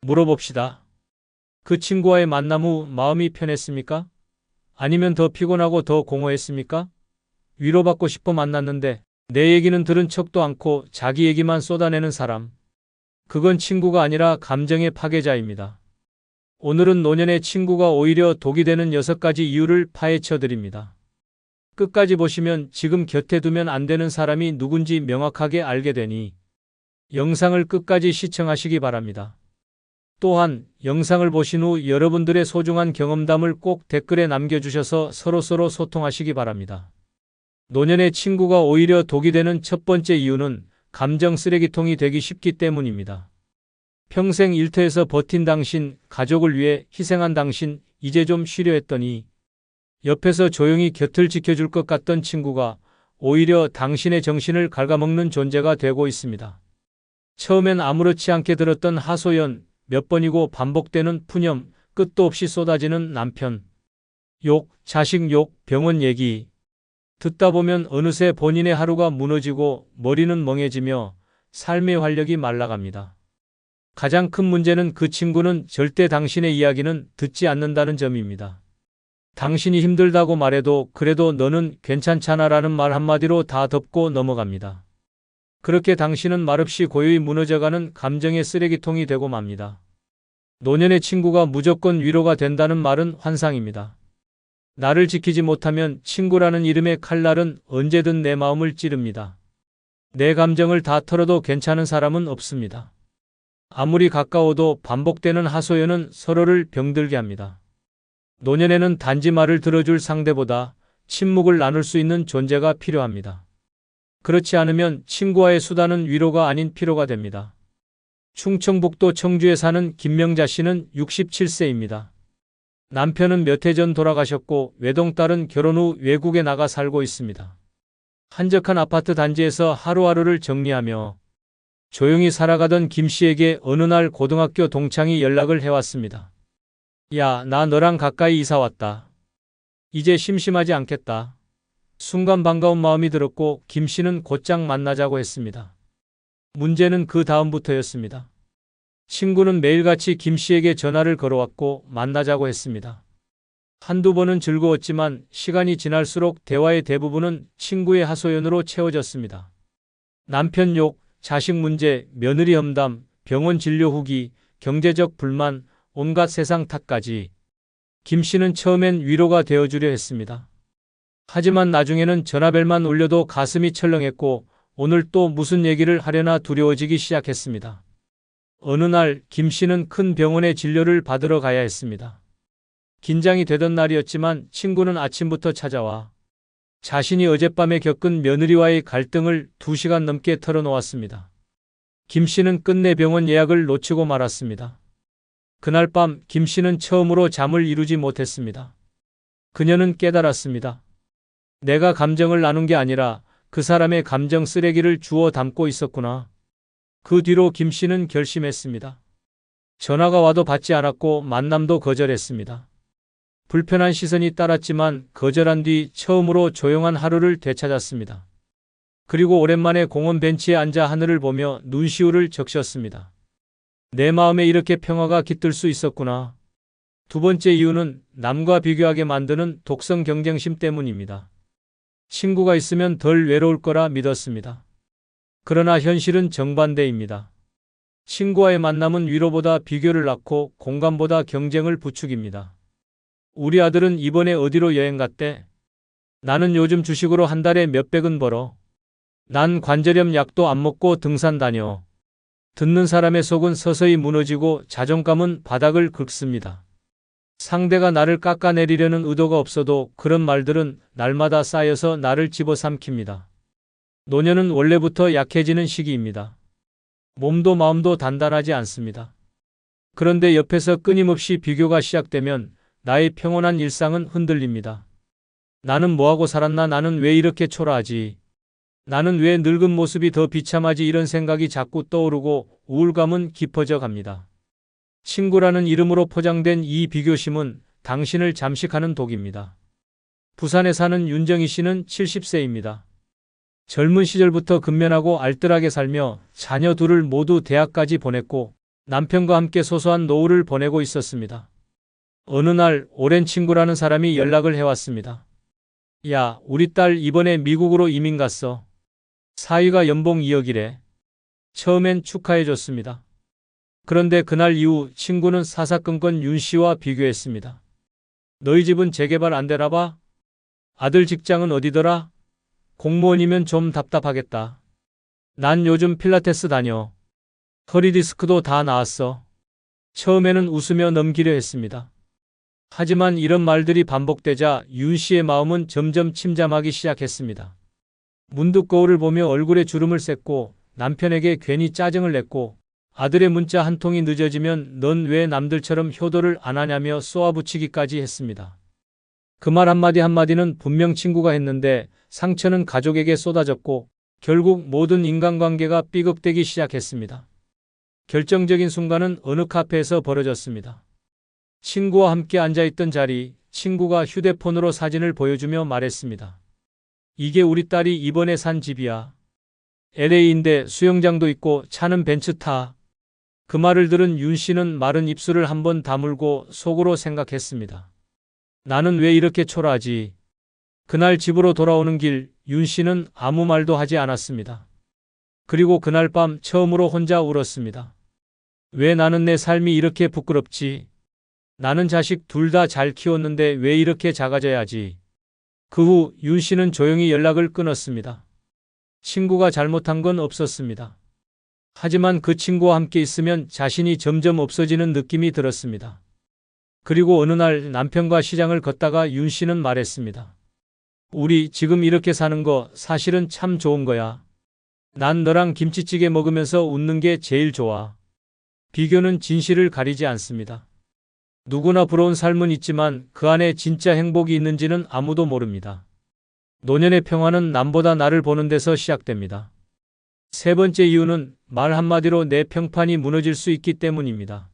물어봅시다. 그 친구와의 만남 후 마음이 편했습니까? 아니면 더 피곤하고 더 공허했습니까? 위로받고 싶어 만났는데 내 얘기는 들은 척도 않고 자기 얘기만 쏟아내는 사람. 그건 친구가 아니라 감정의 파괴자입니다. 오늘은 노년의 친구가 오히려 독이 되는 6가지 이유를 파헤쳐 드립니다. 끝까지 보시면 지금 곁에 두면 안 되는 사람이 누군지 명확하게 알게 되니 영상을 끝까지 시청하시기 바랍니다. 또한 영상을 보신 후 여러분들의 소중한 경험담을 꼭 댓글에 남겨주셔서 서로서로 소통하시기 바랍니다. 노년의 친구가 오히려 독이 되는 첫 번째 이유는 감정 쓰레기통이 되기 쉽기 때문입니다. 평생 일터에서 버틴 당신, 가족을 위해 희생한 당신, 이제 좀 쉬려 했더니 옆에서 조용히 곁을 지켜줄 것 같던 친구가 오히려 당신의 정신을 갉아먹는 존재가 되고 있습니다. 처음엔 아무렇지 않게 들었던 하소연, 몇 번이고 반복되는 푸념, 끝도 없이 쏟아지는 남편 욕, 자식 욕, 병원 얘기. 듣다 보면 어느새 본인의 하루가 무너지고 머리는 멍해지며 삶의 활력이 말라갑니다. 가장 큰 문제는 그 친구는 절대 당신의 이야기는 듣지 않는다는 점입니다. 당신이 힘들다고 말해도 그래도 너는 괜찮잖아라는 말 한마디로 다 덮고 넘어갑니다. 그렇게 당신은 말없이 고요히 무너져가는 감정의 쓰레기통이 되고 맙니다. 노년의 친구가 무조건 위로가 된다는 말은 환상입니다. 나를 지키지 못하면 친구라는 이름의 칼날은 언제든 내 마음을 찌릅니다. 내 감정을 다 털어도 괜찮은 사람은 없습니다. 아무리 가까워도 반복되는 하소연은 서로를 병들게 합니다. 노년에는 단지 말을 들어줄 상대보다 침묵을 나눌 수 있는 존재가 필요합니다. 그렇지 않으면 친구와의 수다는 위로가 아닌 피로가 됩니다. 충청북도 청주에 사는 김명자 씨는 67세입니다. 남편은 몇 해 전 돌아가셨고 외동딸은 결혼 후 외국에 나가 살고 있습니다. 한적한 아파트 단지에서 하루하루를 정리하며 조용히 살아가던 김 씨에게 어느 날 고등학교 동창이 연락을 해왔습니다. 야, 나 너랑 가까이 이사 왔다. 이제 심심하지 않겠다. 순간 반가운 마음이 들었고 김 씨는 곧장 만나자고 했습니다. 문제는 그 다음부터였습니다. 친구는 매일같이 김 씨에게 전화를 걸어왔고 만나자고 했습니다. 한두 번은 즐거웠지만 시간이 지날수록 대화의 대부분은 친구의 하소연으로 채워졌습니다. 남편 욕, 자식 문제, 며느리 험담, 병원 진료 후기, 경제적 불만, 온갖 세상 탓까지. 김 씨는 처음엔 위로가 되어주려 했습니다. 하지만 나중에는 전화벨만 울려도 가슴이 철렁했고 오늘 또 무슨 얘기를 하려나 두려워지기 시작했습니다. 어느 날 김 씨는 큰 병원에 진료를 받으러 가야 했습니다. 긴장이 되던 날이었지만 친구는 아침부터 찾아와 자신이 어젯밤에 겪은 며느리와의 갈등을 2시간 넘게 털어놓았습니다. 김 씨는 끝내 병원 예약을 놓치고 말았습니다. 그날 밤 김 씨는 처음으로 잠을 이루지 못했습니다. 그녀는 깨달았습니다. 내가 감정을 나눈 게 아니라 그 사람의 감정 쓰레기를 주워 담고 있었구나. 그 뒤로 김 씨는 결심했습니다. 전화가 와도 받지 않았고 만남도 거절했습니다. 불편한 시선이 따랐지만 거절한 뒤 처음으로 조용한 하루를 되찾았습니다. 그리고 오랜만에 공원 벤치에 앉아 하늘을 보며 눈시울을 적셨습니다. 내 마음에 이렇게 평화가 깃들 수 있었구나. 두 번째 이유는 남과 비교하게 만드는 독성 경쟁심 때문입니다. 친구가 있으면 덜 외로울 거라 믿었습니다. 그러나 현실은 정반대입니다. 친구와의 만남은 위로보다 비교를 낳고 공감보다 경쟁을 부추깁니다. 우리 아들은 이번에 어디로 여행 갔대? 나는 요즘 주식으로 한 달에 몇백은 벌어. 난 관절염 약도 안 먹고 등산 다녀. 듣는 사람의 속은 서서히 무너지고 자존감은 바닥을 긁습니다. 상대가 나를 깎아내리려는 의도가 없어도 그런 말들은 날마다 쌓여서 나를 집어삼킵니다. 노년은 원래부터 약해지는 시기입니다. 몸도 마음도 단단하지 않습니다. 그런데 옆에서 끊임없이 비교가 시작되면 나의 평온한 일상은 흔들립니다. 나는 뭐하고 살았나? 나는 왜 이렇게 초라하지? 나는 왜 늙은 모습이 더 비참하지? 이런 생각이 자꾸 떠오르고 우울감은 깊어져 갑니다. 친구라는 이름으로 포장된 이 비교심은 당신을 잠식하는 독입니다. 부산에 사는 윤정희 씨는 70세입니다. 젊은 시절부터 근면하고 알뜰하게 살며 자녀 둘을 모두 대학까지 보냈고 남편과 함께 소소한 노후를 보내고 있었습니다. 어느 날 오랜 친구라는 사람이 연락을 해왔습니다. 야, 우리 딸 이번에 미국으로 이민 갔어. 사위가 연봉 2억이래. 처음엔 축하해줬습니다. 그런데 그날 이후 친구는 사사건건 윤 씨와 비교했습니다. 너희 집은 재개발 안 되나 봐? 아들 직장은 어디더라? 공무원이면 좀 답답하겠다. 난 요즘 필라테스 다녀. 허리 디스크도 다 나았어. 처음에는 웃으며 넘기려 했습니다. 하지만 이런 말들이 반복되자 윤 씨의 마음은 점점 침잠하기 시작했습니다. 문득 거울을 보며 얼굴에 주름을 셌고 남편에게 괜히 짜증을 냈고 아들의 문자 한 통이 늦어지면 넌 왜 남들처럼 효도를 안 하냐며 쏘아붙이기까지 했습니다. 그 말 한마디 한마디는 분명 친구가 했는데 상처는 가족에게 쏟아졌고 결국 모든 인간관계가 삐걱대기 시작했습니다. 결정적인 순간은 어느 카페에서 벌어졌습니다. 친구와 함께 앉아있던 자리, 친구가 휴대폰으로 사진을 보여주며 말했습니다. 이게 우리 딸이 이번에 산 집이야. LA인데 수영장도 있고 차는 벤츠 타. 그 말을 들은 윤 씨는 마른 입술을 한번 다물고 속으로 생각했습니다. 나는 왜 이렇게 초라하지? 그날 집으로 돌아오는 길, 윤 씨는 아무 말도 하지 않았습니다. 그리고 그날 밤 처음으로 혼자 울었습니다. 왜 나는 내 삶이 이렇게 부끄럽지? 나는 자식 둘 다 잘 키웠는데 왜 이렇게 작아져야 하지? 그 후 윤 씨는 조용히 연락을 끊었습니다. 친구가 잘못한 건 없었습니다. 하지만 그 친구와 함께 있으면 자신이 점점 없어지는 느낌이 들었습니다. 그리고 어느 날 남편과 시장을 걷다가 윤 씨는 말했습니다. 우리 지금 이렇게 사는 거 사실은 참 좋은 거야. 난 너랑 김치찌개 먹으면서 웃는 게 제일 좋아. 비교는 진실을 가리지 않습니다. 누구나 부러운 삶은 있지만 그 안에 진짜 행복이 있는지는 아무도 모릅니다. 노년의 평화는 남보다 나를 보는 데서 시작됩니다. 세 번째 이유는 말 한마디로 내 평판이 무너질 수 있기 때문입니다.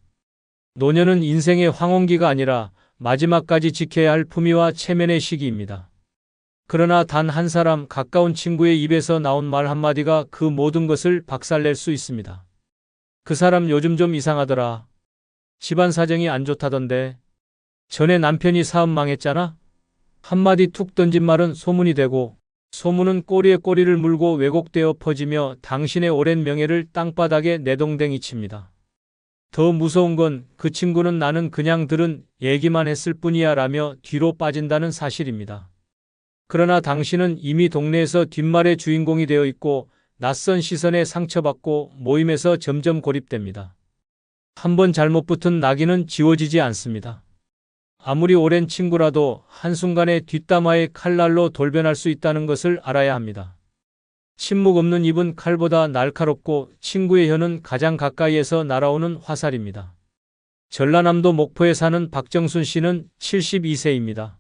노년은 인생의 황혼기가 아니라 마지막까지 지켜야 할 품위와 체면의 시기입니다. 그러나 단 한 사람 가까운 친구의 입에서 나온 말 한마디가 그 모든 것을 박살낼 수 있습니다. 그 사람 요즘 좀 이상하더라. 집안 사정이 안 좋다던데. 전에 남편이 사업 망했잖아? 한마디 툭 던진 말은 소문이 되고 소문은 꼬리에 꼬리를 물고 왜곡되어 퍼지며 당신의 오랜 명예를 땅바닥에 내동댕이 칩니다. 더 무서운 건 그 친구는 나는 그냥 들은 얘기만 했을 뿐이야 라며 뒤로 빠진다는 사실입니다. 그러나 당신은 이미 동네에서 뒷말의 주인공이 되어 있고 낯선 시선에 상처받고 모임에서 점점 고립됩니다. 한번 잘못 붙은 낙인은 지워지지 않습니다. 아무리 오랜 친구라도 한순간에 뒷담화의 칼날로 돌변할 수 있다는 것을 알아야 합니다. 침묵 없는 입은 칼보다 날카롭고 친구의 혀는 가장 가까이에서 날아오는 화살입니다. 전라남도 목포에 사는 박정순 씨는 72세입니다.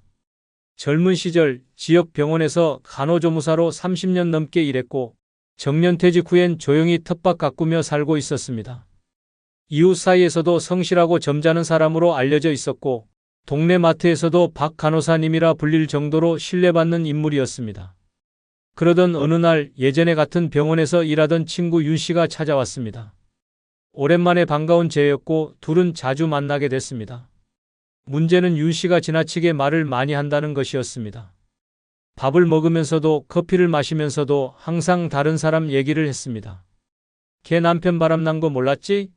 젊은 시절 지역 병원에서 간호조무사로 30년 넘게 일했고 정년퇴직 후엔 조용히 텃밭 가꾸며 살고 있었습니다. 이웃 사이에서도 성실하고 점잖은 사람으로 알려져 있었고 동네 마트에서도 박 간호사님이라 불릴 정도로 신뢰받는 인물이었습니다. 그러던 어느 날 예전에 같은 병원에서 일하던 친구 윤 씨가 찾아왔습니다. 오랜만에 반가운 제였고 둘은 자주 만나게 됐습니다. 문제는 윤 씨가 지나치게 말을 많이 한다는 것이었습니다. 밥을 먹으면서도 커피를 마시면서도 항상 다른 사람 얘기를 했습니다. 걔 남편 바람난 거 몰랐지?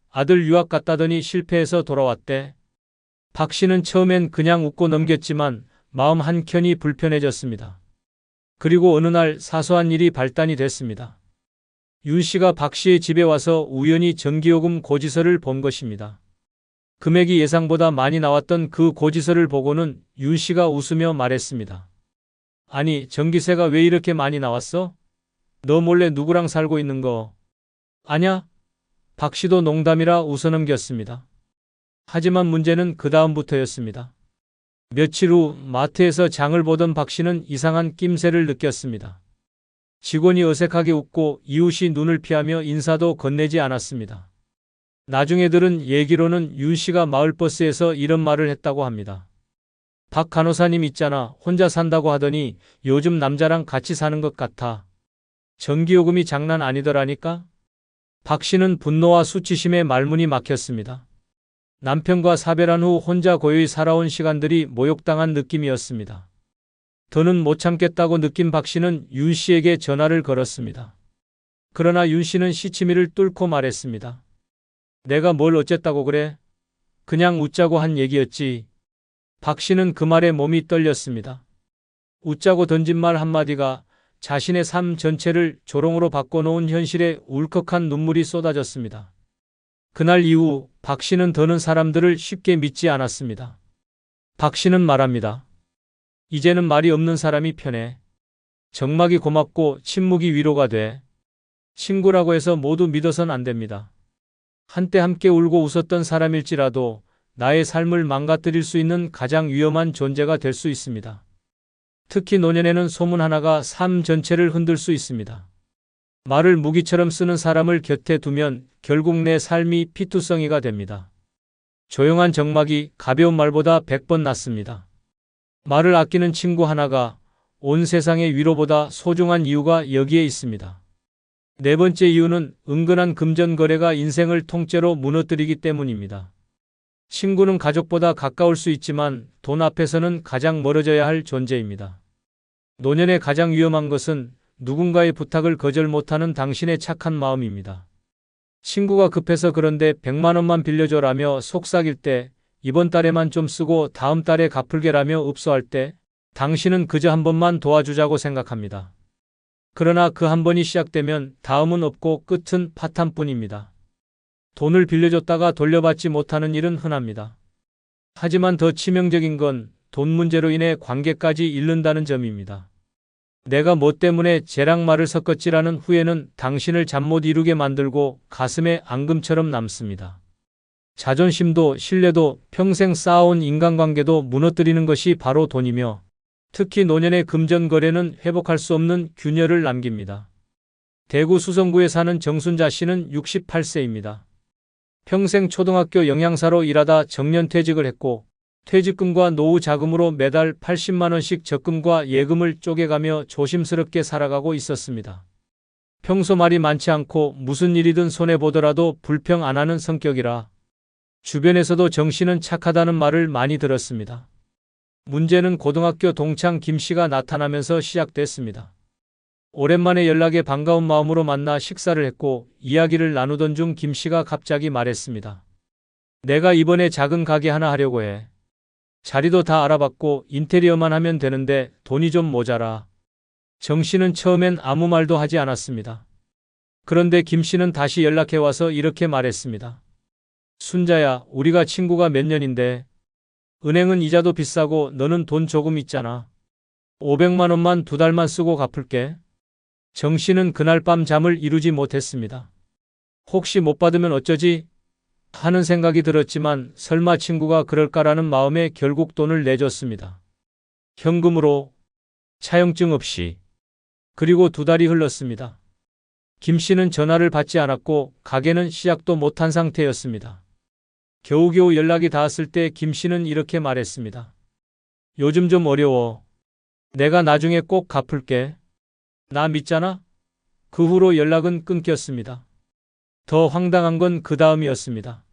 아들 유학 갔다더니 실패해서 돌아왔대. 박 씨는 처음엔 그냥 웃고 넘겼지만 마음 한켠이 불편해졌습니다. 그리고 어느 날 사소한 일이 발단이 됐습니다. 윤 씨가 박 씨의 집에 와서 우연히 전기요금 고지서를 본 것입니다. 금액이 예상보다 많이 나왔던 그 고지서를 보고는 윤 씨가 웃으며 말했습니다. 아니, 전기세가 왜 이렇게 많이 나왔어? 너 몰래 누구랑 살고 있는 거 아냐? 박 씨도 농담이라 웃어넘겼습니다. 하지만 문제는 그 다음부터였습니다. 며칠 후 마트에서 장을 보던 박 씨는 이상한 낌새를 느꼈습니다. 직원이 어색하게 웃고 이웃이 눈을 피하며 인사도 건네지 않았습니다. 나중에 들은 얘기로는 윤 씨가 마을버스에서 이런 말을 했다고 합니다. 박 간호사님 있잖아. 혼자 산다고 하더니 요즘 남자랑 같이 사는 것 같아. 전기요금이 장난 아니더라니까? 박 씨는 분노와 수치심에 말문이 막혔습니다. 남편과 사별한 후 혼자 고요히 살아온 시간들이 모욕당한 느낌이었습니다. 더는 못 참겠다고 느낀 박 씨는 윤 씨에게 전화를 걸었습니다. 그러나 윤 씨는 시치미를 뚫고 말했습니다. 내가 뭘 어쨌다고 그래? 그냥 웃자고 한 얘기였지. 박 씨는 그 말에 몸이 떨렸습니다. 웃자고 던진 말 한마디가 자신의 삶 전체를 조롱으로 바꿔놓은 현실에 울컥한 눈물이 쏟아졌습니다. 그날 이후 박 씨는 더는 사람들을 쉽게 믿지 않았습니다. 박 씨는 말합니다. 이제는 말이 없는 사람이 편해. 정막이 고맙고 침묵이 위로가 돼. 친구라고 해서 모두 믿어선 안 됩니다. 한때 함께 울고 웃었던 사람일지라도 나의 삶을 망가뜨릴 수 있는 가장 위험한 존재가 될 수 있습니다. 특히 노년에는 소문 하나가 삶 전체를 흔들 수 있습니다. 말을 무기처럼 쓰는 사람을 곁에 두면 결국 내 삶이 피투성이가 됩니다. 조용한 정막이 가벼운 말보다 100번 낫습니다. 말을 아끼는 친구 하나가 온 세상의 위로보다 소중한 이유가 여기에 있습니다. 네 번째 이유는 은근한 금전거래가 인생을 통째로 무너뜨리기 때문입니다. 친구는 가족보다 가까울 수 있지만 돈 앞에서는 가장 멀어져야 할 존재입니다. 노년에 가장 위험한 것은 누군가의 부탁을 거절 못하는 당신의 착한 마음입니다. 친구가 급해서 그런데 100만 원만 빌려줘라며 속삭일 때, 이번 달에만 좀 쓰고 다음 달에 갚을게라며 읍소할 때 당신은 그저 한 번만 도와주자고 생각합니다. 그러나 그 한 번이 시작되면 다음은 없고 끝은 파탄뿐입니다. 돈을 빌려줬다가 돌려받지 못하는 일은 흔합니다. 하지만 더 치명적인 건 돈 문제로 인해 관계까지 잃는다는 점입니다. 내가 뭐 때문에 쟤랑 말을 섞었지라는 후회는 당신을 잠 못 이루게 만들고 가슴에 앙금처럼 남습니다. 자존심도 신뢰도 평생 쌓아온 인간관계도 무너뜨리는 것이 바로 돈이며 특히 노년의 금전거래는 회복할 수 없는 균열을 남깁니다. 대구 수성구에 사는 정순자 씨는 68세입니다. 평생 초등학교 영양사로 일하다 정년퇴직을 했고 퇴직금과 노후 자금으로 매달 80만 원씩 적금과 예금을 쪼개가며 조심스럽게 살아가고 있었습니다. 평소 말이 많지 않고 무슨 일이든 손해보더라도 불평 안 하는 성격이라 주변에서도 정 씨는 착하다는 말을 많이 들었습니다. 문제는 고등학교 동창 김 씨가 나타나면서 시작됐습니다. 오랜만에 연락에 반가운 마음으로 만나 식사를 했고 이야기를 나누던 중 김 씨가 갑자기 말했습니다. 내가 이번에 작은 가게 하나 하려고 해. 자리도 다 알아봤고 인테리어만 하면 되는데 돈이 좀 모자라. 정 씨는 처음엔 아무 말도 하지 않았습니다. 그런데 김 씨는 다시 연락해와서 이렇게 말했습니다. 순자야, 우리가 친구가 몇 년인데 은행은 이자도 비싸고 너는 돈 조금 있잖아. 500만 원만 2달만 쓰고 갚을게. 정 씨는 그날 밤 잠을 이루지 못했습니다. 혹시 못 받으면 어쩌지? 하는 생각이 들었지만 설마 친구가 그럴까라는 마음에 결국 돈을 내줬습니다. 현금으로, 차용증 없이. 그리고 2달이 흘렀습니다. 김 씨는 전화를 받지 않았고 가게는 시작도 못한 상태였습니다. 겨우겨우 연락이 닿았을 때 김 씨는 이렇게 말했습니다. 요즘 좀 어려워. 내가 나중에 꼭 갚을게. 나 믿잖아? 그 후로 연락은 끊겼습니다. 더 황당한 건 그 다음이었습니다.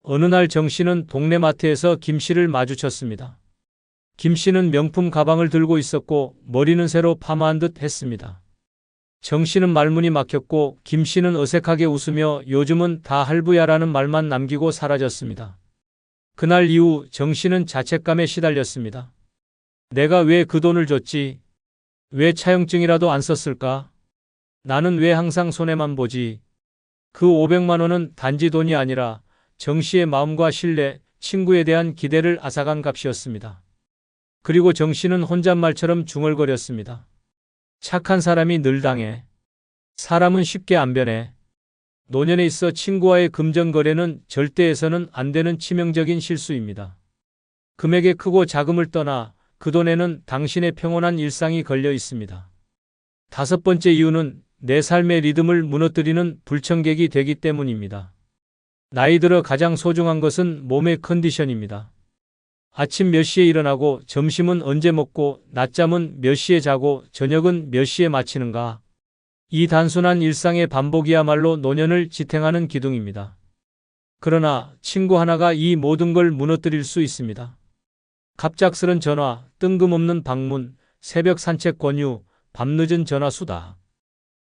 어느 날 정 씨는 동네 마트에서 김 씨를 마주쳤습니다. 김 씨는 명품 가방을 들고 있었고 머리는 새로 파마한 듯 했습니다. 정 씨는 말문이 막혔고 김 씨는 어색하게 웃으며 요즘은 다 할부야라는 말만 남기고 사라졌습니다. 그날 이후 정 씨는 자책감에 시달렸습니다. 내가 왜 그 돈을 줬지? 왜 차용증이라도 안 썼을까? 나는 왜 항상 손해만 보지? 그 500만 원은 단지 돈이 아니라 정 씨의 마음과 신뢰, 친구에 대한 기대를 앗아간 값이었습니다. 그리고 정 씨는 혼잣말처럼 중얼거렸습니다. 착한 사람이 늘 당해. 사람은 쉽게 안 변해. 노년에 있어 친구와의 금전거래는 절대 해서는 안 되는 치명적인 실수입니다. 금액의 크고 작음을 떠나 그 돈에는 당신의 평온한 일상이 걸려 있습니다. 5번째 이유는 내 삶의 리듬을 무너뜨리는 불청객이 되기 때문입니다. 나이 들어 가장 소중한 것은 몸의 컨디션입니다. 아침 몇 시에 일어나고 점심은 언제 먹고 낮잠은 몇 시에 자고 저녁은 몇 시에 마치는가? 이 단순한 일상의 반복이야말로 노년을 지탱하는 기둥입니다. 그러나 친구 하나가 이 모든 걸 무너뜨릴 수 있습니다. 갑작스런 전화, 뜬금없는 방문, 새벽 산책 권유, 밤늦은 전화 수다.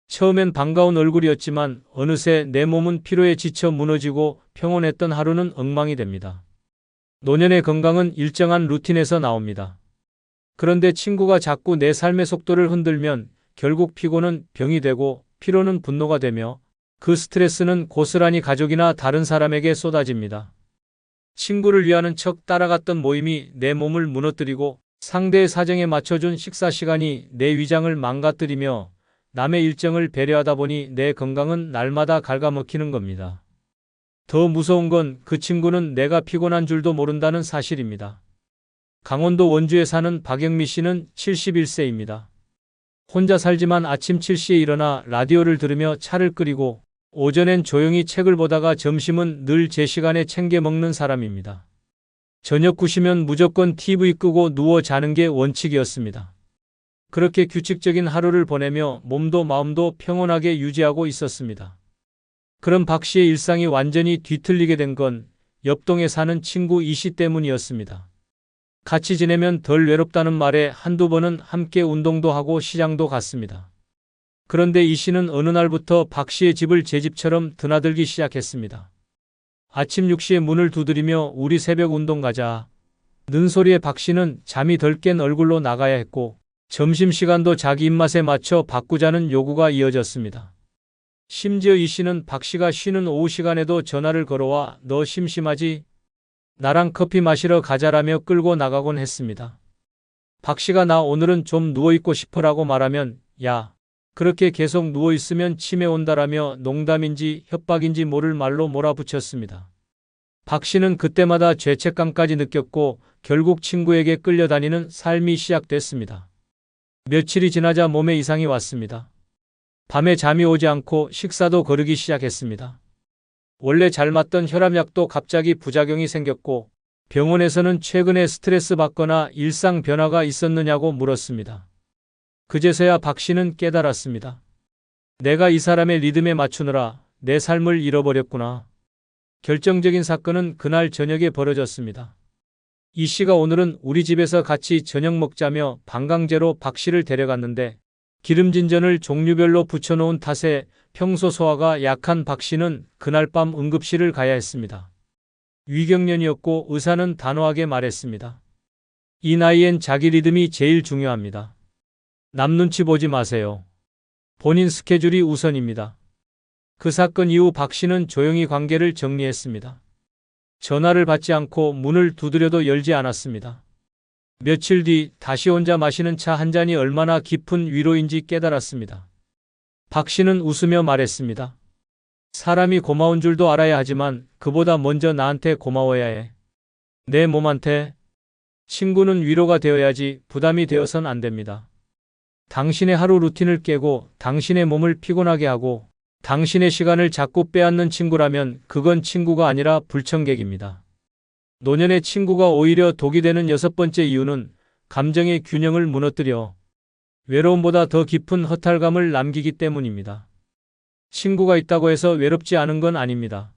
처음엔 반가운 얼굴이었지만 어느새 내 몸은 피로에 지쳐 무너지고 평온했던 하루는 엉망이 됩니다. 노년의 건강은 일정한 루틴에서 나옵니다. 그런데 친구가 자꾸 내 삶의 속도를 흔들면 결국 피곤은 병이 되고 피로는 분노가 되며 그 스트레스는 고스란히 가족이나 다른 사람에게 쏟아집니다. 친구를 위하는 척 따라갔던 모임이 내 몸을 무너뜨리고 상대의 사정에 맞춰준 식사 시간이 내 위장을 망가뜨리며 남의 일정을 배려하다 보니 내 건강은 날마다 갉아먹히는 겁니다. 더 무서운 건 그 친구는 내가 피곤한 줄도 모른다는 사실입니다. 강원도 원주에 사는 박영미 씨는 71세입니다. 혼자 살지만 아침 7시에 일어나 라디오를 들으며 차를 끓이고 오전엔 조용히 책을 보다가 점심은 늘 제 시간에 챙겨 먹는 사람입니다. 저녁 9시면 무조건 TV 끄고 누워 자는 게 원칙이었습니다. 그렇게 규칙적인 하루를 보내며 몸도 마음도 평온하게 유지하고 있었습니다. 그런 박 씨의 일상이 완전히 뒤틀리게 된 건 옆동에 사는 친구 이 씨 때문이었습니다. 같이 지내면 덜 외롭다는 말에 한두 번은 함께 운동도 하고 시장도 갔습니다. 그런데 이 씨는 어느 날부터 박 씨의 집을 제 집처럼 드나들기 시작했습니다. 아침 6시에 문을 두드리며 우리 새벽 운동 가자. 는 소리에 박 씨는 잠이 덜 깬 얼굴로 나가야 했고 점심시간도 자기 입맛에 맞춰 바꾸자는 요구가 이어졌습니다. 심지어 이 씨는 박 씨가 쉬는 오후 시간에도 전화를 걸어와 너 심심하지? 나랑 커피 마시러 가자라며 끌고 나가곤 했습니다. 박 씨가 나 오늘은 좀 누워있고 싶어라고 말하면 야, 그렇게 계속 누워있으면 치매 온다라며 농담인지 협박인지 모를 말로 몰아붙였습니다. 박 씨는 그때마다 죄책감까지 느꼈고 결국 친구에게 끌려다니는 삶이 시작됐습니다. 며칠이 지나자 몸에 이상이 왔습니다. 밤에 잠이 오지 않고 식사도 거르기 시작했습니다. 원래 잘 맞던 혈압약도 갑자기 부작용이 생겼고 병원에서는 최근에 스트레스 받거나 일상 변화가 있었느냐고 물었습니다. 그제서야 박 씨는 깨달았습니다. 내가 이 사람의 리듬에 맞추느라 내 삶을 잃어버렸구나. 결정적인 사건은 그날 저녁에 벌어졌습니다. 이 씨가 오늘은 우리 집에서 같이 저녁 먹자며 방광제로 박 씨를 데려갔는데 기름진 전을 종류별로 붙여놓은 탓에 평소 소화가 약한 박 씨는 그날 밤 응급실을 가야 했습니다. 위경련이었고 의사는 단호하게 말했습니다. 이 나이엔 자기 리듬이 제일 중요합니다. 남 눈치 보지 마세요. 본인 스케줄이 우선입니다. 그 사건 이후 박 씨는 조용히 관계를 정리했습니다. 전화를 받지 않고 문을 두드려도 열지 않았습니다. 며칠 뒤 다시 혼자 마시는 차 한 잔이 얼마나 깊은 위로인지 깨달았습니다. 박 씨는 웃으며 말했습니다. 사람이 고마운 줄도 알아야 하지만 그보다 먼저 나한테 고마워야 해. 내 몸한테. 친구는 위로가 되어야지 부담이 되어선 안 됩니다. 당신의 하루 루틴을 깨고 당신의 몸을 피곤하게 하고 당신의 시간을 자꾸 빼앗는 친구라면 그건 친구가 아니라 불청객입니다. 노년의 친구가 오히려 독이 되는 6번째 이유는 감정의 균형을 무너뜨려 외로움보다 더 깊은 허탈감을 남기기 때문입니다. 친구가 있다고 해서 외롭지 않은 건 아닙니다.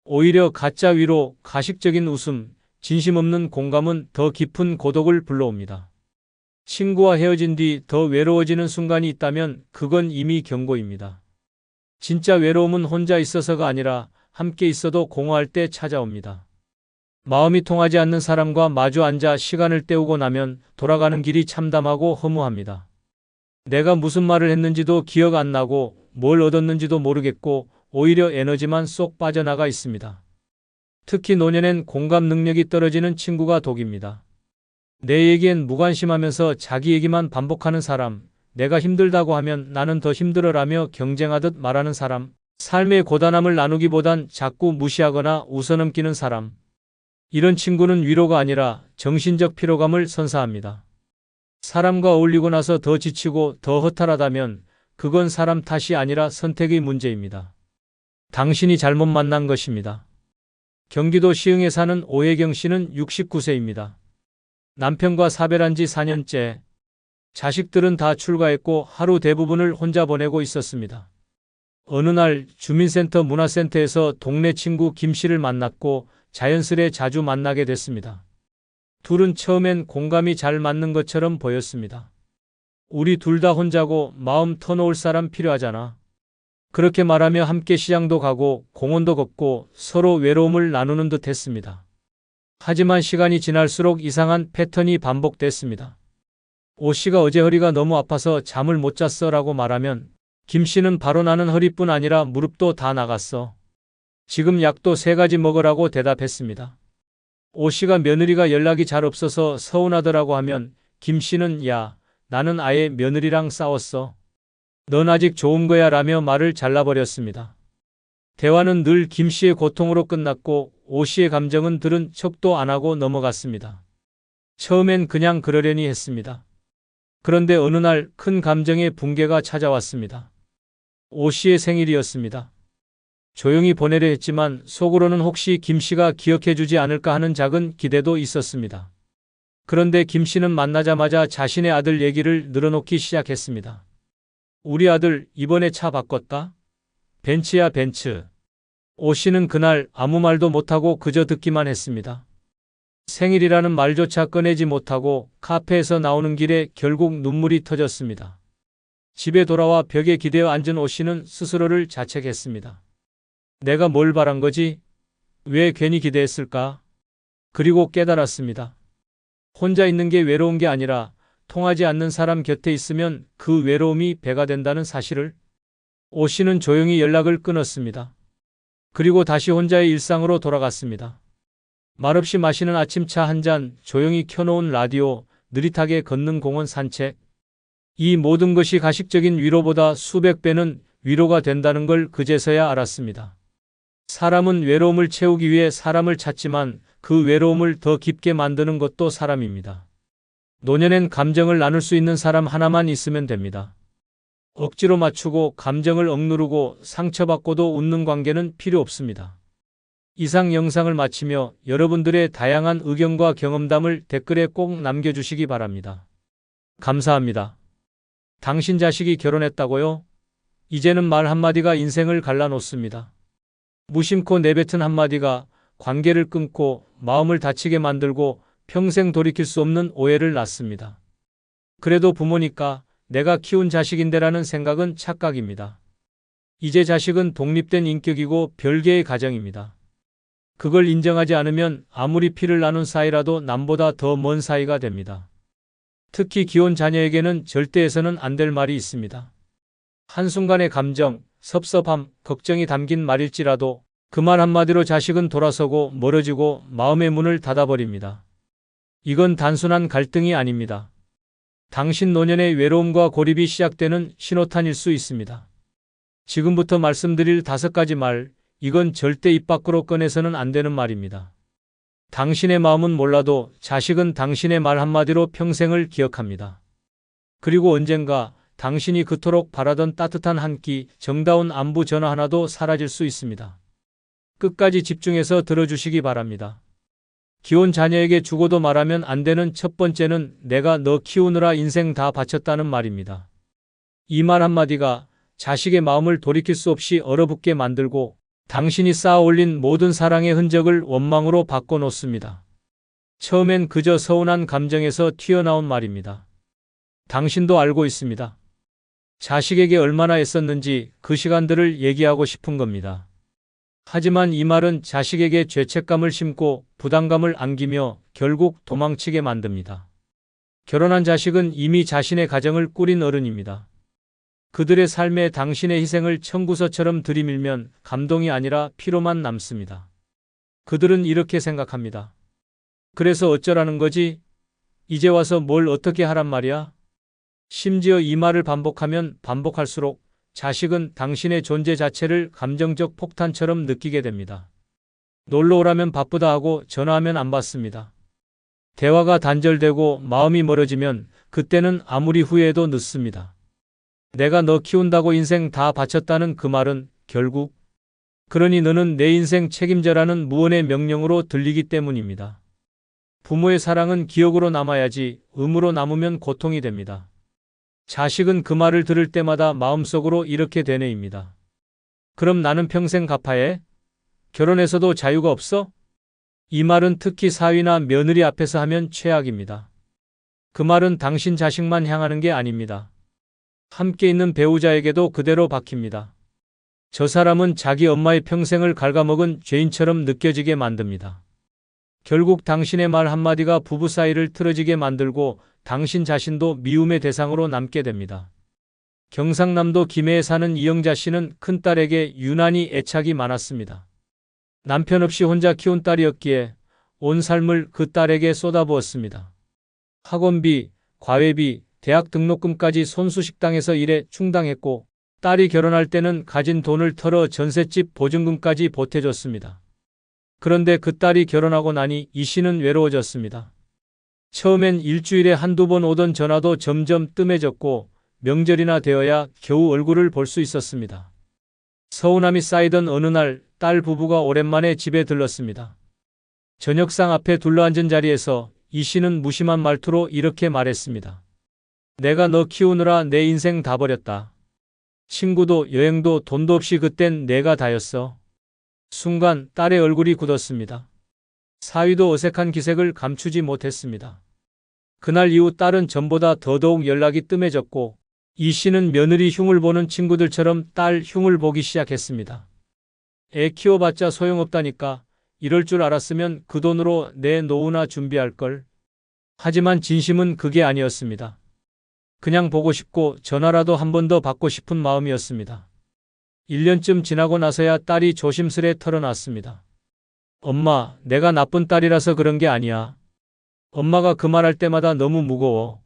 오히려 가짜 위로, 가식적인 웃음, 진심 없는 공감은 더 깊은 고독을 불러옵니다. 친구와 헤어진 뒤 더 외로워지는 순간이 있다면 그건 이미 경고입니다. 진짜 외로움은 혼자 있어서가 아니라 함께 있어도 공허할 때 찾아옵니다. 마음이 통하지 않는 사람과 마주 앉아 시간을 때우고 나면 돌아가는 길이 참담하고 허무합니다. 내가 무슨 말을 했는지도 기억 안 나고 뭘 얻었는지도 모르겠고 오히려 에너지만 쏙 빠져나가 있습니다. 특히 노년엔 공감 능력이 떨어지는 친구가 독입니다. 내 얘기엔 무관심하면서 자기 얘기만 반복하는 사람, 내가 힘들다고 하면 나는 더 힘들어라며 경쟁하듯 말하는 사람, 삶의 고단함을 나누기보단 자꾸 무시하거나 웃어넘기는 사람. 이런 친구는 위로가 아니라 정신적 피로감을 선사합니다. 사람과 어울리고 나서 더 지치고 더 허탈하다면 그건 사람 탓이 아니라 선택의 문제입니다. 당신이 잘못 만난 것입니다. 경기도 시흥에 사는 오혜경 씨는 69세입니다. 남편과 사별한 지 4년째. 자식들은 다 출가했고 하루 대부분을 혼자 보내고 있었습니다. 어느 날 주민센터 문화센터에서 동네 친구 김 씨를 만났고 자연스레 자주 만나게 됐습니다. 둘은 처음엔 공감이 잘 맞는 것처럼 보였습니다. 우리 둘 다 혼자고 마음 터놓을 사람 필요하잖아. 그렇게 말하며 함께 시장도 가고 공원도 걷고 서로 외로움을 나누는 듯 했습니다. 하지만 시간이 지날수록 이상한 패턴이 반복됐습니다. 오 씨가 어제 허리가 너무 아파서 잠을 못 잤어 라고 말하면 김 씨는 바로 나는 허리뿐 아니라 무릎도 다 나갔어. 지금 약도 3가지 먹으라고 대답했습니다. 오 씨가 며느리가 연락이 잘 없어서 서운하더라고 하면 김 씨는 야, 나는 아예 며느리랑 싸웠어. 넌 아직 좋은 거야 라며 말을 잘라버렸습니다. 대화는 늘 김 씨의 고통으로 끝났고 오 씨의 감정은 들은 척도 안 하고 넘어갔습니다. 처음엔 그냥 그러려니 했습니다. 그런데 어느 날 큰 감정의 붕괴가 찾아왔습니다. 오 씨의 생일이었습니다. 조용히 보내려 했지만 속으로는 혹시 김 씨가 기억해 주지 않을까 하는 작은 기대도 있었습니다. 그런데 김 씨는 만나자마자 자신의 아들 얘기를 늘어놓기 시작했습니다. 우리 아들 이번에 차 바꿨다? 벤츠야 벤츠. 오 씨는 그날 아무 말도 못하고 그저 듣기만 했습니다. 생일이라는 말조차 꺼내지 못하고 카페에서 나오는 길에 결국 눈물이 터졌습니다. 집에 돌아와 벽에 기대어 앉은 오 씨는 스스로를 자책했습니다. 내가 뭘 바란 거지? 왜 괜히 기대했을까? 그리고 깨달았습니다. 혼자 있는 게 외로운 게 아니라 통하지 않는 사람 곁에 있으면 그 외로움이 배가 된다는 사실을. 오 씨는 조용히 연락을 끊었습니다. 그리고 다시 혼자의 일상으로 돌아갔습니다. 말없이 마시는 아침차 한 잔, 조용히 켜놓은 라디오, 느릿하게 걷는 공원 산책. 이 모든 것이 가식적인 위로보다 수백 배는 위로가 된다는 걸 그제서야 알았습니다. 사람은 외로움을 채우기 위해 사람을 찾지만 그 외로움을 더 깊게 만드는 것도 사람입니다. 노년엔 감정을 나눌 수 있는 사람 하나만 있으면 됩니다. 억지로 맞추고 감정을 억누르고 상처받고도 웃는 관계는 필요 없습니다. 이상 영상을 마치며 여러분들의 다양한 의견과 경험담을 댓글에 꼭 남겨주시기 바랍니다. 감사합니다. 당신 자식이 결혼했다고요? 이제는 말 한마디가 인생을 갈라놓습니다. 무심코 내뱉은 한마디가 관계를 끊고 마음을 다치게 만들고 평생 돌이킬 수 없는 오해를 낳습니다. 그래도 부모니까 내가 키운 자식인데라는 생각은 착각입니다. 이제 자식은 독립된 인격이고 별개의 가정입니다. 그걸 인정하지 않으면 아무리 피를 나눈 사이라도 남보다 더 먼 사이가 됩니다. 특히 기혼 자녀에게는 절대 해서는 안 될 말이 있습니다. 한순간의 감정, 섭섭함, 걱정이 담긴 말일지라도 그 말 한마디로 자식은 돌아서고 멀어지고 마음의 문을 닫아버립니다. 이건 단순한 갈등이 아닙니다. 당신 노년의 외로움과 고립이 시작되는 신호탄일 수 있습니다. 지금부터 말씀드릴 5가지 말, 이건 절대 입 밖으로 꺼내서는 안 되는 말입니다. 당신의 마음은 몰라도 자식은 당신의 말 한마디로 평생을 기억합니다. 그리고 언젠가 당신이 그토록 바라던 따뜻한 한 끼, 정다운 안부 전화 하나도 사라질 수 있습니다. 끝까지 집중해서 들어주시기 바랍니다. 기혼 자녀에게 죽어도 말하면 안 되는 첫 번째는 내가 너 키우느라 인생 다 바쳤다는 말입니다. 이 말 한마디가 자식의 마음을 돌이킬 수 없이 얼어붙게 만들고 당신이 쌓아 올린 모든 사랑의 흔적을 원망으로 바꿔놓습니다. 처음엔 그저 서운한 감정에서 튀어나온 말입니다. 당신도 알고 있습니다. 자식에게 얼마나 애썼는지 그 시간들을 얘기하고 싶은 겁니다. 하지만 이 말은 자식에게 죄책감을 심고 부담감을 안기며 결국 도망치게 만듭니다. 결혼한 자식은 이미 자신의 가정을 꾸린 어른입니다. 그들의 삶에 당신의 희생을 청구서처럼 들이밀면 감동이 아니라 피로만 남습니다. 그들은 이렇게 생각합니다. 그래서 어쩌라는 거지? 이제 와서 뭘 어떻게 하란 말이야? 심지어 이 말을 반복하면 반복할수록 자식은 당신의 존재 자체를 감정적 폭탄처럼 느끼게 됩니다. 놀러 오라면 바쁘다 하고 전화하면 안 받습니다. 대화가 단절되고 마음이 멀어지면 그때는 아무리 후회해도 늦습니다. 내가 너 키운다고 인생 다 바쳤다는 그 말은 결국 그러니 너는 내 인생 책임져라는 무언의 명령으로 들리기 때문입니다. 부모의 사랑은 기억으로 남아야지 의무로 남으면 고통이 됩니다. 자식은 그 말을 들을 때마다 마음속으로 이렇게 되뇌입니다. 그럼 나는 평생 갚아야 해? 결혼해서도 자유가 없어? 이 말은 특히 사위나 며느리 앞에서 하면 최악입니다. 그 말은 당신 자식만 향하는 게 아닙니다. 함께 있는 배우자에게도 그대로 박힙니다. 저 사람은 자기 엄마의 평생을 갉아먹은 죄인처럼 느껴지게 만듭니다. 결국 당신의 말 한마디가 부부 사이를 틀어지게 만들고 당신 자신도 미움의 대상으로 남게 됩니다. 경상남도 김해에 사는 이영자 씨는 큰딸에게 유난히 애착이 많았습니다. 남편 없이 혼자 키운 딸이었기에 온 삶을 그 딸에게 쏟아부었습니다. 학원비, 과외비, 대학 등록금까지 손수식당에서 일해 충당했고 딸이 결혼할 때는 가진 돈을 털어 전셋집 보증금까지 보태줬습니다. 그런데 그 딸이 결혼하고 나니 이 씨는 외로워졌습니다. 처음엔 일주일에 한두 번 오던 전화도 점점 뜸해졌고 명절이나 되어야 겨우 얼굴을 볼 수 있었습니다. 서운함이 쌓이던 어느 날 딸 부부가 오랜만에 집에 들렀습니다. 저녁상 앞에 둘러앉은 자리에서 이 씨는 무심한 말투로 이렇게 말했습니다. 내가 너 키우느라 내 인생 다 버렸다. 친구도 여행도 돈도 없이 그땐 내가 다였어. 순간 딸의 얼굴이 굳었습니다. 사위도 어색한 기색을 감추지 못했습니다. 그날 이후 딸은 전보다 더더욱 연락이 뜸해졌고 이 씨는 며느리 흉을 보는 친구들처럼 딸 흉을 보기 시작했습니다. 애 키워봤자 소용없다니까. 이럴 줄 알았으면 그 돈으로 내 노후나 준비할 걸. 하지만 진심은 그게 아니었습니다. 그냥 보고 싶고 전화라도 한 번 더 받고 싶은 마음이었습니다. 1년쯤 지나고 나서야 딸이 조심스레 털어놨습니다. 엄마, 내가 나쁜 딸이라서 그런 게 아니야. 엄마가 그 말할 때마다 너무 무거워.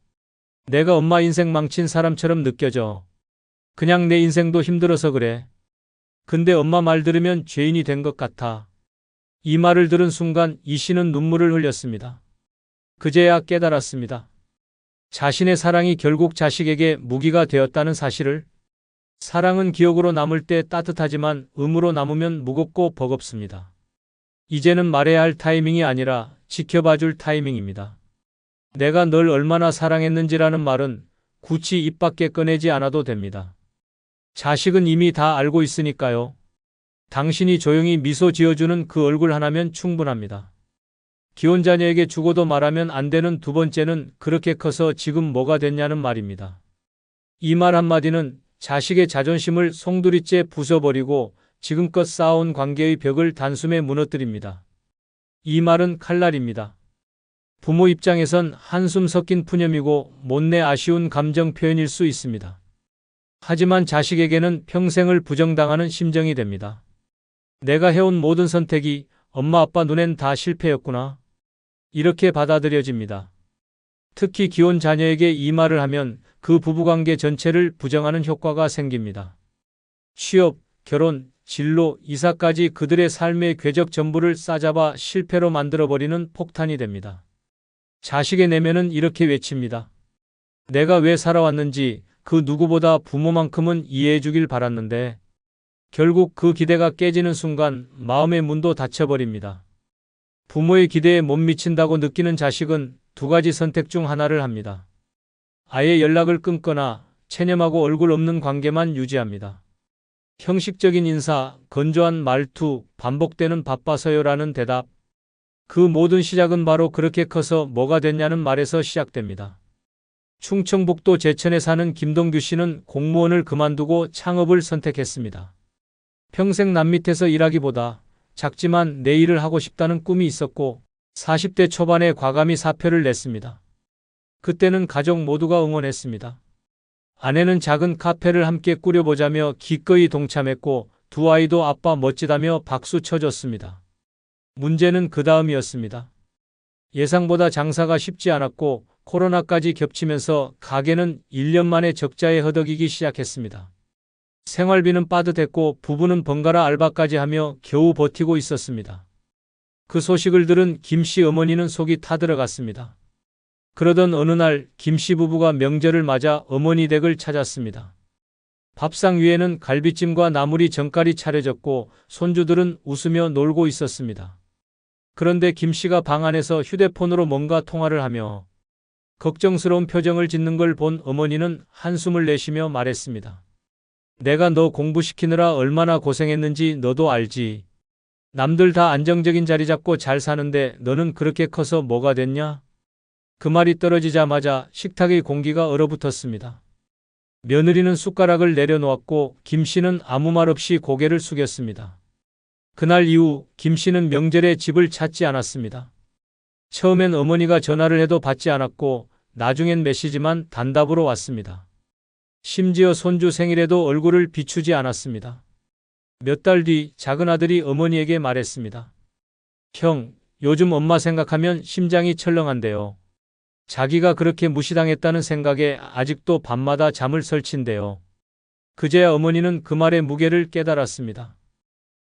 내가 엄마 인생 망친 사람처럼 느껴져. 그냥 내 인생도 힘들어서 그래. 근데 엄마 말 들으면 죄인이 된 것 같아. 이 말을 들은 순간 이 씨는 눈물을 흘렸습니다. 그제야 깨달았습니다. 자신의 사랑이 결국 자식에게 무기가 되었다는 사실을. 사랑은 기억으로 남을 때 따뜻하지만 음으로 남으면 무겁고 버겁습니다. 이제는 말해야 할 타이밍이 아니라 지켜봐줄 타이밍입니다. 내가 널 얼마나 사랑했는지라는 말은 굳이 입 밖에 꺼내지 않아도 됩니다. 자식은 이미 다 알고 있으니까요. 당신이 조용히 미소 지어주는 그 얼굴 하나면 충분합니다. 기혼 자녀에게 주고도 말하면 안 되는 두 번째는 그렇게 커서 지금 뭐가 됐냐는 말입니다. 이 말 한마디는 자식의 자존심을 송두리째 부숴버리고 지금껏 쌓아온 관계의 벽을 단숨에 무너뜨립니다. 이 말은 칼날입니다. 부모 입장에선 한숨 섞인 푸념이고 못내 아쉬운 감정 표현일 수 있습니다. 하지만 자식에게는 평생을 부정당하는 심정이 됩니다. 내가 해온 모든 선택이 엄마 아빠 눈엔 다 실패였구나. 이렇게 받아들여집니다. 특히 기혼 자녀에게 이 말을 하면 그 부부관계 전체를 부정하는 효과가 생깁니다. 취업, 결혼, 진로, 이사까지 그들의 삶의 궤적 전부를 싸잡아 실패로 만들어버리는 폭탄이 됩니다. 자식의 내면은 이렇게 외칩니다. 내가 왜 살아왔는지 그 누구보다 부모만큼은 이해해 주길 바랐는데 결국 그 기대가 깨지는 순간 마음의 문도 닫혀버립니다. 부모의 기대에 못 미친다고 느끼는 자식은 두 가지 선택 중 하나를 합니다. 아예 연락을 끊거나 체념하고 얼굴 없는 관계만 유지합니다. 형식적인 인사, 건조한 말투, 반복되는 바빠서요라는 대답. 그 모든 시작은 바로 그렇게 커서 뭐가 됐냐는 말에서 시작됩니다. 충청북도 제천에 사는 김동규 씨는 공무원을 그만두고 창업을 선택했습니다. 평생 남 밑에서 일하기보다 작지만 내 일을 하고 싶다는 꿈이 있었고 40대 초반에 과감히 사표를 냈습니다. 그때는 가족 모두가 응원했습니다. 아내는 작은 카페를 함께 꾸려보자며 기꺼이 동참했고 두 아이도 아빠 멋지다며 박수 쳐줬습니다. 문제는 그 다음이었습니다. 예상보다 장사가 쉽지 않았고 코로나까지 겹치면서 가게는 1년 만에 적자에 허덕이기 시작했습니다. 생활비는 빠듯했고 부부는 번갈아 알바까지 하며 겨우 버티고 있었습니다. 그 소식을 들은 김 씨 어머니는 속이 타들어갔습니다. 그러던 어느 날 김 씨 부부가 명절을 맞아 어머니 댁을 찾았습니다. 밥상 위에는 갈비찜과 나물이 정갈이 차려졌고 손주들은 웃으며 놀고 있었습니다. 그런데 김 씨가 방 안에서 휴대폰으로 뭔가 통화를 하며 걱정스러운 표정을 짓는 걸 본 어머니는 한숨을 내쉬며 말했습니다. 내가 너 공부시키느라 얼마나 고생했는지 너도 알지. 남들 다 안정적인 자리 잡고 잘 사는데 너는 그렇게 커서 뭐가 됐냐? 그 말이 떨어지자마자 식탁의 공기가 얼어붙었습니다. 며느리는 숟가락을 내려놓았고 김 씨는 아무 말 없이 고개를 숙였습니다. 그날 이후 김 씨는 명절에 집을 찾지 않았습니다. 처음엔 어머니가 전화를 해도 받지 않았고 나중엔 메시지만 단답으로 왔습니다. 심지어 손주 생일에도 얼굴을 비추지 않았습니다. 몇 달 뒤 작은 아들이 어머니에게 말했습니다. 형, 요즘 엄마 생각하면 심장이 철렁한데요. 자기가 그렇게 무시당했다는 생각에 아직도 밤마다 잠을 설친대요. 그제야 어머니는 그 말의 무게를 깨달았습니다.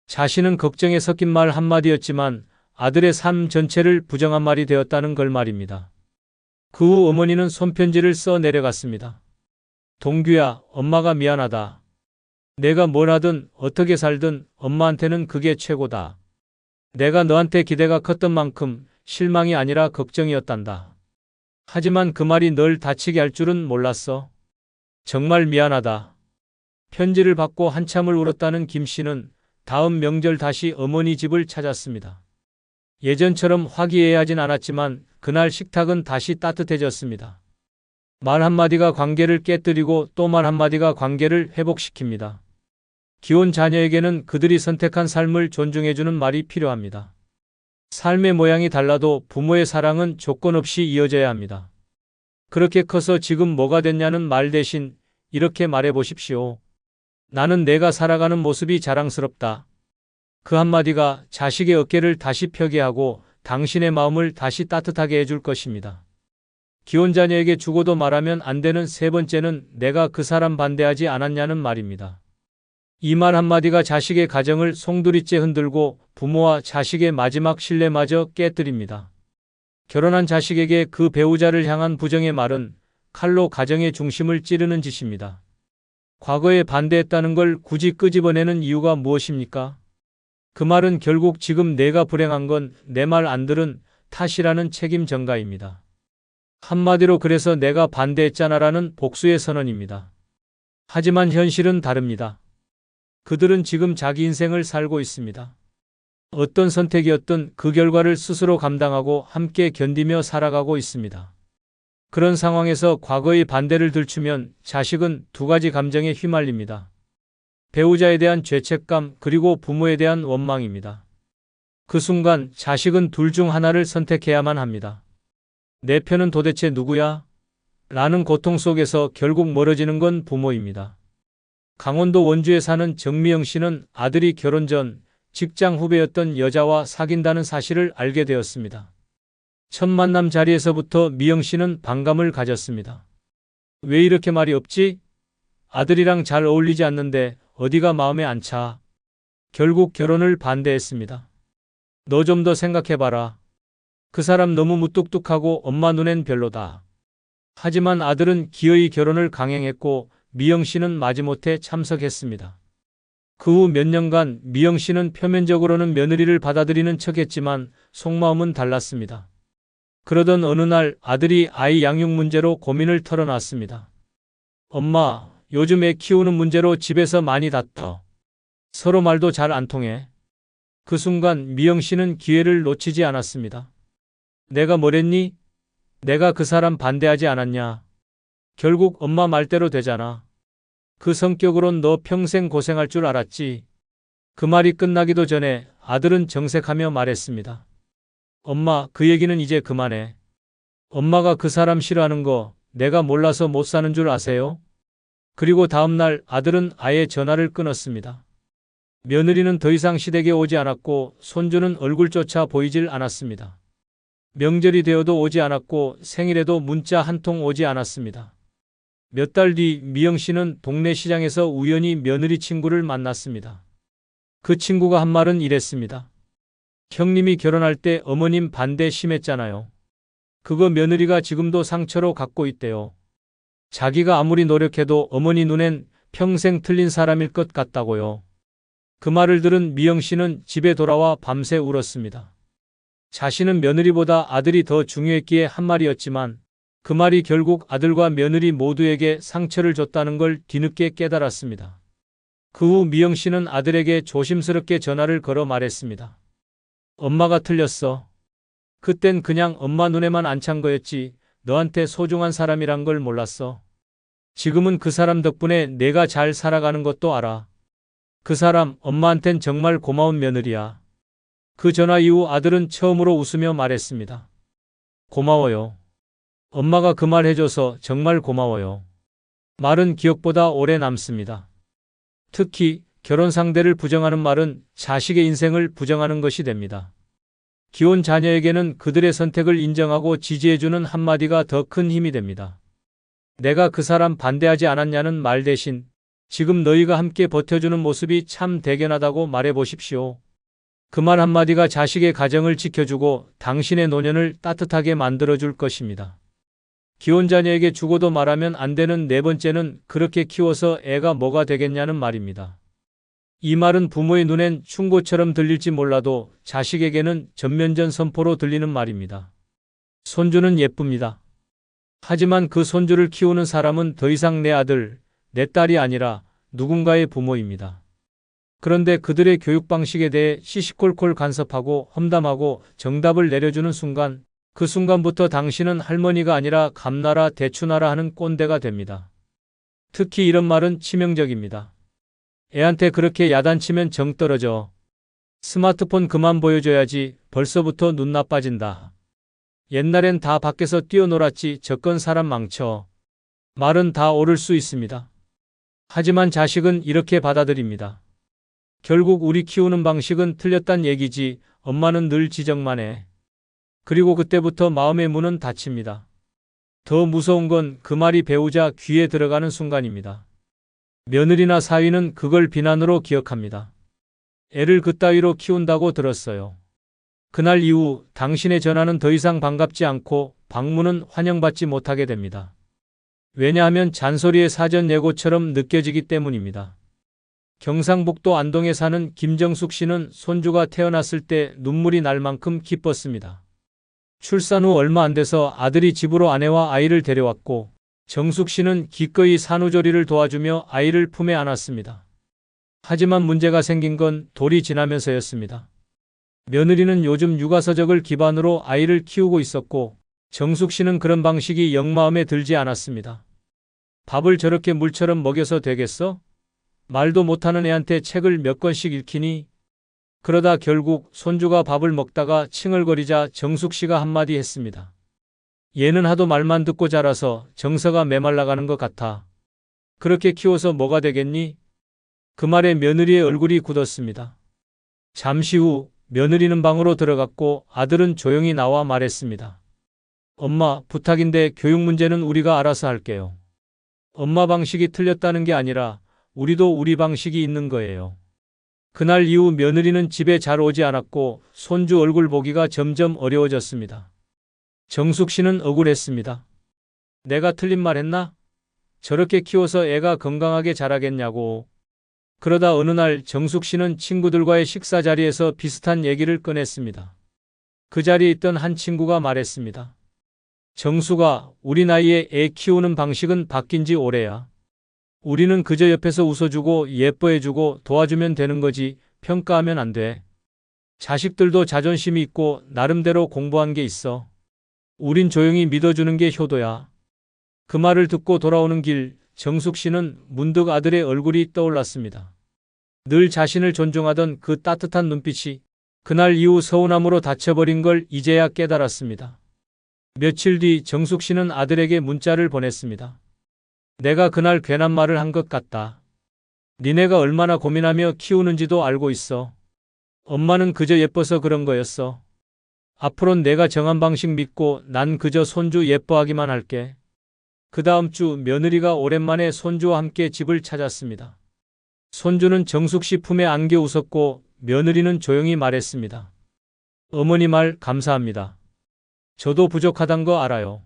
자신은 걱정에 섞인 말 한마디였지만 아들의 삶 전체를 부정한 말이 되었다는 걸 말입니다. 그 후 어머니는 손편지를 써 내려갔습니다. 동규야, 엄마가 미안하다. 내가 뭘 하든 어떻게 살든 엄마한테는 그게 최고다. 내가 너한테 기대가 컸던 만큼 실망이 아니라 걱정이었단다. 하지만 그 말이 널 다치게 할 줄은 몰랐어. 정말 미안하다. 편지를 받고 한참을 울었다는 김 씨는 다음 명절 다시 어머니 집을 찾았습니다. 예전처럼 화기애애하진 않았지만 그날 식탁은 다시 따뜻해졌습니다. 말 한마디가 관계를 깨뜨리고 또 말 한마디가 관계를 회복시킵니다. 기혼 자녀에게는 그들이 선택한 삶을 존중해주는 말이 필요합니다. 삶의 모양이 달라도 부모의 사랑은 조건 없이 이어져야 합니다. 그렇게 커서 지금 뭐가 됐냐는 말 대신 이렇게 말해 보십시오. 나는 내가 살아가는 모습이 자랑스럽다. 그 한마디가 자식의 어깨를 다시 펴게 하고 당신의 마음을 다시 따뜻하게 해줄 것입니다. 기혼 자녀에게 죽어도 말하면 안 되는 세 번째는 내가 그 사람 반대하지 않았냐는 말입니다. 이 말 한마디가 자식의 가정을 송두리째 흔들고 부모와 자식의 마지막 신뢰마저 깨뜨립니다. 결혼한 자식에게 그 배우자를 향한 부정의 말은 칼로 가정의 중심을 찌르는 짓입니다. 과거에 반대했다는 걸 굳이 끄집어내는 이유가 무엇입니까? 그 말은 결국 지금 내가 불행한 건 내 말 안 들은 탓이라는 책임 전가입니다. 한마디로 그래서 내가 반대했잖아라는 복수의 선언입니다. 하지만 현실은 다릅니다. 그들은 지금 자기 인생을 살고 있습니다. 어떤 선택이었든 그 결과를 스스로 감당하고 함께 견디며 살아가고 있습니다. 그런 상황에서 과거의 반대를 들추면 자식은 두 가지 감정에 휘말립니다. 배우자에 대한 죄책감 그리고 부모에 대한 원망입니다. 그 순간 자식은 둘 중 하나를 선택해야만 합니다. 내 편은 도대체 누구야? 라는 고통 속에서 결국 멀어지는 건 부모입니다. 강원도 원주에 사는 정미영 씨는 아들이 결혼 전 직장 후배였던 여자와 사귄다는 사실을 알게 되었습니다. 첫 만남 자리에서부터 미영 씨는 반감을 가졌습니다. 왜 이렇게 말이 없지? 아들이랑 잘 어울리지 않는데 어디가 마음에 안 차? 결국 결혼을 반대했습니다. 너 좀 더 생각해봐라. 그 사람 너무 무뚝뚝하고 엄마 눈엔 별로다. 하지만 아들은 기어이 결혼을 강행했고 미영 씨는 마지못해 참석했습니다. 그 후 몇 년간 미영 씨는 표면적으로는 며느리를 받아들이는 척했지만 속마음은 달랐습니다. 그러던 어느 날 아들이 아이 양육 문제로 고민을 털어놨습니다. 엄마, 요즘 애 키우는 문제로 집에서 많이 다퉈. 서로 말도 잘 안 통해. 그 순간 미영 씨는 기회를 놓치지 않았습니다. 내가 뭐랬니? 내가 그 사람 반대하지 않았냐? 결국 엄마 말대로 되잖아. 그 성격으론 너 평생 고생할 줄 알았지. 그 말이 끝나기도 전에 아들은 정색하며 말했습니다. 엄마, 그 얘기는 이제 그만해. 엄마가 그 사람 싫어하는 거 내가 몰라서 못 사는 줄 아세요? 그리고 다음 날 아들은 아예 전화를 끊었습니다. 며느리는 더 이상 시댁에 오지 않았고 손주는 얼굴조차 보이질 않았습니다. 명절이 되어도 오지 않았고 생일에도 문자 한 통 오지 않았습니다. 몇 달 뒤 미영 씨는 동네 시장에서 우연히 며느리 친구를 만났습니다. 그 친구가 한 말은 이랬습니다. 형님이 결혼할 때 어머님 반대 심했잖아요. 그거 며느리가 지금도 상처로 갖고 있대요. 자기가 아무리 노력해도 어머니 눈엔 평생 틀린 사람일 것 같다고요. 그 말을 들은 미영 씨는 집에 돌아와 밤새 울었습니다. 자신은 며느리보다 아들이 더 중요했기에 한 말이었지만 그 말이 결국 아들과 며느리 모두에게 상처를 줬다는 걸 뒤늦게 깨달았습니다. 그 후 미영 씨는 아들에게 조심스럽게 전화를 걸어 말했습니다. 엄마가 틀렸어. 그땐 그냥 엄마 눈에만 안 찬 거였지 너한테 소중한 사람이란 걸 몰랐어. 지금은 그 사람 덕분에 내가 잘 살아가는 것도 알아. 그 사람 엄마한텐 정말 고마운 며느리야. 그 전화 이후 아들은 처음으로 웃으며 말했습니다. 고마워요. 엄마가 그 말 해줘서 정말 고마워요. 말은 기억보다 오래 남습니다. 특히 결혼 상대를 부정하는 말은 자식의 인생을 부정하는 것이 됩니다. 기혼 자녀에게는 그들의 선택을 인정하고 지지해주는 한마디가 더 큰 힘이 됩니다. 내가 그 사람 반대하지 않았냐는 말 대신 지금 너희가 함께 버텨주는 모습이 참 대견하다고 말해보십시오. 그 말 한마디가 자식의 가정을 지켜주고 당신의 노년을 따뜻하게 만들어줄 것입니다. 기혼 자녀에게 죽어도 말하면 안 되는 네 번째는 그렇게 키워서 애가 뭐가 되겠냐는 말입니다. 이 말은 부모의 눈엔 충고처럼 들릴지 몰라도 자식에게는 전면전 선포로 들리는 말입니다. 손주는 예쁩니다. 하지만 그 손주를 키우는 사람은 더 이상 내 아들, 내 딸이 아니라 누군가의 부모입니다. 그런데 그들의 교육 방식에 대해 시시콜콜 간섭하고 험담하고 정답을 내려주는 순간, 그 순간부터 당신은 할머니가 아니라 감나라 대추나라 하는 꼰대가 됩니다. 특히 이런 말은 치명적입니다. 애한테 그렇게 야단치면 정 떨어져. 스마트폰 그만 보여줘야지 벌써부터 눈 나빠진다. 옛날엔 다 밖에서 뛰어놀았지 저건 사람 망쳐. 말은 다 옳을 수 있습니다. 하지만 자식은 이렇게 받아들입니다. 결국 우리 키우는 방식은 틀렸단 얘기지 엄마는 늘 지적만 해. 그리고 그때부터 마음의 문은 닫힙니다. 더 무서운 건 그 말이 배우자 귀에 들어가는 순간입니다. 며느리나 사위는 그걸 비난으로 기억합니다. 애를 그따위로 키운다고 들었어요. 그날 이후 당신의 전화는 더 이상 반갑지 않고 방문은 환영받지 못하게 됩니다. 왜냐하면 잔소리의 사전 예고처럼 느껴지기 때문입니다. 경상북도 안동에 사는 김정숙 씨는 손주가 태어났을 때 눈물이 날 만큼 기뻤습니다. 출산 후 얼마 안 돼서 아들이 집으로 아내와 아이를 데려왔고 정숙 씨는 기꺼이 산후조리를 도와주며 아이를 품에 안았습니다. 하지만 문제가 생긴 건 돌이 지나면서였습니다. 며느리는 요즘 육아서적을 기반으로 아이를 키우고 있었고 정숙 씨는 그런 방식이 영 마음에 들지 않았습니다. 밥을 저렇게 물처럼 먹여서 되겠어? 말도 못하는 애한테 책을 몇 권씩 읽히니? 그러다 결국 손주가 밥을 먹다가 칭얼거리자 정숙 씨가 한마디 했습니다. 얘는 하도 말만 듣고 자라서 정서가 메말라가는 것 같아. 그렇게 키워서 뭐가 되겠니? 그 말에 며느리의 얼굴이 굳었습니다. 잠시 후 며느리는 방으로 들어갔고 아들은 조용히 나와 말했습니다. 엄마, 부탁인데 교육 문제는 우리가 알아서 할게요. 엄마 방식이 틀렸다는 게 아니라 우리도 우리 방식이 있는 거예요. 그날 이후 며느리는 집에 잘 오지 않았고 손주 얼굴 보기가 점점 어려워졌습니다. 정숙 씨는 억울했습니다. 내가 틀린 말 했나? 저렇게 키워서 애가 건강하게 자라겠냐고. 그러다 어느 날 정숙 씨는 친구들과의 식사 자리에서 비슷한 얘기를 꺼냈습니다. 그 자리에 있던 한 친구가 말했습니다. 정숙아, 우리 나이에 애 키우는 방식은 바뀐 지 오래야. 우리는 그저 옆에서 웃어주고 예뻐해주고 도와주면 되는 거지 평가하면 안 돼. 자식들도 자존심이 있고 나름대로 공부한 게 있어. 우린 조용히 믿어주는 게 효도야. 그 말을 듣고 돌아오는 길 정숙 씨는 문득 아들의 얼굴이 떠올랐습니다. 늘 자신을 존중하던 그 따뜻한 눈빛이 그날 이후 서운함으로 닫혀버린 걸 이제야 깨달았습니다. 며칠 뒤 정숙 씨는 아들에게 문자를 보냈습니다. 내가 그날 괜한 말을 한 것 같다. 니네가 얼마나 고민하며 키우는지도 알고 있어. 엄마는 그저 예뻐서 그런 거였어. 앞으론 내가 정한 방식 믿고 난 그저 손주 예뻐하기만 할게. 그 다음 주 며느리가 오랜만에 손주와 함께 집을 찾았습니다. 손주는 정숙 씨 품에 안겨 웃었고 며느리는 조용히 말했습니다. 어머니 말 감사합니다. 저도 부족하단 거 알아요.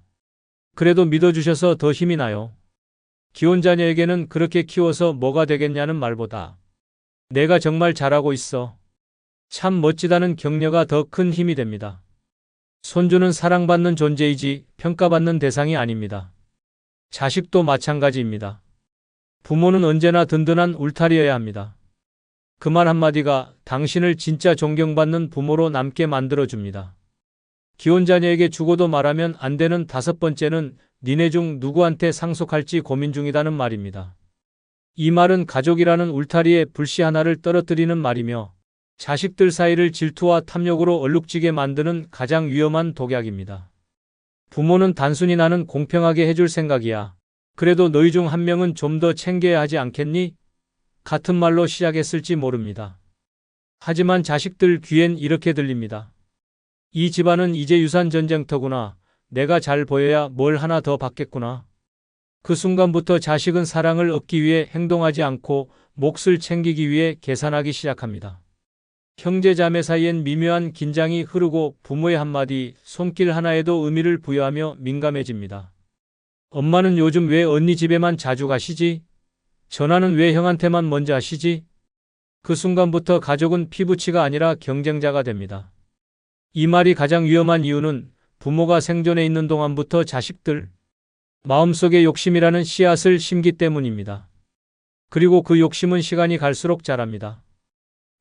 그래도 믿어주셔서 더 힘이 나요. 기혼 자녀에게는 그렇게 키워서 뭐가 되겠냐는 말보다 내가 정말 잘하고 있어. 참 멋지다는 격려가 더 큰 힘이 됩니다. 손주는 사랑받는 존재이지 평가받는 대상이 아닙니다. 자식도 마찬가지입니다. 부모는 언제나 든든한 울타리여야 합니다. 그 말 한마디가 당신을 진짜 존경받는 부모로 남게 만들어줍니다. 기혼 자녀에게 죽어도 말하면 안 되는 다섯 번째는 니네 중 누구한테 상속할지 고민 중이다는 말입니다. 이 말은 가족이라는 울타리에 불씨 하나를 떨어뜨리는 말이며 자식들 사이를 질투와 탐욕으로 얼룩지게 만드는 가장 위험한 독약입니다. 부모는 단순히 나는 공평하게 해줄 생각이야. 그래도 너희 중 한 명은 좀 더 챙겨야 하지 않겠니? 같은 말로 시작했을지 모릅니다. 하지만 자식들 귀엔 이렇게 들립니다. 이 집안은 이제 유산 전쟁터구나. 내가 잘 보여야 뭘 하나 더 받겠구나. 그 순간부터 자식은 사랑을 얻기 위해 행동하지 않고 몫을 챙기기 위해 계산하기 시작합니다. 형제자매 사이엔 미묘한 긴장이 흐르고 부모의 한마디, 손길 하나에도 의미를 부여하며 민감해집니다. 엄마는 요즘 왜 언니 집에만 자주 가시지? 전화는 왜 형한테만 먼저 하시지? 그 순간부터 가족은 피부치가 아니라 경쟁자가 됩니다. 이 말이 가장 위험한 이유는 부모가 생존해 있는 동안부터 자식들 마음속에 욕심이라는 씨앗을 심기 때문입니다. 그리고 그 욕심은 시간이 갈수록 자랍니다.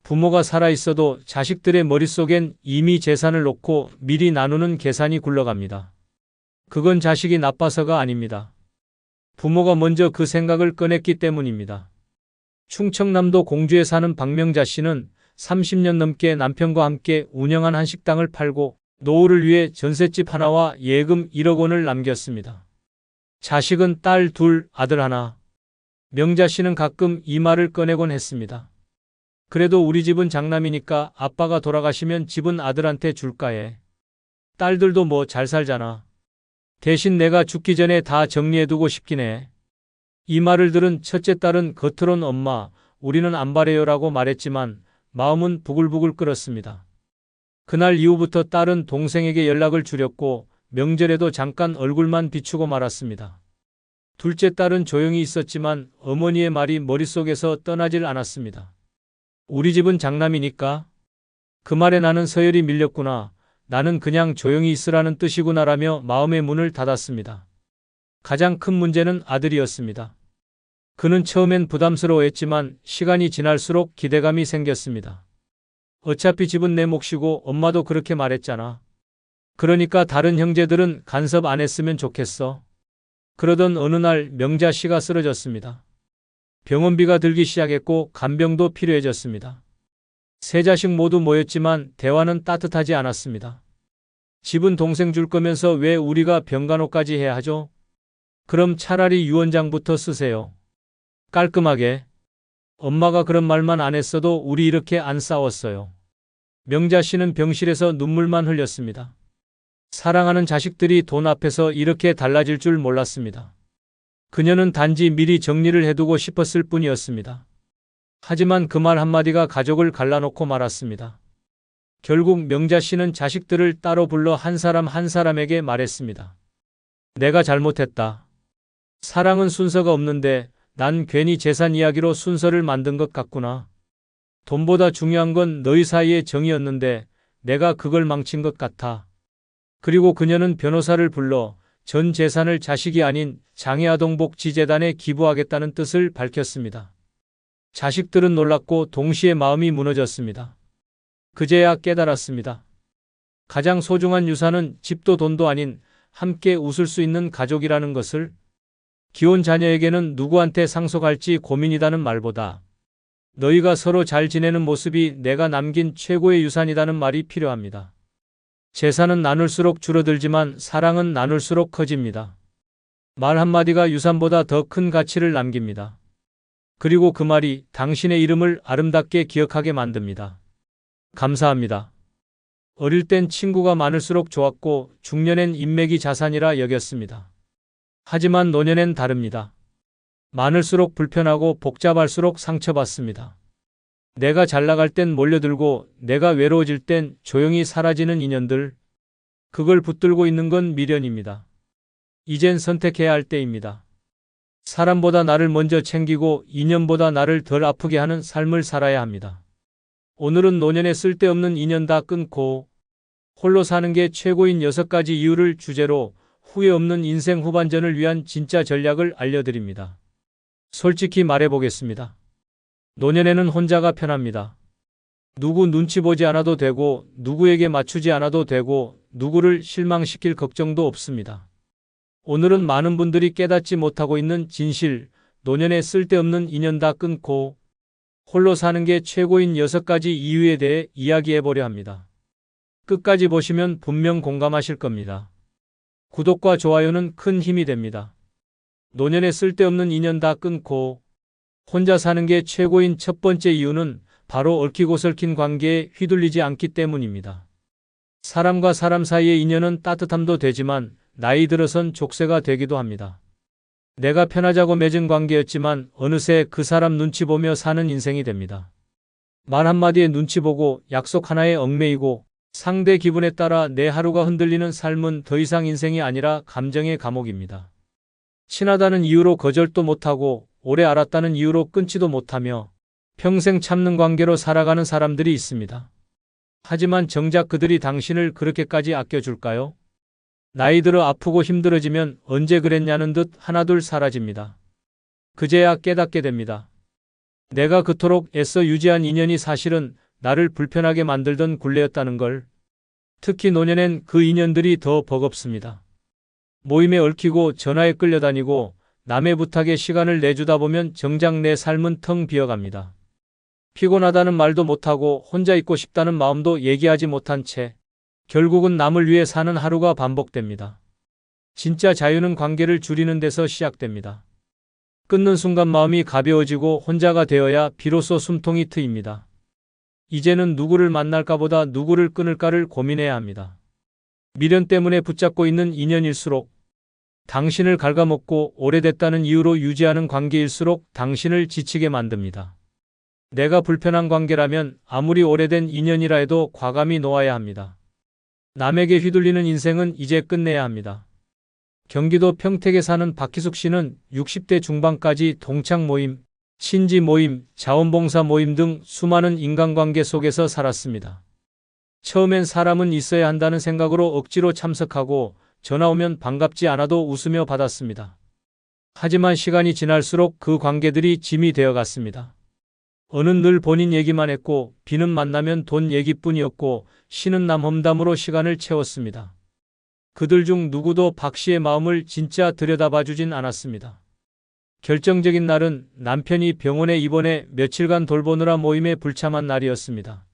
부모가 살아있어도 자식들의 머릿속엔 이미 재산을 놓고 미리 나누는 계산이 굴러갑니다. 그건 자식이 나빠서가 아닙니다. 부모가 먼저 그 생각을 꺼냈기 때문입니다. 충청남도 공주에 사는 박명자 씨는 30년 넘게 남편과 함께 운영한 한식당을 팔고 노후를 위해 전셋집 하나와 예금 1억 원을 남겼습니다. 자식은 딸 둘, 아들 하나. 명자 씨는 가끔 이 말을 꺼내곤 했습니다. 그래도 우리 집은 장남이니까 아빠가 돌아가시면 집은 아들한테 줄까 해. 딸들도 뭐 잘 살잖아. 대신 내가 죽기 전에 다 정리해두고 싶긴 해. 이 말을 들은 첫째 딸은 겉으론 엄마, 우리는 안 바래요라고 말했지만 마음은 부글부글 끓었습니다. 그날 이후부터 딸은 동생에게 연락을 줄였고 명절에도 잠깐 얼굴만 비추고 말았습니다. 둘째 딸은 조용히 있었지만 어머니의 말이 머릿속에서 떠나질 않았습니다. 우리 집은 장남이니까. 그 말에 나는 서열이 밀렸구나. 나는 그냥 조용히 있으라는 뜻이구나라며 마음의 문을 닫았습니다. 가장 큰 문제는 아들이었습니다. 그는 처음엔 부담스러워했지만 시간이 지날수록 기대감이 생겼습니다. 어차피 집은 내 몫이고 엄마도 그렇게 말했잖아. 그러니까 다른 형제들은 간섭 안 했으면 좋겠어. 그러던 어느 날 명자 씨가 쓰러졌습니다. 병원비가 들기 시작했고 간병도 필요해졌습니다. 세 자식 모두 모였지만 대화는 따뜻하지 않았습니다. 집은 동생 줄 거면서 왜 우리가 병간호까지 해야 하죠? 그럼 차라리 유언장부터 쓰세요. 깔끔하게. 엄마가 그런 말만 안 했어도 우리 이렇게 안 싸웠어요. 명자 씨는 병실에서 눈물만 흘렸습니다. 사랑하는 자식들이 돈 앞에서 이렇게 달라질 줄 몰랐습니다. 그녀는 단지 미리 정리를 해두고 싶었을 뿐이었습니다. 하지만 그 말 한마디가 가족을 갈라놓고 말았습니다. 결국 명자 씨는 자식들을 따로 불러 한 사람 한 사람에게 말했습니다. 내가 잘못했다. 사랑은 순서가 없는데 난 괜히 재산 이야기로 순서를 만든 것 같구나. 돈보다 중요한 건 너희 사이의 정이었는데 내가 그걸 망친 것 같아. 그리고 그녀는 변호사를 불러 전 재산을 자식이 아닌 장애아동복지재단에 기부하겠다는 뜻을 밝혔습니다. 자식들은 놀랐고 동시에 마음이 무너졌습니다. 그제야 깨달았습니다. 가장 소중한 유산은 집도 돈도 아닌 함께 웃을 수 있는 가족이라는 것을. 기혼 자녀에게는 누구한테 상속할지 고민이다는 말보다 너희가 서로 잘 지내는 모습이 내가 남긴 최고의 유산이라는 말이 필요합니다. 재산은 나눌수록 줄어들지만 사랑은 나눌수록 커집니다. 말 한마디가 유산보다 더 큰 가치를 남깁니다. 그리고 그 말이 당신의 이름을 아름답게 기억하게 만듭니다. 감사합니다. 어릴 땐 친구가 많을수록 좋았고 중년엔 인맥이 자산이라 여겼습니다. 하지만 노년엔 다릅니다. 많을수록 불편하고 복잡할수록 상처받습니다. 내가 잘 나갈 땐 몰려들고 내가 외로워질 땐 조용히 사라지는 인연들. 그걸 붙들고 있는 건 미련입니다. 이젠 선택해야 할 때입니다. 사람보다 나를 먼저 챙기고 인연보다 나를 덜 아프게 하는 삶을 살아야 합니다. 오늘은 노년에 쓸데없는 인연 다 끊고 홀로 사는 게 최고인 6가지 이유를 주제로 후회 없는 인생 후반전을 위한 진짜 전략을 알려드립니다. 솔직히 말해보겠습니다. 노년에는 혼자가 편합니다. 누구 눈치 보지 않아도 되고, 누구에게 맞추지 않아도 되고, 누구를 실망시킬 걱정도 없습니다. 오늘은 많은 분들이 깨닫지 못하고 있는 진실, 노년에 쓸데없는 인연 다 끊고 홀로 사는 게 최고인 6가지 이유에 대해 이야기해보려 합니다. 끝까지 보시면 분명 공감하실 겁니다. 구독과 좋아요는 큰 힘이 됩니다. 노년에 쓸데없는 인연 다 끊고 혼자 사는 게 최고인 첫 번째 이유는 바로 얽히고 설킨 관계에 휘둘리지 않기 때문입니다. 사람과 사람 사이의 인연은 따뜻함도 되지만 나이 들어선 족쇄가 되기도 합니다. 내가 편하자고 맺은 관계였지만 어느새 그 사람 눈치 보며 사는 인생이 됩니다. 말 한마디에 눈치 보고 약속 하나에 얽매이고 상대 기분에 따라 내 하루가 흔들리는 삶은 더 이상 인생이 아니라 감정의 감옥입니다. 친하다는 이유로 거절도 못하고 오래 알았다는 이유로 끊지도 못하며 평생 참는 관계로 살아가는 사람들이 있습니다. 하지만 정작 그들이 당신을 그렇게까지 아껴줄까요? 나이 들어 아프고 힘들어지면 언제 그랬냐는 듯 하나둘 사라집니다. 그제야 깨닫게 됩니다. 내가 그토록 애써 유지한 인연이 사실은 나를 불편하게 만들던 굴레였다는 걸. 특히 노년엔 그 인연들이 더 버겁습니다. 모임에 얽히고 전화에 끌려다니고 남의 부탁에 시간을 내주다 보면 정작 내 삶은 텅 비어갑니다. 피곤하다는 말도 못하고 혼자 있고 싶다는 마음도 얘기하지 못한 채 결국은 남을 위해 사는 하루가 반복됩니다. 진짜 자유는 관계를 줄이는 데서 시작됩니다. 끊는 순간 마음이 가벼워지고 혼자가 되어야 비로소 숨통이 트입니다. 이제는 누구를 만날까 보다 누구를 끊을까를 고민해야 합니다. 미련 때문에 붙잡고 있는 인연일수록, 당신을 갉아먹고 오래됐다는 이유로 유지하는 관계일수록 당신을 지치게 만듭니다. 내가 불편한 관계라면 아무리 오래된 인연이라 해도 과감히 놓아야 합니다. 남에게 휘둘리는 인생은 이제 끝내야 합니다. 경기도 평택에 사는 박희숙 씨는 60대 중반까지 동창 모임, 친지 모임, 자원봉사 모임 등 수많은 인간관계 속에서 살았습니다. 처음엔 사람은 있어야 한다는 생각으로 억지로 참석하고 전화 오면 반갑지 않아도 웃으며 받았습니다. 하지만 시간이 지날수록 그 관계들이 짐이 되어갔습니다. 어는 늘 본인 얘기만 했고 비는 만나면 돈 얘기뿐이었고 쉬는 남 험담으로 시간을 채웠습니다. 그들 중 누구도 박 씨의 마음을 진짜 들여다봐주진 않았습니다. 결정적인 날은 남편이 병원에 입원해 며칠간 돌보느라 모임에 불참한 날이었습니다.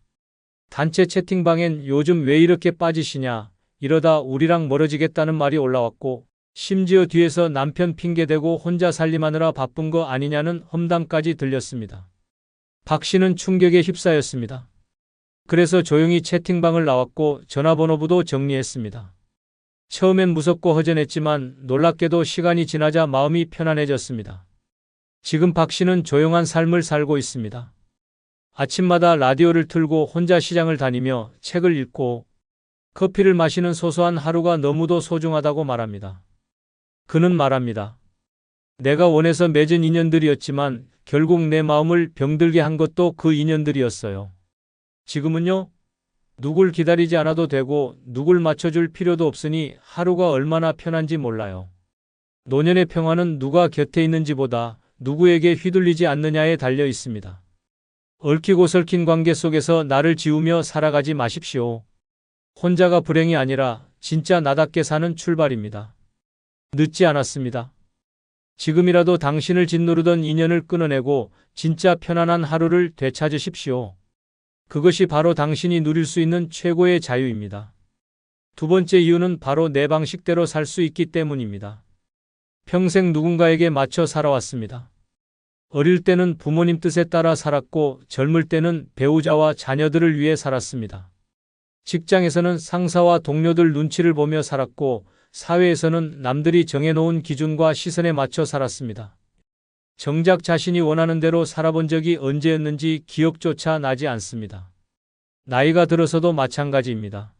단체 채팅방엔 요즘 왜 이렇게 빠지시냐, 이러다 우리랑 멀어지겠다는 말이 올라왔고 심지어 뒤에서 남편 핑계대고 혼자 살림하느라 바쁜 거 아니냐는 험담까지 들렸습니다. 박 씨는 충격에 휩싸였습니다. 그래서 조용히 채팅방을 나왔고 전화번호부도 정리했습니다. 처음엔 무섭고 허전했지만 놀랍게도 시간이 지나자 마음이 편안해졌습니다. 지금 박 씨는 조용한 삶을 살고 있습니다. 아침마다 라디오를 틀고 혼자 시장을 다니며 책을 읽고 커피를 마시는 소소한 하루가 너무도 소중하다고 말합니다. 그는 말합니다. 내가 원해서 맺은 인연들이었지만 결국 내 마음을 병들게 한 것도 그 인연들이었어요. 지금은요, 누굴 기다리지 않아도 되고 누굴 맞춰줄 필요도 없으니 하루가 얼마나 편한지 몰라요. 노년의 평화는 누가 곁에 있는지보다 누구에게 휘둘리지 않느냐에 달려 있습니다. 얽히고 설킨 관계 속에서 나를 지우며 살아가지 마십시오. 혼자가 불행이 아니라 진짜 나답게 사는 출발입니다. 늦지 않았습니다. 지금이라도 당신을 짓누르던 인연을 끊어내고 진짜 편안한 하루를 되찾으십시오. 그것이 바로 당신이 누릴 수 있는 최고의 자유입니다. 두 번째 이유는 바로 내 방식대로 살 수 있기 때문입니다. 평생 누군가에게 맞춰 살아왔습니다. 어릴 때는 부모님 뜻에 따라 살았고 젊을 때는 배우자와 자녀들을 위해 살았습니다. 직장에서는 상사와 동료들 눈치를 보며 살았고 사회에서는 남들이 정해놓은 기준과 시선에 맞춰 살았습니다. 정작 자신이 원하는 대로 살아본 적이 언제였는지 기억조차 나지 않습니다. 나이가 들어서도 마찬가지입니다.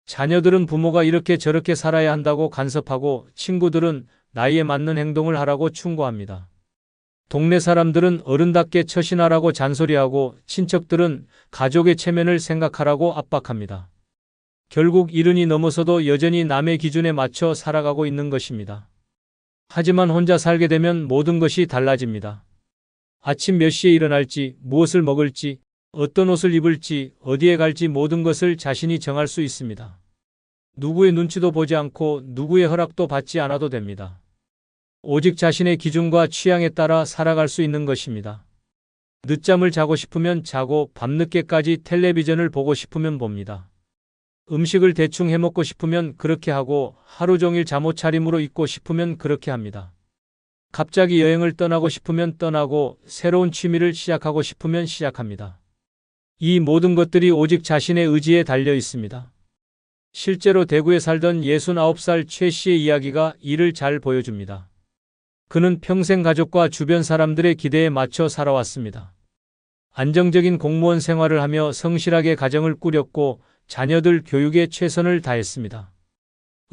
자녀들은 부모가 이렇게 저렇게 살아야 한다고 간섭하고 친구들은 나이에 맞는 행동을 하라고 충고합니다. 동네 사람들은 어른답게 처신하라고 잔소리하고 친척들은 가족의 체면을 생각하라고 압박합니다. 결국 70이 넘어서도 여전히 남의 기준에 맞춰 살아가고 있는 것입니다. 하지만 혼자 살게 되면 모든 것이 달라집니다. 아침 몇 시에 일어날지, 무엇을 먹을지, 어떤 옷을 입을지, 어디에 갈지 모든 것을 자신이 정할 수 있습니다. 누구의 눈치도 보지 않고 누구의 허락도 받지 않아도 됩니다. 오직 자신의 기준과 취향에 따라 살아갈 수 있는 것입니다. 늦잠을 자고 싶으면 자고 밤늦게까지 텔레비전을 보고 싶으면 봅니다. 음식을 대충 해먹고 싶으면 그렇게 하고 하루 종일 잠옷차림으로 입고 싶으면 그렇게 합니다. 갑자기 여행을 떠나고 싶으면 떠나고 새로운 취미를 시작하고 싶으면 시작합니다. 이 모든 것들이 오직 자신의 의지에 달려 있습니다. 실제로 대구에 살던 69살 최 씨의 이야기가 이를 잘 보여줍니다. 그는 평생 가족과 주변 사람들의 기대에 맞춰 살아왔습니다. 안정적인 공무원 생활을 하며 성실하게 가정을 꾸렸고 자녀들 교육에 최선을 다했습니다.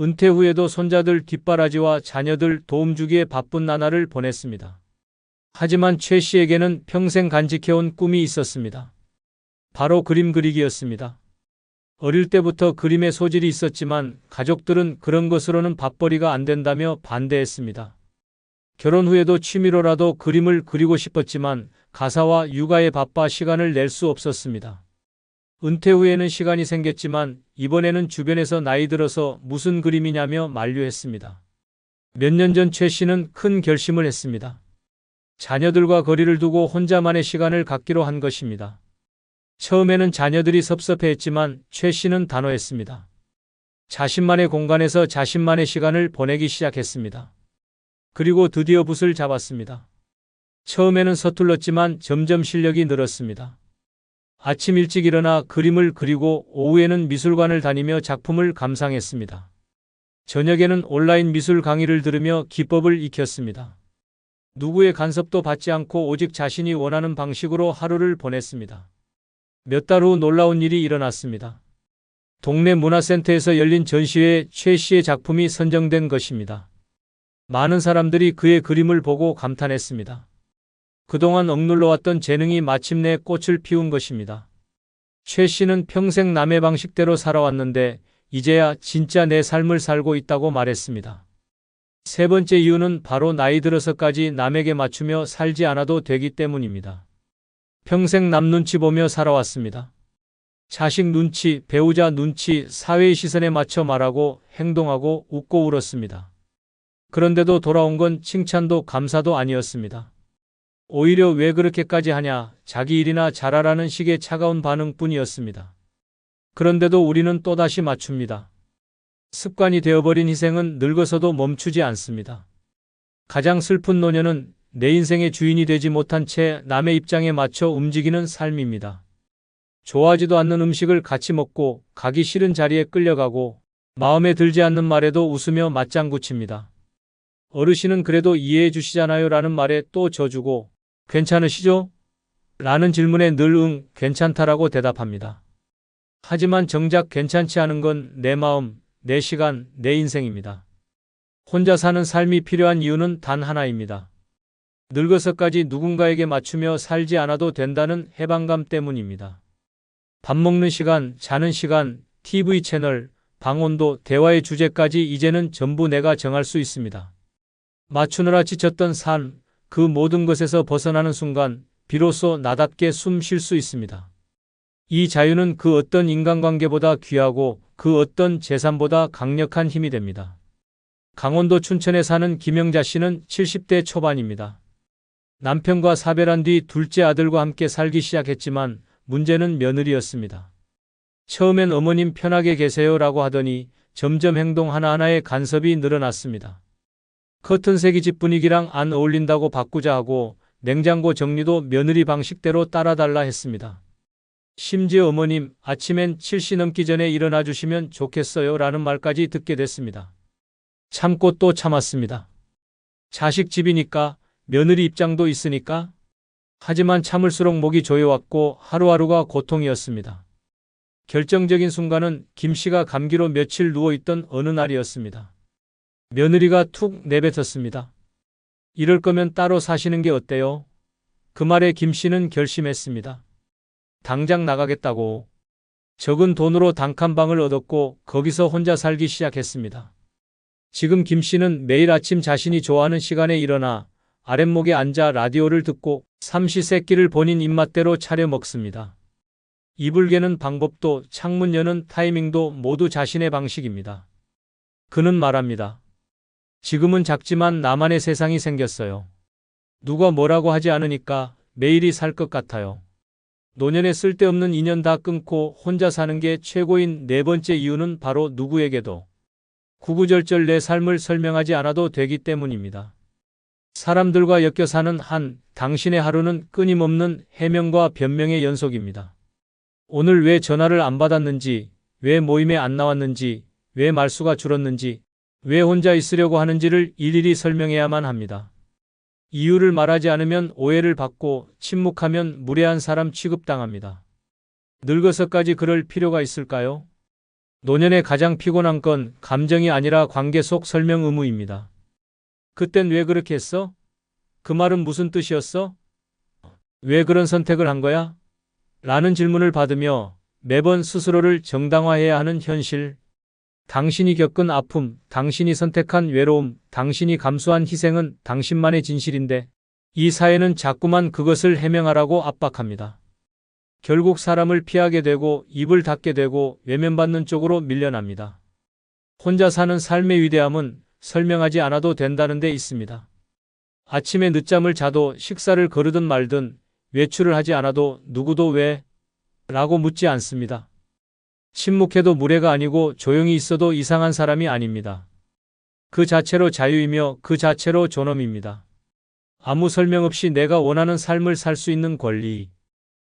은퇴 후에도 손자들 뒷바라지와 자녀들 도움 주기에 바쁜 나날을 보냈습니다. 하지만 최 씨에게는 평생 간직해온 꿈이 있었습니다. 바로 그림 그리기였습니다. 어릴 때부터 그림의 소질이 있었지만 가족들은 그런 것으로는 밥벌이가 안 된다며 반대했습니다. 결혼 후에도 취미로라도 그림을 그리고 싶었지만 가사와 육아에 바빠 시간을 낼 수 없었습니다. 은퇴 후에는 시간이 생겼지만 이번에는 주변에서 나이 들어서 무슨 그림이냐며 만류했습니다. 몇 년 전 최 씨는 큰 결심을 했습니다. 자녀들과 거리를 두고 혼자만의 시간을 갖기로 한 것입니다. 처음에는 자녀들이 섭섭해했지만 최 씨는 단호했습니다. 자신만의 공간에서 자신만의 시간을 보내기 시작했습니다. 그리고 드디어 붓을 잡았습니다. 처음에는 서툴렀지만 점점 실력이 늘었습니다. 아침 일찍 일어나 그림을 그리고 오후에는 미술관을 다니며 작품을 감상했습니다. 저녁에는 온라인 미술 강의를 들으며 기법을 익혔습니다. 누구의 간섭도 받지 않고 오직 자신이 원하는 방식으로 하루를 보냈습니다. 몇 달 후 놀라운 일이 일어났습니다. 동네 문화센터에서 열린 전시회에 최 씨의 작품이 선정된 것입니다. 많은 사람들이 그의 그림을 보고 감탄했습니다. 그동안 억눌러왔던 재능이 마침내 꽃을 피운 것입니다. 최 씨는 평생 남의 방식대로 살아왔는데 이제야 진짜 내 삶을 살고 있다고 말했습니다. 세 번째 이유는 바로 나이 들어서까지 남에게 맞추며 살지 않아도 되기 때문입니다. 평생 남 눈치 보며 살아왔습니다. 자식 눈치, 배우자 눈치, 사회의 시선에 맞춰 말하고 행동하고 웃고 울었습니다. 그런데도 돌아온 건 칭찬도 감사도 아니었습니다. 오히려 왜 그렇게까지 하냐, 자기 일이나 잘하라는 식의 차가운 반응뿐이었습니다. 그런데도 우리는 또다시 맞춥니다. 습관이 되어버린 희생은 늙어서도 멈추지 않습니다. 가장 슬픈 노년은 내 인생의 주인이 되지 못한 채 남의 입장에 맞춰 움직이는 삶입니다. 좋아하지도 않는 음식을 같이 먹고 가기 싫은 자리에 끌려가고 마음에 들지 않는 말에도 웃으며 맞장구 칩니다. 어르신은 그래도 이해해 주시잖아요 라는 말에 또 져주고 괜찮으시죠? 라는 질문에 늘 응, 괜찮다라고 대답합니다. 하지만 정작 괜찮지 않은 건 내 마음, 내 시간, 내 인생입니다. 혼자 사는 삶이 필요한 이유는 단 하나입니다. 늙어서까지 누군가에게 맞추며 살지 않아도 된다는 해방감 때문입니다. 밥 먹는 시간, 자는 시간, TV 채널, 방 온도, 대화의 주제까지 이제는 전부 내가 정할 수 있습니다. 맞추느라 지쳤던 삶, 그 모든 것에서 벗어나는 순간 비로소 나답게 숨 쉴 수 있습니다. 이 자유는 그 어떤 인간관계보다 귀하고 그 어떤 재산보다 강력한 힘이 됩니다. 강원도 춘천에 사는 김영자 씨는 70대 초반입니다. 남편과 사별한 뒤 둘째 아들과 함께 살기 시작했지만 문제는 며느리였습니다. 처음엔 어머님 편하게 계세요라고 하더니 점점 행동 하나하나에 간섭이 늘어났습니다. 커튼색이 집 분위기랑 안 어울린다고 바꾸자 하고 냉장고 정리도 며느리 방식대로 따라달라 했습니다. 심지어 어머님, 아침엔 7시 넘기 전에 일어나 주시면 좋겠어요 라는 말까지 듣게 됐습니다. 참고 또 참았습니다. 자식 집이니까, 며느리 입장도 있으니까. 하지만 참을수록 목이 조여왔고 하루하루가 고통이었습니다. 결정적인 순간은 김 씨가 감기로 며칠 누워있던 어느 날이었습니다. 며느리가 툭 내뱉었습니다. 이럴 거면 따로 사시는 게 어때요? 그 말에 김 씨는 결심했습니다. 당장 나가겠다고. 적은 돈으로 단칸방을 얻었고 거기서 혼자 살기 시작했습니다. 지금 김 씨는 매일 아침 자신이 좋아하는 시간에 일어나 아랫목에 앉아 라디오를 듣고 삼시세끼를 본인 입맛대로 차려 먹습니다. 이불 개는 방법도 창문 여는 타이밍도 모두 자신의 방식입니다. 그는 말합니다. 지금은 작지만 나만의 세상이 생겼어요. 누가 뭐라고 하지 않으니까 매일이 살 것 같아요. 노년에 쓸데없는 인연 다 끊고 혼자 사는 게 최고인 네 번째 이유는 바로 누구에게도 구구절절 내 삶을 설명하지 않아도 되기 때문입니다. 사람들과 엮여 사는 한 당신의 하루는 끊임없는 해명과 변명의 연속입니다. 오늘 왜 전화를 안 받았는지, 왜 모임에 안 나왔는지, 왜 말수가 줄었는지, 왜 혼자 있으려고 하는지를 일일이 설명해야만 합니다. 이유를 말하지 않으면 오해를 받고 침묵하면 무례한 사람 취급당합니다. 늙어서까지 그럴 필요가 있을까요? 노년에 가장 피곤한 건 감정이 아니라 관계 속 설명 의무입니다. 그땐 왜 그렇게 했어? 그 말은 무슨 뜻이었어? 왜 그런 선택을 한 거야? 라는 질문을 받으며 매번 스스로를 정당화해야 하는 현실. 당신이 겪은 아픔, 당신이 선택한 외로움, 당신이 감수한 희생은 당신만의 진실인데 이 사회는 자꾸만 그것을 해명하라고 압박합니다. 결국 사람을 피하게 되고 입을 닫게 되고 외면받는 쪽으로 밀려납니다. 혼자 사는 삶의 위대함은 설명하지 않아도 된다는 데 있습니다. 아침에 늦잠을 자도 식사를 거르든 말든 외출을 하지 않아도 누구도 왜? 라고 묻지 않습니다. 침묵해도 무례가 아니고 조용히 있어도 이상한 사람이 아닙니다. 그 자체로 자유이며 그 자체로 존엄입니다. 아무 설명 없이 내가 원하는 삶을 살 수 있는 권리.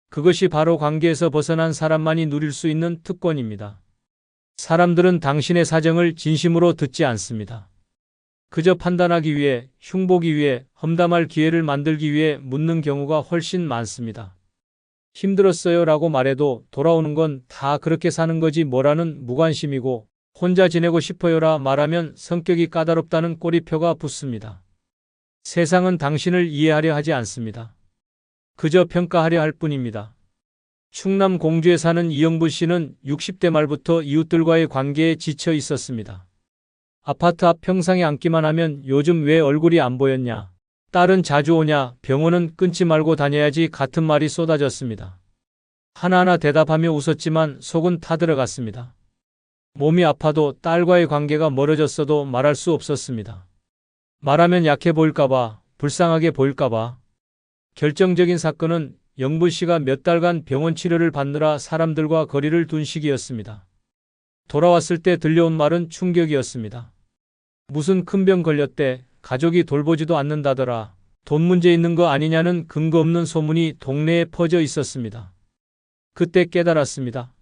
그것이 바로 관계에서 벗어난 사람만이 누릴 수 있는 특권입니다. 사람들은 당신의 사정을 진심으로 듣지 않습니다. 그저 판단하기 위해, 흉보기 위해, 험담할 기회를 만들기 위해 묻는 경우가 훨씬 많습니다. 힘들었어요 라고 말해도 돌아오는 건 다 그렇게 사는 거지 뭐라는 무관심이고 혼자 지내고 싶어요라 말하면 성격이 까다롭다는 꼬리표가 붙습니다. 세상은 당신을 이해하려 하지 않습니다. 그저 평가하려 할 뿐입니다. 충남 공주에 사는 이영부 씨는 60대 말부터 이웃들과의 관계에 지쳐 있었습니다. 아파트 앞 평상에 앉기만 하면 요즘 왜 얼굴이 안 보였냐? 딸은 자주 오냐? 병원은 끊지 말고 다녀야지 같은 말이 쏟아졌습니다. 하나하나 대답하며 웃었지만 속은 타들어갔습니다. 몸이 아파도 딸과의 관계가 멀어졌어도 말할 수 없었습니다. 말하면 약해 보일까봐, 불쌍하게 보일까봐. 결정적인 사건은 영부 씨가 몇 달간 병원 치료를 받느라 사람들과 거리를 둔 시기였습니다. 돌아왔을 때 들려온 말은 충격이었습니다. 무슨 큰 병 걸렸대. 가족이 돌보지도 않는다더라. 돈 문제 있는 거 아니냐는 근거 없는 소문이 동네에 퍼져 있었습니다. 그때 깨달았습니다.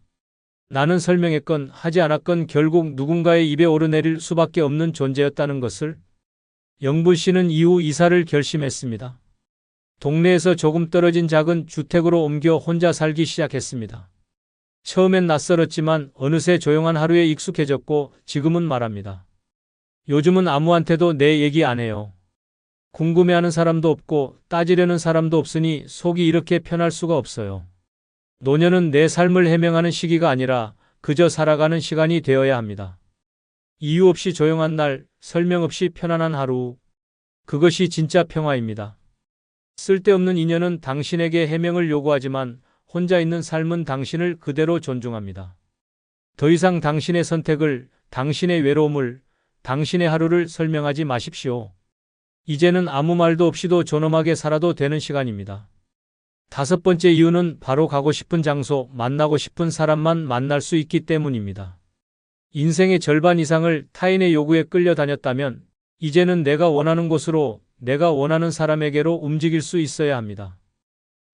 나는 설명했건 하지 않았건 결국 누군가의 입에 오르내릴 수밖에 없는 존재였다는 것을. 영부 씨는 이후 이사를 결심했습니다. 동네에서 조금 떨어진 작은 주택으로 옮겨 혼자 살기 시작했습니다. 처음엔 낯설었지만 어느새 조용한 하루에 익숙해졌고 지금은 말합니다. 요즘은 아무한테도 내 얘기 안 해요. 궁금해하는 사람도 없고 따지려는 사람도 없으니 속이 이렇게 편할 수가 없어요. 노년은 내 삶을 해명하는 시기가 아니라 그저 살아가는 시간이 되어야 합니다. 이유 없이 조용한 날, 설명 없이 편안한 하루. 그것이 진짜 평화입니다. 쓸데없는 인연은 당신에게 해명을 요구하지만 혼자 있는 삶은 당신을 그대로 존중합니다. 더 이상 당신의 선택을, 당신의 외로움을, 당신의 하루를 설명하지 마십시오. 이제는 아무 말도 없이도 존엄하게 살아도 되는 시간입니다. 다섯 번째 이유는 바로 가고 싶은 장소, 만나고 싶은 사람만 만날 수 있기 때문입니다. 인생의 절반 이상을 타인의 요구에 끌려다녔다면 이제는 내가 원하는 곳으로, 내가 원하는 사람에게로 움직일 수 있어야 합니다.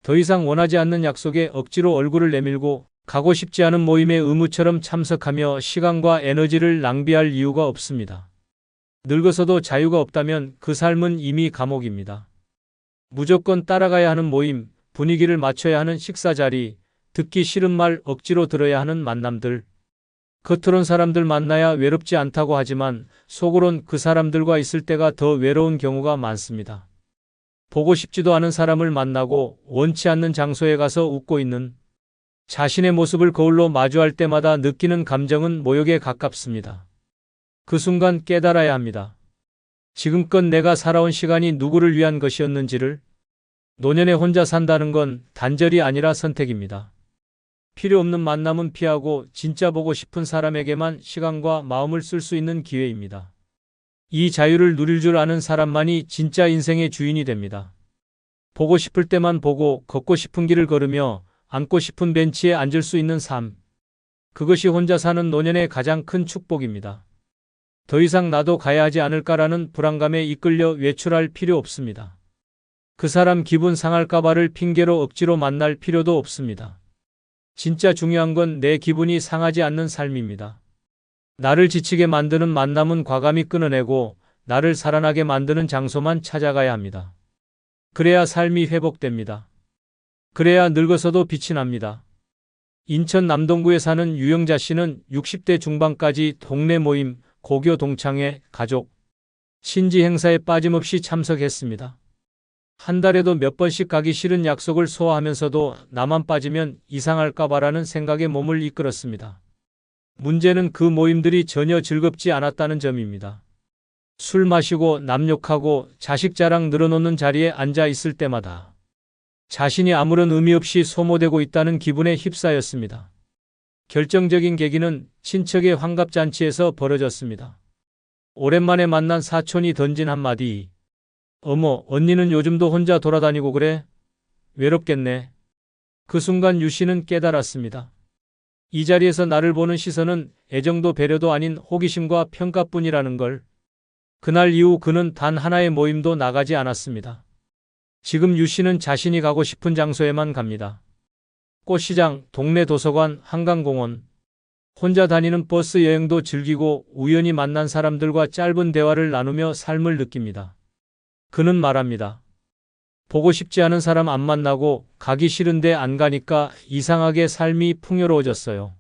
더 이상 원하지 않는 약속에 억지로 얼굴을 내밀고 가고 싶지 않은 모임에 의무처럼 참석하며 시간과 에너지를 낭비할 이유가 없습니다. 늙어서도 자유가 없다면 그 삶은 이미 감옥입니다. 무조건 따라가야 하는 모임, 분위기를 맞춰야 하는 식사 자리, 듣기 싫은 말 억지로 들어야 하는 만남들. 겉으론 사람들 만나야 외롭지 않다고 하지만 속으론 그 사람들과 있을 때가 더 외로운 경우가 많습니다. 보고 싶지도 않은 사람을 만나고 원치 않는 장소에 가서 웃고 있는 자신의 모습을 거울로 마주할 때마다 느끼는 감정은 모욕에 가깝습니다. 그 순간 깨달아야 합니다. 지금껏 내가 살아온 시간이 누구를 위한 것이었는지를. 노년에 혼자 산다는 건 단절이 아니라 선택입니다. 필요 없는 만남은 피하고 진짜 보고 싶은 사람에게만 시간과 마음을 쓸 수 있는 기회입니다. 이 자유를 누릴 줄 아는 사람만이 진짜 인생의 주인이 됩니다. 보고 싶을 때만 보고 걷고 싶은 길을 걸으며 앉고 싶은 벤치에 앉을 수 있는 삶. 그것이 혼자 사는 노년의 가장 큰 축복입니다. 더 이상 나도 가야 하지 않을까라는 불안감에 이끌려 외출할 필요 없습니다. 그 사람 기분 상할까봐를 핑계로 억지로 만날 필요도 없습니다. 진짜 중요한 건 내 기분이 상하지 않는 삶입니다. 나를 지치게 만드는 만남은 과감히 끊어내고 나를 살아나게 만드는 장소만 찾아가야 합니다. 그래야 삶이 회복됩니다. 그래야 늙어서도 빛이 납니다. 인천 남동구에 사는 유영자 씨는 60대 중반까지 동네 모임, 고교 동창회, 가족, 신지 행사에 빠짐없이 참석했습니다. 한 달에도 몇 번씩 가기 싫은 약속을 소화하면서도 나만 빠지면 이상할까봐라는 생각에 몸을 이끌었습니다. 문제는 그 모임들이 전혀 즐겁지 않았다는 점입니다. 술 마시고 남 욕하고 자식 자랑 늘어놓는 자리에 앉아 있을 때마다 자신이 아무런 의미 없이 소모되고 있다는 기분에 휩싸였습니다. 결정적인 계기는 친척의 환갑잔치에서 벌어졌습니다. 오랜만에 만난 사촌이 던진 한마디. 어머, 언니는 요즘도 혼자 돌아다니고 그래? 외롭겠네. 그 순간 유 씨는 깨달았습니다. 이 자리에서 나를 보는 시선은 애정도 배려도 아닌 호기심과 평가뿐이라는 걸. 그날 이후 그는 단 하나의 모임도 나가지 않았습니다. 지금 유 씨는 자신이 가고 싶은 장소에만 갑니다. 꽃시장, 동네 도서관, 한강공원. 혼자 다니는 버스 여행도 즐기고 우연히 만난 사람들과 짧은 대화를 나누며 삶을 느낍니다. 그는 말합니다. 보고 싶지 않은 사람 안 만나고 가기 싫은데 안 가니까 이상하게 삶이 풍요로워졌어요.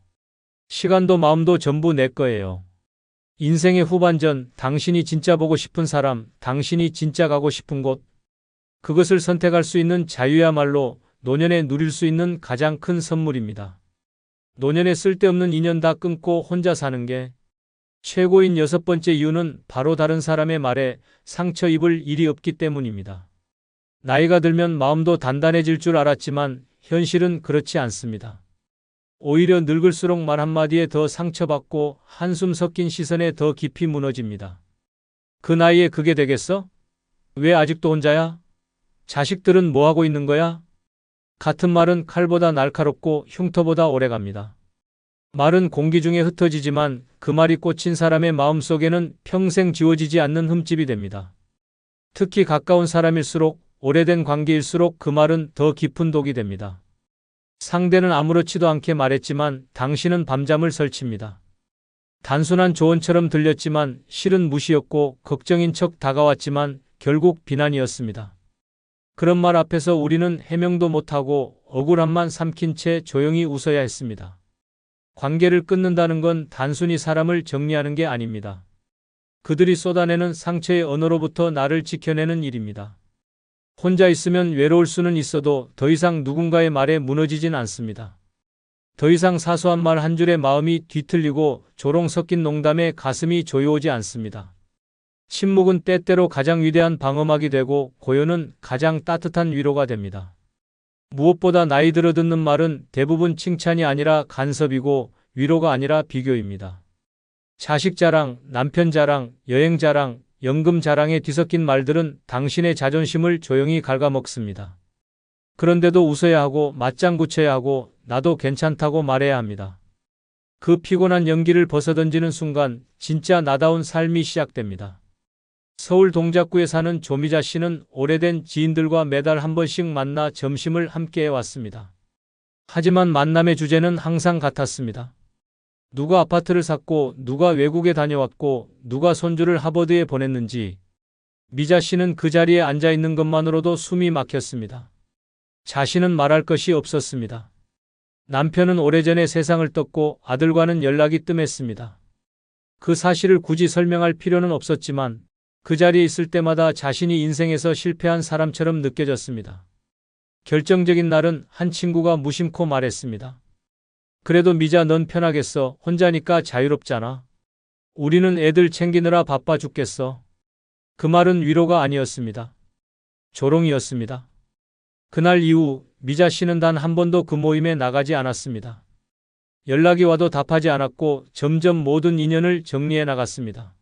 시간도 마음도 전부 내 거예요. 인생의 후반전, 당신이 진짜 보고 싶은 사람, 당신이 진짜 가고 싶은 곳. 그것을 선택할 수 있는 자유야말로 노년에 누릴 수 있는 가장 큰 선물입니다. 노년에 쓸데없는 인연 다 끊고 혼자 사는 게 최고인 6번째 이유는 바로 다른 사람의 말에 상처 입을 일이 없기 때문입니다. 나이가 들면 마음도 단단해질 줄 알았지만 현실은 그렇지 않습니다. 오히려 늙을수록 말 한마디에 더 상처받고 한숨 섞인 시선에 더 깊이 무너집니다. 그 나이에 그게 되겠어? 왜 아직도 혼자야? 자식들은 뭐 하고 있는 거야? 같은 말은 칼보다 날카롭고 흉터보다 오래갑니다. 말은 공기 중에 흩어지지만 그 말이 꽂힌 사람의 마음속에는 평생 지워지지 않는 흠집이 됩니다. 특히 가까운 사람일수록 오래된 관계일수록 그 말은 더 깊은 독이 됩니다. 상대는 아무렇지도 않게 말했지만 당신은 밤잠을 설칩니다. 단순한 조언처럼 들렸지만 실은 무시였고 걱정인 척 다가왔지만 결국 비난이었습니다. 그런 말 앞에서 우리는 해명도 못하고 억울함만 삼킨 채 조용히 웃어야 했습니다. 관계를 끊는다는 건 단순히 사람을 정리하는 게 아닙니다. 그들이 쏟아내는 상처의 언어로부터 나를 지켜내는 일입니다. 혼자 있으면 외로울 수는 있어도 더 이상 누군가의 말에 무너지진 않습니다. 더 이상 사소한 말 한 줄에 마음이 뒤틀리고 조롱 섞인 농담에 가슴이 조여오지 않습니다. 침묵은 때때로 가장 위대한 방어막이 되고 고요는 가장 따뜻한 위로가 됩니다. 무엇보다 나이 들어 듣는 말은 대부분 칭찬이 아니라 간섭이고 위로가 아니라 비교입니다. 자식 자랑, 남편 자랑, 여행 자랑, 연금 자랑에 뒤섞인 말들은 당신의 자존심을 조용히 갉아먹습니다. 그런데도 웃어야 하고 맞장구 쳐야 하고 나도 괜찮다고 말해야 합니다. 그 피곤한 연기를 벗어던지는 순간 진짜 나다운 삶이 시작됩니다. 서울 동작구에 사는 조미자 씨는 오래된 지인들과 매달 한 번씩 만나 점심을 함께 해왔습니다. 하지만 만남의 주제는 항상 같았습니다. 누가 아파트를 샀고 누가 외국에 다녀왔고 누가 손주를 하버드에 보냈는지. 미자 씨는 그 자리에 앉아 있는 것만으로도 숨이 막혔습니다. 자신은 말할 것이 없었습니다. 남편은 오래전에 세상을 떴고 아들과는 연락이 뜸했습니다. 그 사실을 굳이 설명할 필요는 없었지만 그 자리에 있을 때마다 자신이 인생에서 실패한 사람처럼 느껴졌습니다. 결정적인 날은 한 친구가 무심코 말했습니다. 그래도 미자 넌 편하겠어. 혼자니까 자유롭잖아. 우리는 애들 챙기느라 바빠 죽겠어. 그 말은 위로가 아니었습니다. 조롱이었습니다. 그날 이후 미자 씨는 단 한 번도 그 모임에 나가지 않았습니다. 연락이 와도 답하지 않았고 점점 모든 인연을 정리해 나갔습니다.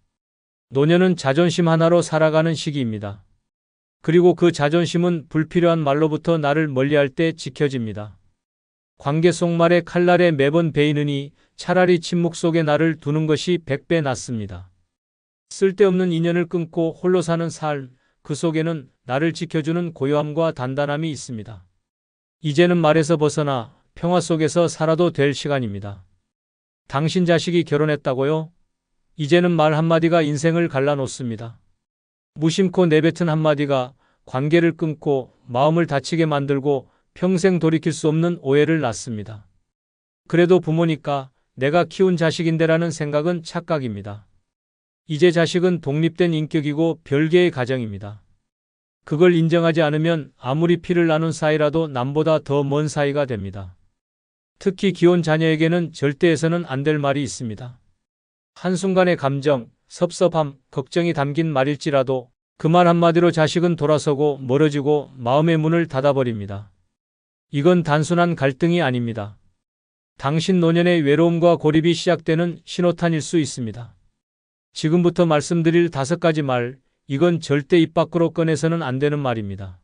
노년은 자존심 하나로 살아가는 시기입니다. 그리고 그 자존심은 불필요한 말로부터 나를 멀리할 때 지켜집니다. 관계 속 말의 칼날에 매번 베이느니 차라리 침묵 속에 나를 두는 것이 100배 낫습니다. 쓸데없는 인연을 끊고 홀로 사는 삶, 그 속에는 나를 지켜주는 고요함과 단단함이 있습니다. 이제는 말에서 벗어나 평화 속에서 살아도 될 시간입니다. 당신 자식이 결혼했다고요? 이제는 말 한마디가 인생을 갈라놓습니다. 무심코 내뱉은 한마디가 관계를 끊고 마음을 다치게 만들고 평생 돌이킬 수 없는 오해를 낳습니다. 그래도 부모니까 내가 키운 자식인데라는 생각은 착각입니다. 이제 자식은 독립된 인격이고 별개의 가정입니다. 그걸 인정하지 않으면 아무리 피를 나눈 사이라도 남보다 더 먼 사이가 됩니다. 특히 기혼 자녀에게는 절대 해서는 안 될 말이 있습니다. 한순간의 감정, 섭섭함, 걱정이 담긴 말일지라도 그 말 한마디로 자식은 돌아서고 멀어지고 마음의 문을 닫아버립니다. 이건 단순한 갈등이 아닙니다. 당신 노년의 외로움과 고립이 시작되는 신호탄일 수 있습니다. 지금부터 말씀드릴 5가지 말, 이건 절대 입 밖으로 꺼내서는 안 되는 말입니다.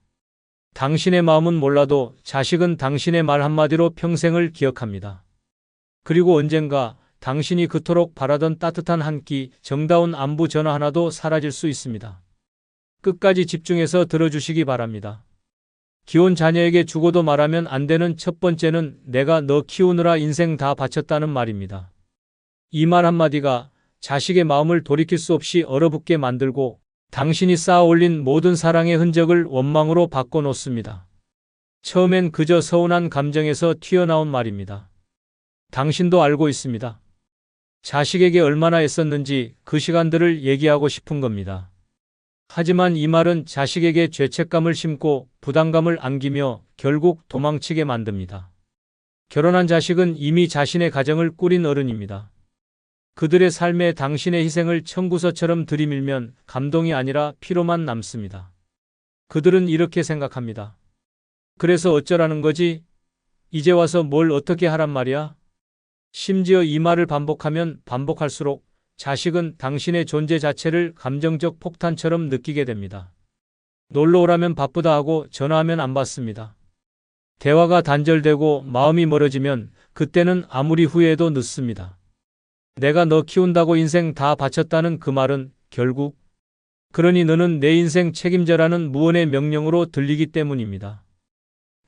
당신의 마음은 몰라도 자식은 당신의 말 한마디로 평생을 기억합니다. 그리고 언젠가 당신이 그토록 바라던 따뜻한 한 끼, 정다운 안부 전화 하나도 사라질 수 있습니다. 끝까지 집중해서 들어주시기 바랍니다. 기혼 자녀에게 죽어도 말하면 안 되는 첫 번째는 내가 너 키우느라 인생 다 바쳤다는 말입니다. 이 말 한마디가 자식의 마음을 돌이킬 수 없이 얼어붙게 만들고 당신이 쌓아 올린 모든 사랑의 흔적을 원망으로 바꿔놓습니다. 처음엔 그저 서운한 감정에서 튀어나온 말입니다. 당신도 알고 있습니다. 자식에게 얼마나 애썼는지 그 시간들을 얘기하고 싶은 겁니다. 하지만 이 말은 자식에게 죄책감을 심고 부담감을 안기며 결국 도망치게 만듭니다. 결혼한 자식은 이미 자신의 가정을 꾸린 어른입니다. 그들의 삶에 당신의 희생을 청구서처럼 들이밀면 감동이 아니라 피로만 남습니다. 그들은 이렇게 생각합니다. 그래서 어쩌라는 거지? 이제 와서 뭘 어떻게 하란 말이야? 심지어 이 말을 반복하면 반복할수록 자식은 당신의 존재 자체를 감정적 폭탄처럼 느끼게 됩니다. 놀러 오라면 바쁘다 하고 전화하면 안 받습니다. 대화가 단절되고 마음이 멀어지면 그때는 아무리 후회해도 늦습니다. 내가 너 키운다고 인생 다 바쳤다는 그 말은 결국 그러니 너는 내 인생 책임져라는 무언의 명령으로 들리기 때문입니다.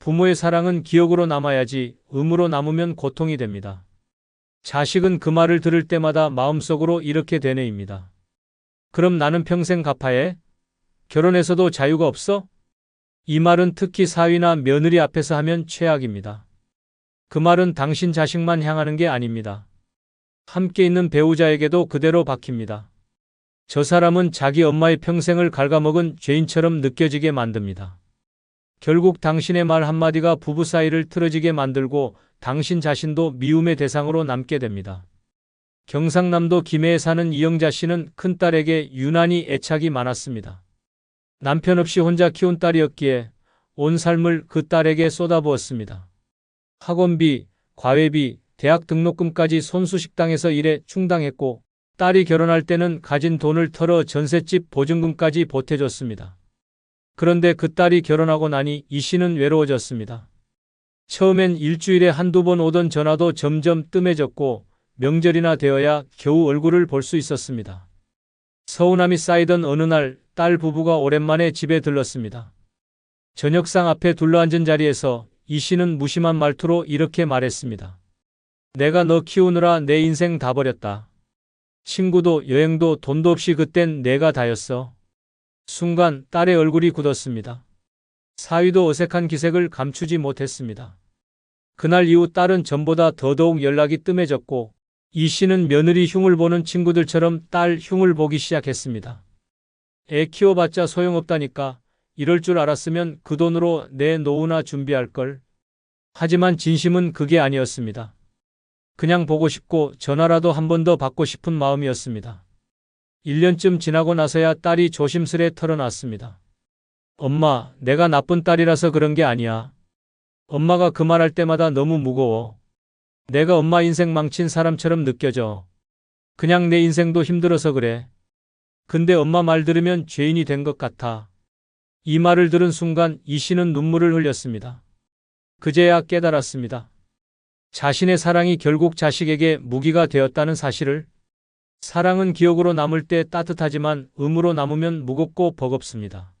부모의 사랑은 기억으로 남아야지 의무로 남으면 고통이 됩니다. 자식은 그 말을 들을 때마다 마음속으로 이렇게 되뇌입니다. 그럼 나는 평생 갚아야? 결혼해서도 자유가 없어? 이 말은 특히 사위나 며느리 앞에서 하면 최악입니다. 그 말은 당신 자식만 향하는 게 아닙니다. 함께 있는 배우자에게도 그대로 박힙니다. 저 사람은 자기 엄마의 평생을 갉아먹은 죄인처럼 느껴지게 만듭니다. 결국 당신의 말 한마디가 부부 사이를 틀어지게 만들고 당신 자신도 미움의 대상으로 남게 됩니다. 경상남도 김해에 사는 이영자 씨는 큰딸에게 유난히 애착이 많았습니다. 남편 없이 혼자 키운 딸이었기에 온 삶을 그 딸에게 쏟아부었습니다. 학원비, 과외비, 대학 등록금까지 손수식당에서 일해 충당했고 딸이 결혼할 때는 가진 돈을 털어 전셋집 보증금까지 보태줬습니다. 그런데 그 딸이 결혼하고 나니 이 씨는 외로워졌습니다. 처음엔 일주일에 한두 번 오던 전화도 점점 뜸해졌고 명절이나 되어야 겨우 얼굴을 볼 수 있었습니다. 서운함이 쌓이던 어느 날 딸 부부가 오랜만에 집에 들렀습니다. 저녁상 앞에 둘러앉은 자리에서 이 씨는 무심한 말투로 이렇게 말했습니다. 내가 너 키우느라 내 인생 다 버렸다. 친구도 여행도 돈도 없이 그땐 내가 다였어. 순간 딸의 얼굴이 굳었습니다. 사위도 어색한 기색을 감추지 못했습니다. 그날 이후 딸은 전보다 더더욱 연락이 뜸해졌고 이 씨는 며느리 흉을 보는 친구들처럼 딸 흉을 보기 시작했습니다. 애 키워봤자 소용없다니까. 이럴 줄 알았으면 그 돈으로 내 노후나 준비할걸. 하지만 진심은 그게 아니었습니다. 그냥 보고 싶고 전화라도 한 번 더 받고 싶은 마음이었습니다. 1년쯤 지나고 나서야 딸이 조심스레 털어놨습니다. 엄마, 내가 나쁜 딸이라서 그런 게 아니야. 엄마가 그 말할 때마다 너무 무거워. 내가 엄마 인생 망친 사람처럼 느껴져. 그냥 내 인생도 힘들어서 그래. 근데 엄마 말 들으면 죄인이 된 것 같아. 이 말을 들은 순간 이 씨는 눈물을 흘렸습니다. 그제야 깨달았습니다. 자신의 사랑이 결국 자식에게 무기가 되었다는 사실을. 사랑은 기억으로 남을 때 따뜻하지만 음으로 남으면 무겁고 버겁습니다.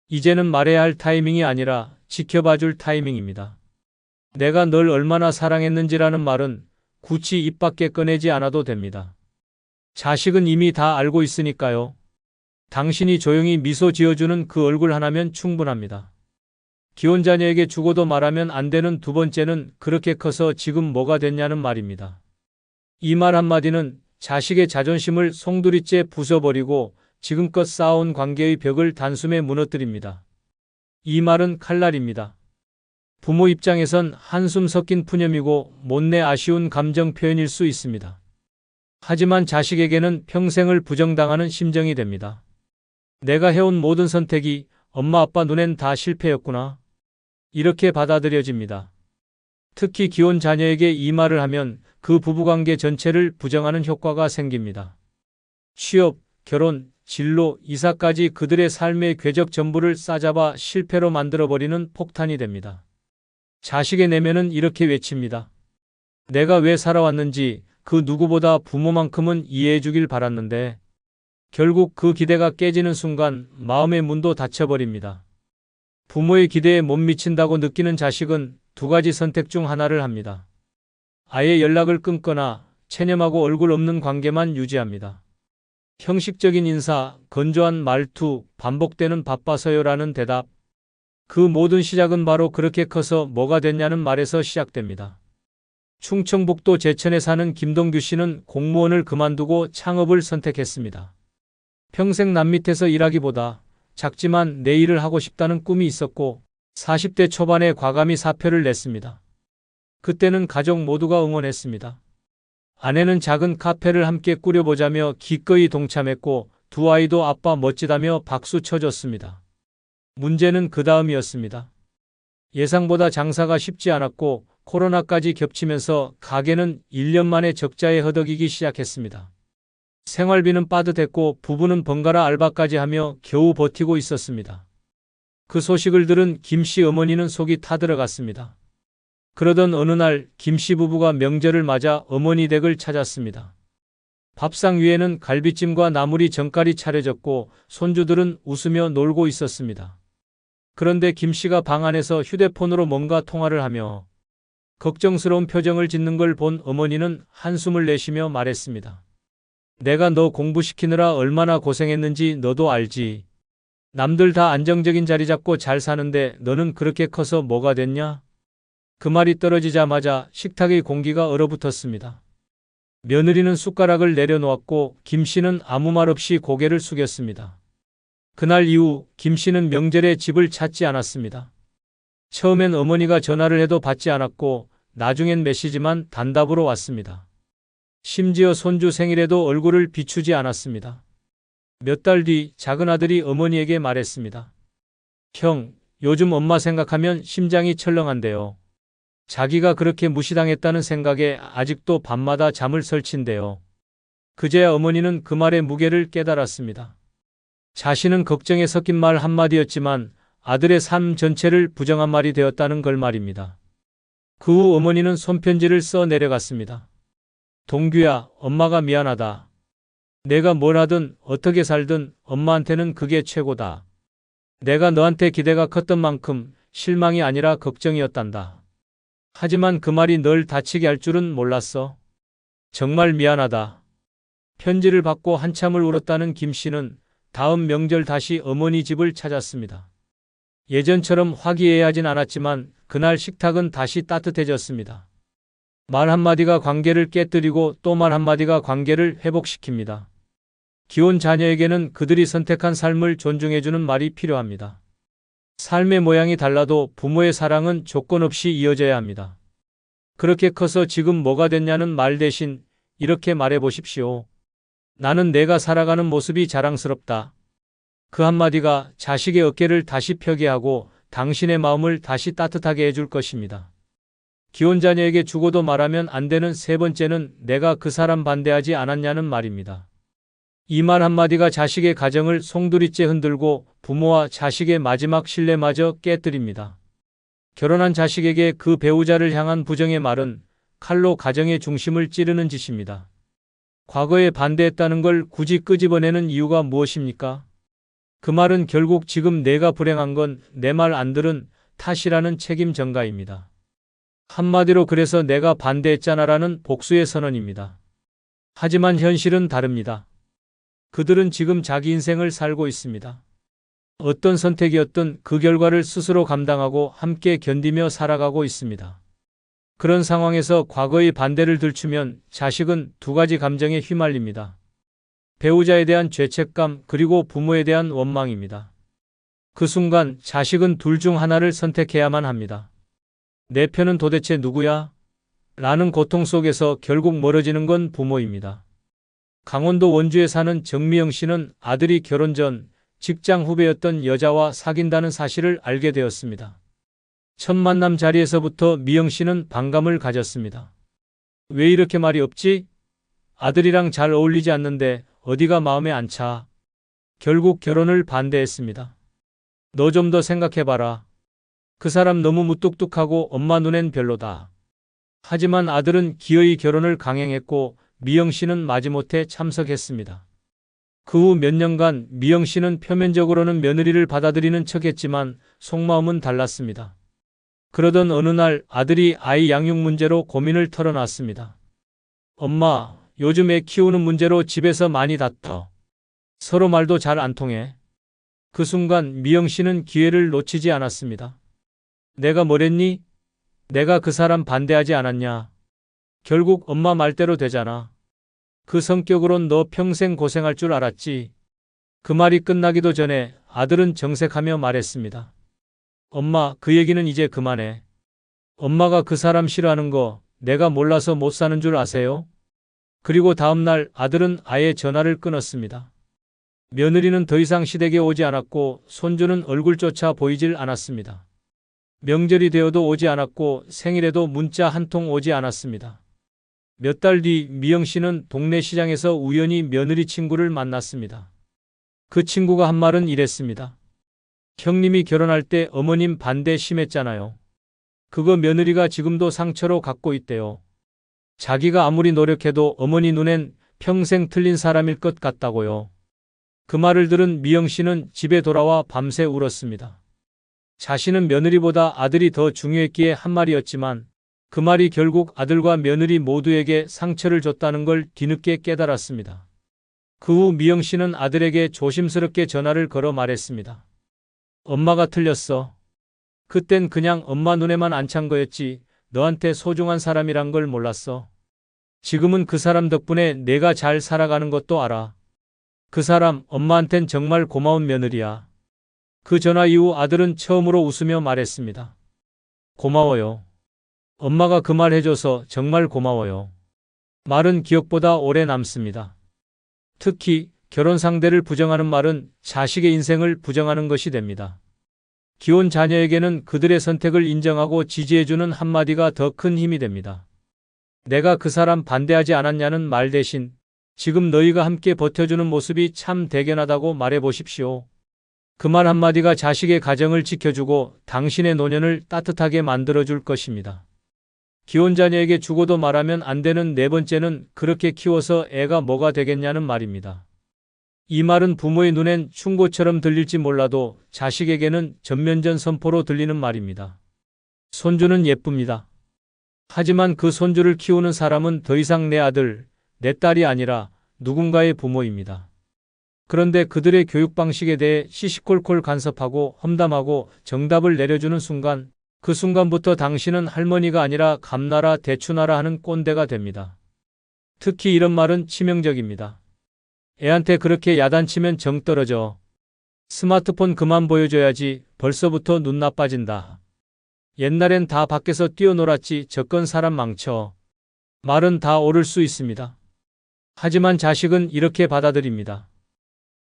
이제는 말해야 할 타이밍이 아니라 지켜봐 줄 타이밍입니다. 내가 널 얼마나 사랑했는지라는 말은 굳이 입 밖에 꺼내지 않아도 됩니다. 자식은 이미 다 알고 있으니까요. 당신이 조용히 미소 지어주는 그 얼굴 하나면 충분합니다. 기혼 자녀에게 죽어도 말하면 안 되는 두 번째는 그렇게 커서 지금 뭐가 됐냐는 말입니다. 이 말 한마디는 자식의 자존심을 송두리째 부숴버리고 지금껏 쌓아온 관계의 벽을 단숨에 무너뜨립니다. 이 말은 칼날입니다. 부모 입장에선 한숨 섞인 푸념이고 못내 아쉬운 감정 표현일 수 있습니다. 하지만 자식에게는 평생을 부정당하는 심정이 됩니다. 내가 해온 모든 선택이 엄마 아빠 눈엔 다 실패였구나. 이렇게 받아들여집니다. 특히 기혼 자녀에게 이 말을 하면 그 부부관계 전체를 부정하는 효과가 생깁니다. 취업, 결혼, 진로, 이사까지 그들의 삶의 궤적 전부를 싸잡아 실패로 만들어버리는 폭탄이 됩니다. 자식의 내면은 이렇게 외칩니다. 내가 왜 살아왔는지 그 누구보다 부모만큼은 이해해 주길 바랐는데 결국 그 기대가 깨지는 순간 마음의 문도 닫혀버립니다. 부모의 기대에 못 미친다고 느끼는 자식은 두 가지 선택 중 하나를 합니다. 아예 연락을 끊거나 체념하고 얼굴 없는 관계만 유지합니다. 형식적인 인사, 건조한 말투, 반복되는 바빠서요라는 대답. 그 모든 시작은 바로 그렇게 커서 뭐가 됐냐는 말에서 시작됩니다. 충청북도 제천에 사는 김동규 씨는 공무원을 그만두고 창업을 선택했습니다. 평생 남 밑에서 일하기보다 작지만 내 일을 하고 싶다는 꿈이 있었고 40대 초반에 과감히 사표를 냈습니다. 그때는 가족 모두가 응원했습니다. 아내는 작은 카페를 함께 꾸려보자며 기꺼이 동참했고 두 아이도 아빠 멋지다며 박수 쳐줬습니다. 문제는 그 다음이었습니다. 예상보다 장사가 쉽지 않았고 코로나까지 겹치면서 가게는 1년 만에 적자에 허덕이기 시작했습니다. 생활비는 빠듯했고 부부는 번갈아 알바까지 하며 겨우 버티고 있었습니다. 그 소식을 들은 김 씨 어머니는 속이 타들어갔습니다. 그러던 어느 날 김 씨 부부가 명절을 맞아 어머니 댁을 찾았습니다. 밥상 위에는 갈비찜과 나물이 정갈이 차려졌고 손주들은 웃으며 놀고 있었습니다. 그런데 김 씨가 방 안에서 휴대폰으로 뭔가 통화를 하며 걱정스러운 표정을 짓는 걸 본 어머니는 한숨을 내쉬며 말했습니다. 내가 너 공부시키느라 얼마나 고생했는지 너도 알지. 남들 다 안정적인 자리 잡고 잘 사는데 너는 그렇게 커서 뭐가 됐냐? 그 말이 떨어지자마자 식탁의 공기가 얼어붙었습니다. 며느리는 숟가락을 내려놓았고 김 씨는 아무 말 없이 고개를 숙였습니다. 그날 이후 김 씨는 명절에 집을 찾지 않았습니다. 처음엔 어머니가 전화를 해도 받지 않았고 나중엔 메시지만 단답으로 왔습니다. 심지어 손주 생일에도 얼굴을 비추지 않았습니다. 몇 달 뒤 작은 아들이 어머니에게 말했습니다. 형, 요즘 엄마 생각하면 심장이 철렁한데요. 자기가 그렇게 무시당했다는 생각에 아직도 밤마다 잠을 설친대요. 그제야 어머니는 그 말의 무게를 깨달았습니다. 자신은 걱정에 섞인 말 한마디였지만 아들의 삶 전체를 부정한 말이 되었다는 걸 말입니다. 그 후 어머니는 손편지를 써 내려갔습니다. 동규야, 엄마가 미안하다. 내가 뭘 하든 어떻게 살든 엄마한테는 그게 최고다. 내가 너한테 기대가 컸던 만큼 실망이 아니라 걱정이었단다. 하지만 그 말이 널 다치게 할 줄은 몰랐어. 정말 미안하다. 편지를 받고 한참을 울었다는 김 씨는 다음 명절 다시 어머니 집을 찾았습니다. 예전처럼 화기애애하진 않았지만 그날 식탁은 다시 따뜻해졌습니다. 말 한마디가 관계를 깨뜨리고 또 말 한마디가 관계를 회복시킵니다. 기혼 자녀에게는 그들이 선택한 삶을 존중해주는 말이 필요합니다. 삶의 모양이 달라도 부모의 사랑은 조건 없이 이어져야 합니다. 그렇게 커서 지금 뭐가 됐냐는 말 대신 이렇게 말해 보십시오. 나는 내가 살아가는 모습이 자랑스럽다. 그 한마디가 자식의 어깨를 다시 펴게 하고 당신의 마음을 다시 따뜻하게 해줄 것입니다. 기혼자녀에게 죽어도 말하면 안 되는 세 번째는 내가 그 사람 반대하지 않았냐는 말입니다. 이 말 한마디가 자식의 가정을 송두리째 흔들고 부모와 자식의 마지막 신뢰마저 깨뜨립니다. 결혼한 자식에게 그 배우자를 향한 부정의 말은 칼로 가정의 중심을 찌르는 짓입니다. 과거에 반대했다는 걸 굳이 끄집어내는 이유가 무엇입니까? 그 말은 결국 지금 내가 불행한 건 내 말 안 들은 탓이라는 책임 전가입니다. 한마디로 그래서 내가 반대했잖아라는 복수의 선언입니다. 하지만 현실은 다릅니다. 그들은 지금 자기 인생을 살고 있습니다. 어떤 선택이었든 그 결과를 스스로 감당하고 함께 견디며 살아가고 있습니다. 그런 상황에서 과거의 반대를 들추면 자식은 두 가지 감정에 휘말립니다. 배우자에 대한 죄책감 그리고 부모에 대한 원망입니다. 그 순간 자식은 둘 중 하나를 선택해야만 합니다. 내 편은 도대체 누구야? 라는 고통 속에서 결국 멀어지는 건 부모입니다. 강원도 원주에 사는 정미영 씨는 아들이 결혼 전 직장 후배였던 여자와 사귄다는 사실을 알게 되었습니다. 첫 만남 자리에서부터 미영 씨는 반감을 가졌습니다. 왜 이렇게 말이 없지? 아들이랑 잘 어울리지 않는데 어디가 마음에 안 차? 결국 결혼을 반대했습니다. 너 좀 더 생각해봐라. 그 사람 너무 무뚝뚝하고 엄마 눈엔 별로다. 하지만 아들은 기어이 결혼을 강행했고 미영 씨는 마지못해 참석했습니다. 그 후 몇 년간 미영 씨는 표면적으로는 며느리를 받아들이는 척했지만 속마음은 달랐습니다. 그러던 어느 날 아들이 아이 양육 문제로 고민을 털어놨습니다. 엄마, 요즘 애 키우는 문제로 집에서 많이 다퉈. 서로 말도 잘 안 통해. 그 순간 미영 씨는 기회를 놓치지 않았습니다. 내가 뭐랬니? 내가 그 사람 반대하지 않았냐? 결국 엄마 말대로 되잖아. 그 성격으론 너 평생 고생할 줄 알았지. 그 말이 끝나기도 전에 아들은 정색하며 말했습니다. 엄마, 그 얘기는 이제 그만해. 엄마가 그 사람 싫어하는 거 내가 몰라서 못 사는 줄 아세요? 그리고 다음 날 아들은 아예 전화를 끊었습니다. 며느리는 더 이상 시댁에 오지 않았고 손주는 얼굴조차 보이질 않았습니다. 명절이 되어도 오지 않았고 생일에도 문자 한 통 오지 않았습니다. 몇 달 뒤 미영 씨는 동네 시장에서 우연히 며느리 친구를 만났습니다. 그 친구가 한 말은 이랬습니다. 형님이 결혼할 때 어머님 반대 심했잖아요. 그거 며느리가 지금도 상처로 갖고 있대요. 자기가 아무리 노력해도 어머니 눈엔 평생 틀린 사람일 것 같다고요. 그 말을 들은 미영 씨는 집에 돌아와 밤새 울었습니다. 자신은 며느리보다 아들이 더 중요했기에 한 말이었지만 그 말이 결국 아들과 며느리 모두에게 상처를 줬다는 걸 뒤늦게 깨달았습니다. 그 후 미영 씨는 아들에게 조심스럽게 전화를 걸어 말했습니다. 엄마가 틀렸어. 그땐 그냥 엄마 눈에만 안 찬 거였지 너한테 소중한 사람이란 걸 몰랐어. 지금은 그 사람 덕분에 내가 잘 살아가는 것도 알아. 그 사람 엄마한텐 정말 고마운 며느리야. 그 전화 이후 아들은 처음으로 웃으며 말했습니다. 고마워요. 엄마가 그 말 해줘서 정말 고마워요. 말은 기억보다 오래 남습니다. 특히 결혼 상대를 부정하는 말은 자식의 인생을 부정하는 것이 됩니다. 기혼 자녀에게는 그들의 선택을 인정하고 지지해주는 한마디가 더 큰 힘이 됩니다. 내가 그 사람 반대하지 않았냐는 말 대신 지금 너희가 함께 버텨주는 모습이 참 대견하다고 말해보십시오. 그 말 한마디가 자식의 가정을 지켜주고 당신의 노년을 따뜻하게 만들어줄 것입니다. 기혼 자녀에게 죽어도 말하면 안 되는 네 번째는 그렇게 키워서 애가 뭐가 되겠냐는 말입니다. 이 말은 부모의 눈엔 충고처럼 들릴지 몰라도 자식에게는 전면전 선포로 들리는 말입니다. 손주는 예쁩니다. 하지만 그 손주를 키우는 사람은 더 이상 내 아들, 내 딸이 아니라 누군가의 부모입니다. 그런데 그들의 교육 방식에 대해 시시콜콜 간섭하고 험담하고 정답을 내려주는 순간 그 순간부터 당신은 할머니가 아니라 감나라 대추나라 하는 꼰대가 됩니다. 특히 이런 말은 치명적입니다. 애한테 그렇게 야단치면 정 떨어져. 스마트폰 그만 보여줘야지 벌써부터 눈 나빠진다. 옛날엔 다 밖에서 뛰어놀았지 저건 사람 망쳐. 말은 다 옳을 수 있습니다. 하지만 자식은 이렇게 받아들입니다.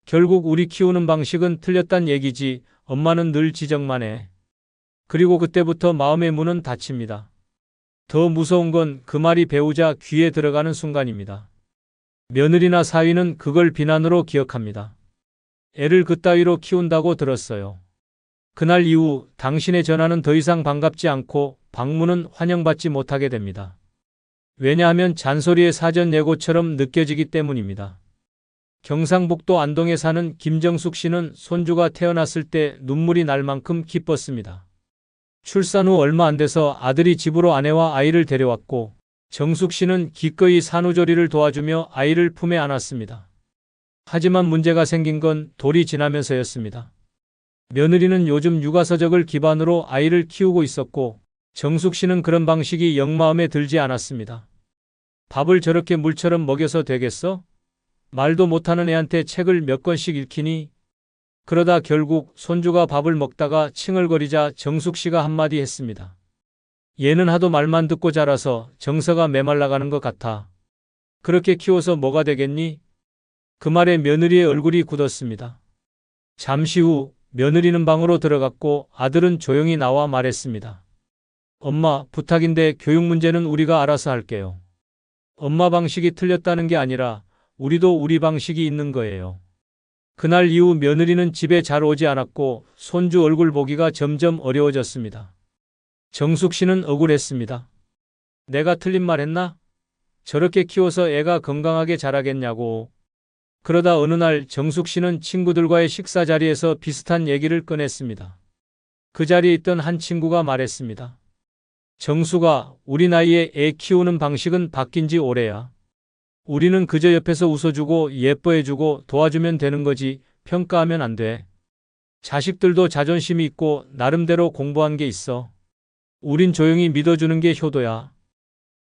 결국 우리 키우는 방식은 틀렸단 얘기지 엄마는 늘 지적만 해. 그리고 그때부터 마음의 문은 닫힙니다. 더 무서운 건 그 말이 배우자 귀에 들어가는 순간입니다. 며느리나 사위는 그걸 비난으로 기억합니다. 애를 그따위로 키운다고 들었어요. 그날 이후 당신의 전화는 더 이상 반갑지 않고 방문은 환영받지 못하게 됩니다. 왜냐하면 잔소리의 사전 예고처럼 느껴지기 때문입니다. 경상북도 안동에 사는 김정숙 씨는 손주가 태어났을 때 눈물이 날 만큼 기뻤습니다. 출산 후 얼마 안 돼서 아들이 집으로 아내와 아이를 데려왔고 정숙 씨는 기꺼이 산후조리를 도와주며 아이를 품에 안았습니다. 하지만 문제가 생긴 건 돌이 지나면서였습니다. 며느리는 요즘 육아서적을 기반으로 아이를 키우고 있었고 정숙 씨는 그런 방식이 영 마음에 들지 않았습니다. 밥을 저렇게 물처럼 먹여서 되겠어? 말도 못하는 애한테 책을 몇 권씩 읽히니? 그러다 결국 손주가 밥을 먹다가 칭얼거리자 정숙 씨가 한마디 했습니다. 얘는 하도 말만 듣고 자라서 정서가 메말라가는 것 같아. 그렇게 키워서 뭐가 되겠니? 그 말에 며느리의 얼굴이 굳었습니다. 잠시 후 며느리는 방으로 들어갔고 아들은 조용히 나와 말했습니다. 엄마, 부탁인데 교육 문제는 우리가 알아서 할게요. 엄마 방식이 틀렸다는 게 아니라 우리도 우리 방식이 있는 거예요. 그날 이후 며느리는 집에 잘 오지 않았고 손주 얼굴 보기가 점점 어려워졌습니다. 정숙 씨는 억울했습니다. 내가 틀린 말 했나? 저렇게 키워서 애가 건강하게 자라겠냐고. 그러다 어느 날 정숙 씨는 친구들과의 식사 자리에서 비슷한 얘기를 꺼냈습니다. 그 자리에 있던 한 친구가 말했습니다. 정숙아, 우리 나이에 애 키우는 방식은 바뀐 지 오래야. 우리는 그저 옆에서 웃어주고 예뻐해주고 도와주면 되는 거지 평가하면 안 돼. 자식들도 자존심이 있고 나름대로 공부한 게 있어. 우린 조용히 믿어주는 게 효도야.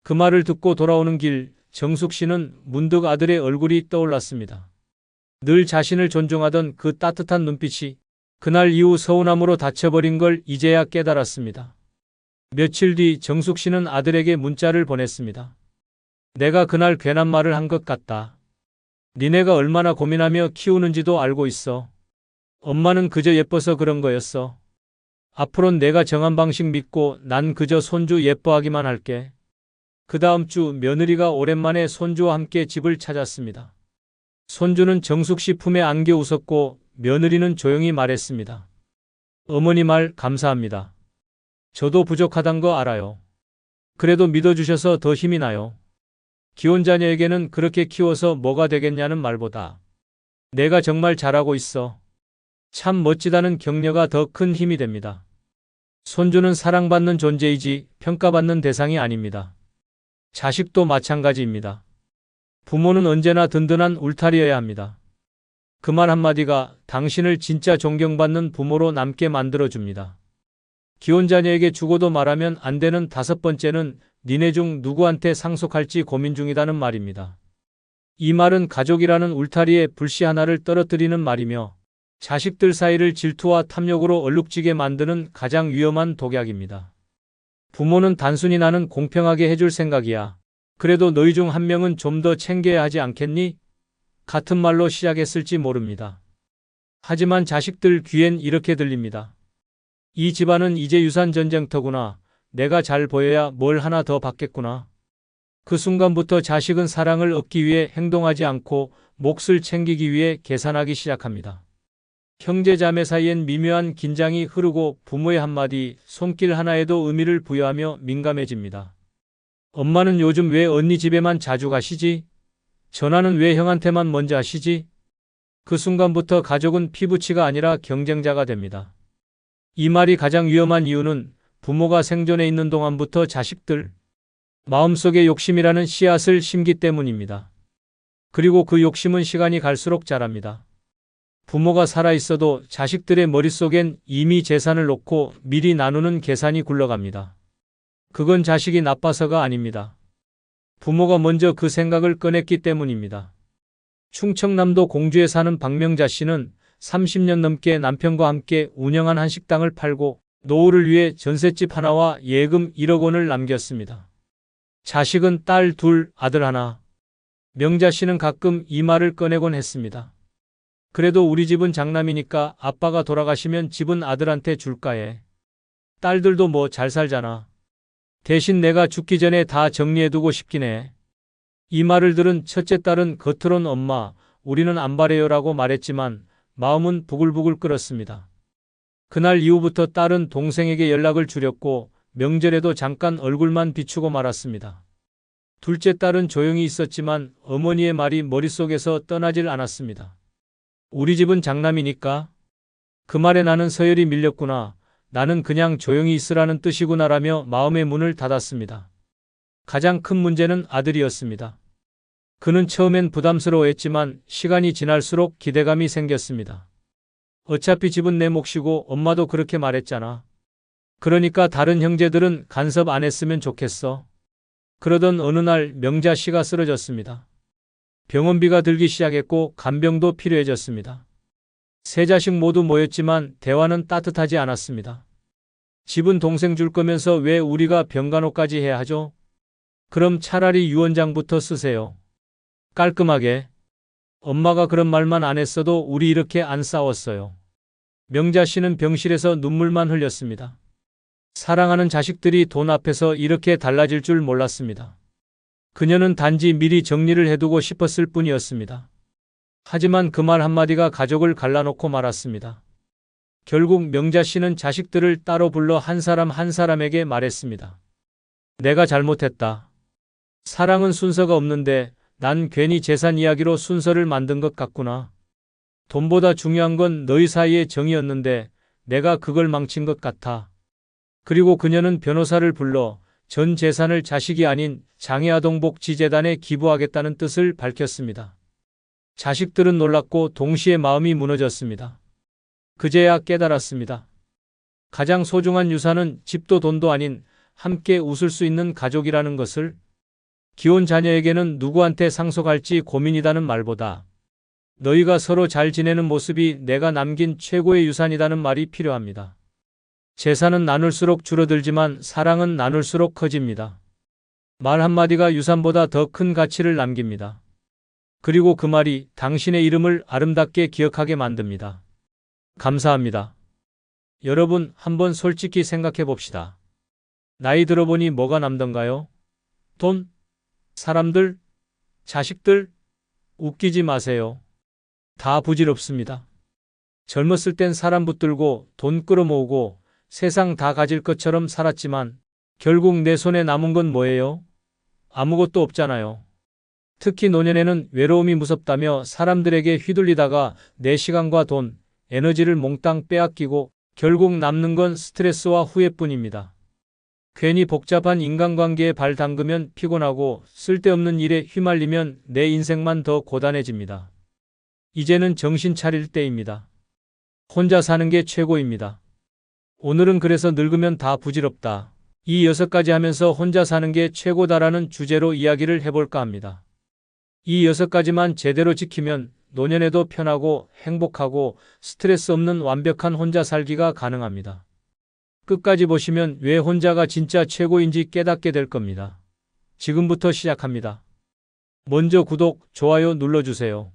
그 말을 듣고 돌아오는 길 정숙 씨는 문득 아들의 얼굴이 떠올랐습니다. 늘 자신을 존중하던 그 따뜻한 눈빛이 그날 이후 서운함으로 닫혀버린 걸 이제야 깨달았습니다. 며칠 뒤 정숙 씨는 아들에게 문자를 보냈습니다. 내가 그날 괜한 말을 한 것 같다. 니네가 얼마나 고민하며 키우는지도 알고 있어. 엄마는 그저 예뻐서 그런 거였어. 앞으론 내가 정한 방식 믿고 난 그저 손주 예뻐하기만 할게. 그 다음 주 며느리가 오랜만에 손주와 함께 집을 찾았습니다. 손주는 정숙 씨 품에 안겨 웃었고 며느리는 조용히 말했습니다. 어머니 말 감사합니다. 저도 부족하단 거 알아요. 그래도 믿어주셔서 더 힘이 나요. 기혼자녀에게는 그렇게 키워서 뭐가 되겠냐는 말보다 내가 정말 잘하고 있어. 참 멋지다는 격려가 더 큰 힘이 됩니다. 손주는 사랑받는 존재이지 평가받는 대상이 아닙니다. 자식도 마찬가지입니다. 부모는 언제나 든든한 울타리여야 합니다. 그 말 한마디가 당신을 진짜 존경받는 부모로 남게 만들어줍니다. 기혼자녀에게 죽어도 말하면 안 되는 다섯 번째는 니네 중 누구한테 상속할지 고민 중이다는 말입니다. 이 말은 가족이라는 울타리에 불씨 하나를 떨어뜨리는 말이며 자식들 사이를 질투와 탐욕으로 얼룩지게 만드는 가장 위험한 독약입니다. 부모는 단순히 나는 공평하게 해줄 생각이야. 그래도 너희 중 한 명은 좀 더 챙겨야 하지 않겠니? 같은 말로 시작했을지 모릅니다. 하지만 자식들 귀엔 이렇게 들립니다. 이 집안은 이제 유산 전쟁터구나. 내가 잘 보여야 뭘 하나 더 받겠구나. 그 순간부터 자식은 사랑을 얻기 위해 행동하지 않고 몫을 챙기기 위해 계산하기 시작합니다. 형제 자매 사이엔 미묘한 긴장이 흐르고 부모의 한마디, 손길 하나에도 의미를 부여하며 민감해집니다. 엄마는 요즘 왜 언니 집에만 자주 가시지? 전화는 왜 형한테만 먼저 하시지? 그 순간부터 가족은 피부치가 아니라 경쟁자가 됩니다. 이 말이 가장 위험한 이유는 부모가 생존해 있는 동안부터 자식들 마음속에 욕심이라는 씨앗을 심기 때문입니다. 그리고 그 욕심은 시간이 갈수록 자랍니다. 부모가 살아있어도 자식들의 머릿속엔 이미 재산을 놓고 미리 나누는 계산이 굴러갑니다. 그건 자식이 나빠서가 아닙니다. 부모가 먼저 그 생각을 꺼냈기 때문입니다. 충청남도 공주에 사는 박명자 씨는 30년 넘게 남편과 함께 운영한 한식당을 팔고 노후를 위해 전셋집 하나와 예금 1억 원을 남겼습니다. 자식은 딸 둘, 아들 하나. 명자 씨는 가끔 이 말을 꺼내곤 했습니다. 그래도 우리 집은 장남이니까 아빠가 돌아가시면 집은 아들한테 줄까 해. 딸들도 뭐 잘 살잖아. 대신 내가 죽기 전에 다 정리해두고 싶긴 해. 이 말을 들은 첫째 딸은 겉으론 엄마, 우리는 안 바래요라고 말했지만 마음은 부글부글 끓었습니다. 그날 이후부터 딸은 동생에게 연락을 줄였고 명절에도 잠깐 얼굴만 비추고 말았습니다. 둘째 딸은 조용히 있었지만 어머니의 말이 머릿속에서 떠나질 않았습니다. 우리 집은 장남이니까. 그 말에 나는 서열이 밀렸구나. 나는 그냥 조용히 있으라는 뜻이구나라며 마음의 문을 닫았습니다. 가장 큰 문제는 아들이었습니다. 그는 처음엔 부담스러워했지만 시간이 지날수록 기대감이 생겼습니다. 어차피 집은 내 몫이고 엄마도 그렇게 말했잖아. 그러니까 다른 형제들은 간섭 안 했으면 좋겠어. 그러던 어느 날 명자 씨가 쓰러졌습니다. 병원비가 들기 시작했고 간병도 필요해졌습니다. 세 자식 모두 모였지만 대화는 따뜻하지 않았습니다. 집은 동생 줄 거면서 왜 우리가 병간호까지 해야 하죠? 그럼 차라리 유언장부터 쓰세요. 깔끔하게. 엄마가 그런 말만 안 했어도 우리 이렇게 안 싸웠어요. 명자 씨는 병실에서 눈물만 흘렸습니다. 사랑하는 자식들이 돈 앞에서 이렇게 달라질 줄 몰랐습니다. 그녀는 단지 미리 정리를 해두고 싶었을 뿐이었습니다. 하지만 그 말 한마디가 가족을 갈라놓고 말았습니다. 결국 명자 씨는 자식들을 따로 불러 한 사람 한 사람에게 말했습니다. 내가 잘못했다. 사랑은 순서가 없는데 난 괜히 재산 이야기로 순서를 만든 것 같구나. 돈보다 중요한 건 너희 사이의 정이었는데 내가 그걸 망친 것 같아. 그리고 그녀는 변호사를 불러 전 재산을 자식이 아닌 장애아동복지재단에 기부하겠다는 뜻을 밝혔습니다. 자식들은 놀랐고 동시에 마음이 무너졌습니다. 그제야 깨달았습니다. 가장 소중한 유산은 집도 돈도 아닌 함께 웃을 수 있는 가족이라는 것을. 기혼 자녀에게는 누구한테 상속할지 고민이다는 말보다 너희가 서로 잘 지내는 모습이 내가 남긴 최고의 유산이다는 말이 필요합니다. 재산은 나눌수록 줄어들지만 사랑은 나눌수록 커집니다. 말 한마디가 유산보다 더 큰 가치를 남깁니다. 그리고 그 말이 당신의 이름을 아름답게 기억하게 만듭니다. 감사합니다. 여러분, 한번 솔직히 생각해 봅시다. 나이 들어보니 뭐가 남던가요? 돈? 사람들? 자식들? 웃기지 마세요. 다 부질없습니다. 젊었을 땐 사람 붙들고 돈 끌어모으고 세상 다 가질 것처럼 살았지만 결국 내 손에 남은 건 뭐예요? 아무것도 없잖아요. 특히 노년에는 외로움이 무섭다며 사람들에게 휘둘리다가 내 시간과 돈, 에너지를 몽땅 빼앗기고 결국 남는 건 스트레스와 후회뿐입니다. 괜히 복잡한 인간관계에 발 담그면 피곤하고 쓸데없는 일에 휘말리면 내 인생만 더 고단해집니다. 이제는 정신 차릴 때입니다. 혼자 사는 게 최고입니다. 오늘은 그래서 늙으면 다 부질없다. 이 6가지 하면서 혼자 사는 게 최고다라는 주제로 이야기를 해볼까 합니다. 이 6가지만 제대로 지키면 노년에도 편하고 행복하고 스트레스 없는 완벽한 혼자 살기가 가능합니다. 끝까지 보시면 왜 혼자가 진짜 최고인지 깨닫게 될 겁니다. 지금부터 시작합니다. 먼저 구독, 좋아요 눌러주세요.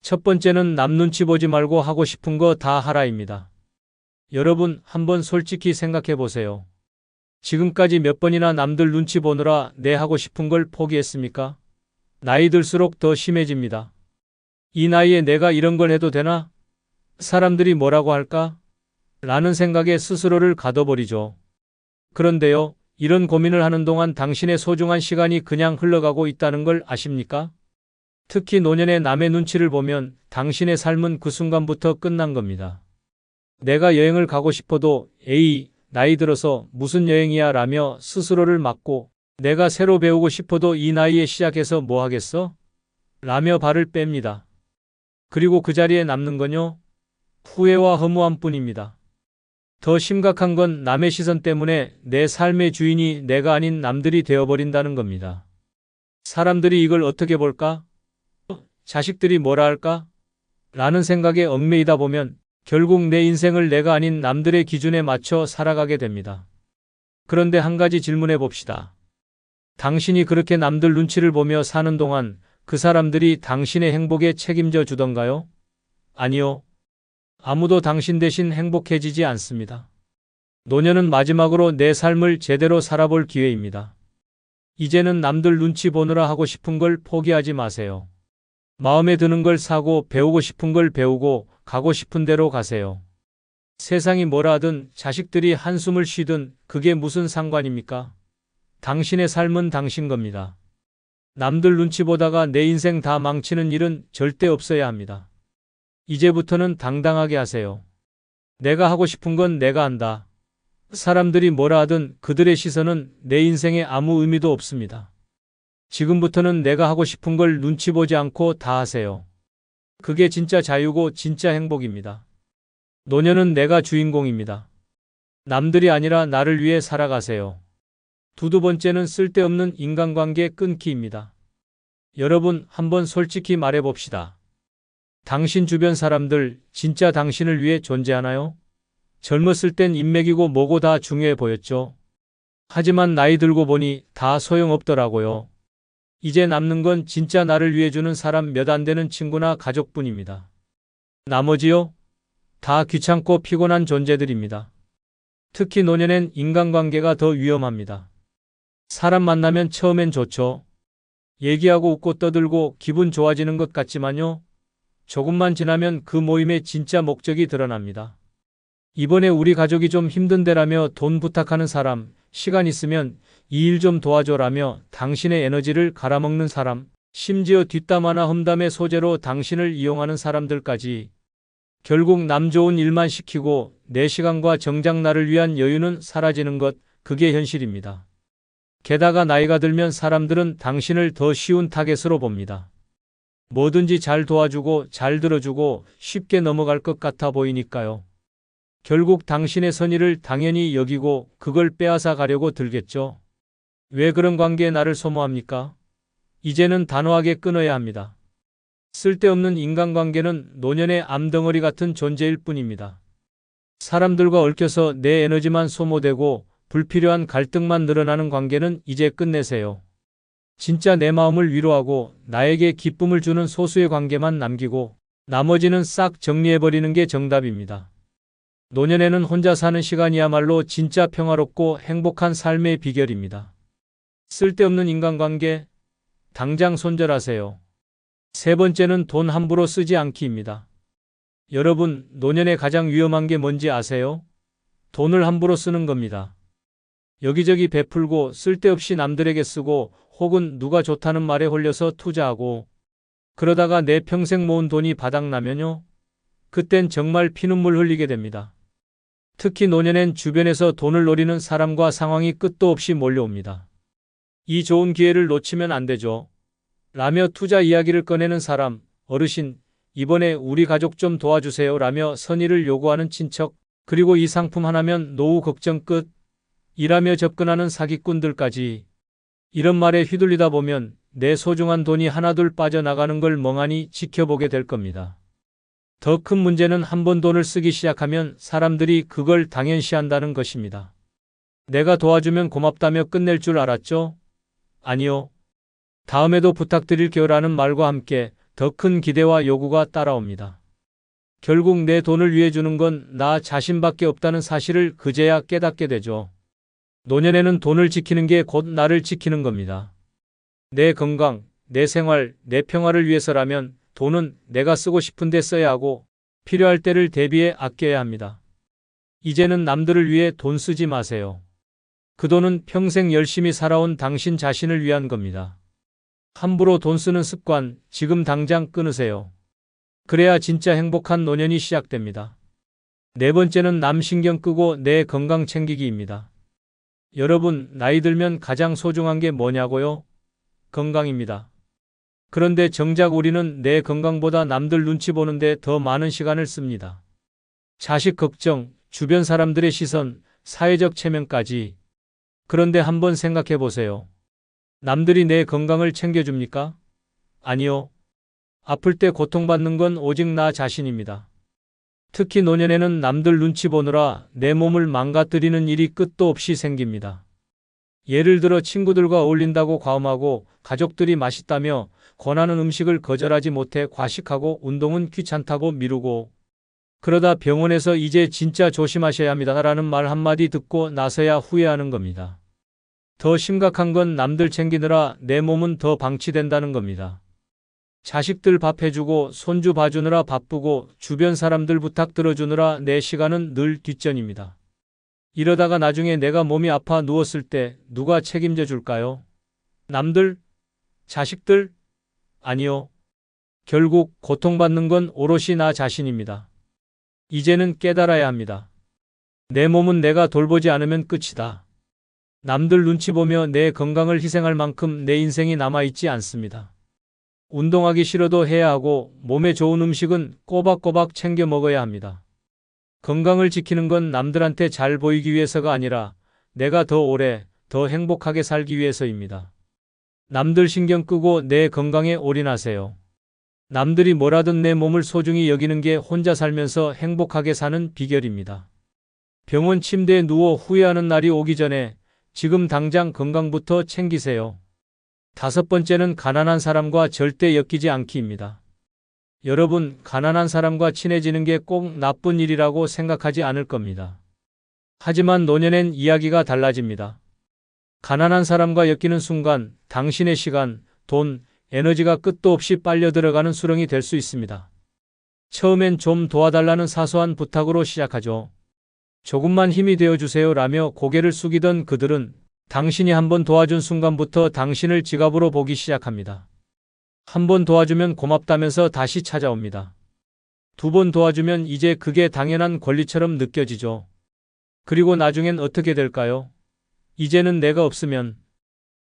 첫 번째는 남 눈치 보지 말고 하고 싶은 거 다 하라입니다. 여러분, 한번 솔직히 생각해 보세요. 지금까지 몇 번이나 남들 눈치 보느라 내 하고 싶은 걸 포기했습니까? 나이 들수록 더 심해집니다. 이 나이에 내가 이런 걸 해도 되나? 사람들이 뭐라고 할까? 라는 생각에 스스로를 가둬버리죠. 그런데요, 이런 고민을 하는 동안 당신의 소중한 시간이 그냥 흘러가고 있다는 걸 아십니까? 특히 노년의 남의 눈치를 보면 당신의 삶은 그 순간부터 끝난 겁니다. 내가 여행을 가고 싶어도 에이, 나이 들어서 무슨 여행이야 라며 스스로를 막고 내가 새로 배우고 싶어도 이 나이에 시작해서 뭐 하겠어? 라며 발을 뺍니다. 그리고 그 자리에 남는 건요, 후회와 허무함 뿐입니다. 더 심각한 건 남의 시선 때문에 내 삶의 주인이 내가 아닌 남들이 되어버린다는 겁니다. 사람들이 이걸 어떻게 볼까? 자식들이 뭐라 할까? 라는 생각에 얽매이다 보면 결국 내 인생을 내가 아닌 남들의 기준에 맞춰 살아가게 됩니다. 그런데 한 가지 질문해 봅시다. 당신이 그렇게 남들 눈치를 보며 사는 동안 그 사람들이 당신의 행복에 책임져 주던가요? 아니요. 아무도 당신 대신 행복해지지 않습니다. 노년은 마지막으로 내 삶을 제대로 살아볼 기회입니다. 이제는 남들 눈치 보느라 하고 싶은 걸 포기하지 마세요. 마음에 드는 걸 사고 배우고 싶은 걸 배우고 가고 싶은 대로 가세요. 세상이 뭐라 하든 자식들이 한숨을 쉬든 그게 무슨 상관입니까? 당신의 삶은 당신 겁니다. 남들 눈치 보다가 내 인생 다 망치는 일은 절대 없어야 합니다. 이제부터는 당당하게 하세요. 내가 하고 싶은 건 내가 한다. 사람들이 뭐라 하든 그들의 시선은 내 인생에 아무 의미도 없습니다. 지금부터는 내가 하고 싶은 걸 눈치 보지 않고 다 하세요. 그게 진짜 자유고 진짜 행복입니다. 노년은 내가 주인공입니다. 남들이 아니라 나를 위해 살아가세요. 두 번째는 쓸데없는 인간관계 끊기입니다. 여러분, 한번 솔직히 말해봅시다. 당신 주변 사람들 진짜 당신을 위해 존재하나요? 젊었을 땐 인맥이고 뭐고 다 중요해 보였죠. 하지만 나이 들고 보니 다 소용없더라고요. 이제 남는 건 진짜 나를 위해 주는 사람 몇 안 되는 친구나 가족뿐입니다. 나머지요? 다 귀찮고 피곤한 존재들입니다. 특히 노년엔 인간관계가 더 위험합니다. 사람 만나면 처음엔 좋죠. 얘기하고 웃고 떠들고 기분 좋아지는 것 같지만요. 조금만 지나면 그 모임의 진짜 목적이 드러납니다. 이번에 우리 가족이 좀 힘든데라며 돈 부탁하는 사람, 시간 있으면 이 일 좀 도와줘라며 당신의 에너지를 갈아먹는 사람, 심지어 뒷담 화나 험담의 소재로 당신을 이용하는 사람들까지 결국 남 좋은 일만 시키고 내 시간과 정작 나를 위한 여유는 사라지는 것, 그게 현실입니다. 게다가 나이가 들면 사람들은 당신을 더 쉬운 타겟으로 봅니다. 뭐든지 잘 도와주고 잘 들어주고 쉽게 넘어갈 것 같아 보이니까요. 결국 당신의 선의를 당연히 여기고 그걸 빼앗아 가려고 들겠죠. 왜 그런 관계에 나를 소모합니까? 이제는 단호하게 끊어야 합니다. 쓸데없는 인간관계는 노년의 암덩어리 같은 존재일 뿐입니다. 사람들과 얽혀서 내 에너지만 소모되고 불필요한 갈등만 늘어나는 관계는 이제 끝내세요. 진짜 내 마음을 위로하고 나에게 기쁨을 주는 소수의 관계만 남기고 나머지는 싹 정리해버리는 게 정답입니다. 노년에는 혼자 사는 시간이야말로 진짜 평화롭고 행복한 삶의 비결입니다. 쓸데없는 인간관계, 당장 손절하세요. 세 번째는 돈 함부로 쓰지 않기입니다. 여러분, 노년에 가장 위험한 게 뭔지 아세요? 돈을 함부로 쓰는 겁니다. 여기저기 베풀고 쓸데없이 남들에게 쓰고 혹은 누가 좋다는 말에 홀려서 투자하고 그러다가 내 평생 모은 돈이 바닥나면요. 그땐 정말 피눈물 흘리게 됩니다. 특히 노년엔 주변에서 돈을 노리는 사람과 상황이 끝도 없이 몰려옵니다. 이 좋은 기회를 놓치면 안 되죠. 라며 투자 이야기를 꺼내는 사람, 어르신, 이번에 우리 가족 좀 도와주세요 라며 선의를 요구하는 친척, 그리고 이 상품 하나면 노후 걱정 끝, 이라며 접근하는 사기꾼들까지. 이런 말에 휘둘리다 보면 내 소중한 돈이 하나둘 빠져나가는 걸 멍하니 지켜보게 될 겁니다. 더 큰 문제는 한 번 돈을 쓰기 시작하면 사람들이 그걸 당연시한다는 것입니다. 내가 도와주면 고맙다며 끝낼 줄 알았죠? 아니요. 다음에도 부탁드릴게요라는 말과 함께 더 큰 기대와 요구가 따라옵니다. 결국 내 돈을 위해 주는 건 나 자신밖에 없다는 사실을 그제야 깨닫게 되죠. 노년에는 돈을 지키는 게 곧 나를 지키는 겁니다. 내 건강, 내 생활, 내 평화를 위해서라면 돈은 내가 쓰고 싶은 데 써야 하고 필요할 때를 대비해 아껴야 합니다. 이제는 남들을 위해 돈 쓰지 마세요. 그 돈은 평생 열심히 살아온 당신 자신을 위한 겁니다. 함부로 돈 쓰는 습관 지금 당장 끊으세요. 그래야 진짜 행복한 노년이 시작됩니다. 네 번째는 남 신경 끄고 내 건강 챙기기입니다. 여러분, 나이 들면 가장 소중한 게 뭐냐고요? 건강입니다. 그런데 정작 우리는 내 건강보다 남들 눈치 보는데 더 많은 시간을 씁니다. 자식 걱정, 주변 사람들의 시선, 사회적 체면까지. 그런데 한번 생각해 보세요. 남들이 내 건강을 챙겨줍니까? 아니요. 아플 때 고통받는 건 오직 나 자신입니다. 특히 노년에는 남들 눈치 보느라 내 몸을 망가뜨리는 일이 끝도 없이 생깁니다. 예를 들어 친구들과 어울린다고 과음하고 가족들이 맛있다며 권하는 음식을 거절하지 못해 과식하고 운동은 귀찮다고 미루고 그러다 병원에서 이제 진짜 조심하셔야 합니다라는 말 한마디 듣고 나서야 후회하는 겁니다. 더 심각한 건 남들 챙기느라 내 몸은 더 방치된다는 겁니다. 자식들 밥 해주고 손주 봐주느라 바쁘고 주변 사람들 부탁 들어주느라 내 시간은 늘 뒷전입니다. 이러다가 나중에 내가 몸이 아파 누웠을 때 누가 책임져 줄까요? 남들? 자식들? 아니요. 결국 고통받는 건 오롯이 나 자신입니다. 이제는 깨달아야 합니다. 내 몸은 내가 돌보지 않으면 끝이다. 남들 눈치 보며 내 건강을 희생할 만큼 내 인생이 남아있지 않습니다. 운동하기 싫어도 해야 하고 몸에 좋은 음식은 꼬박꼬박 챙겨 먹어야 합니다. 건강을 지키는 건 남들한테 잘 보이기 위해서가 아니라 내가 더 오래, 더 행복하게 살기 위해서입니다. 남들 신경 끄고 내 건강에 올인하세요. 남들이 뭐라든 내 몸을 소중히 여기는 게 혼자 살면서 행복하게 사는 비결입니다. 병원 침대에 누워 후회하는 날이 오기 전에 지금 당장 건강부터 챙기세요. 5번째는 가난한 사람과 절대 엮이지 않기입니다. 여러분, 가난한 사람과 친해지는 게 꼭 나쁜 일이라고 생각하지 않을 겁니다. 하지만 노년엔 이야기가 달라집니다. 가난한 사람과 엮이는 순간 당신의 시간, 돈, 에너지가 끝도 없이 빨려 들어가는 수렁이 될 수 있습니다. 처음엔 좀 도와달라는 사소한 부탁으로 시작하죠. 조금만 힘이 되어주세요 라며 고개를 숙이던 그들은 당신이 한번 도와준 순간부터 당신을 지갑으로 보기 시작합니다. 한 번 도와주면 고맙다면서 다시 찾아옵니다. 2번 도와주면 이제 그게 당연한 권리처럼 느껴지죠. 그리고 나중엔 어떻게 될까요? 이제는 내가 없으면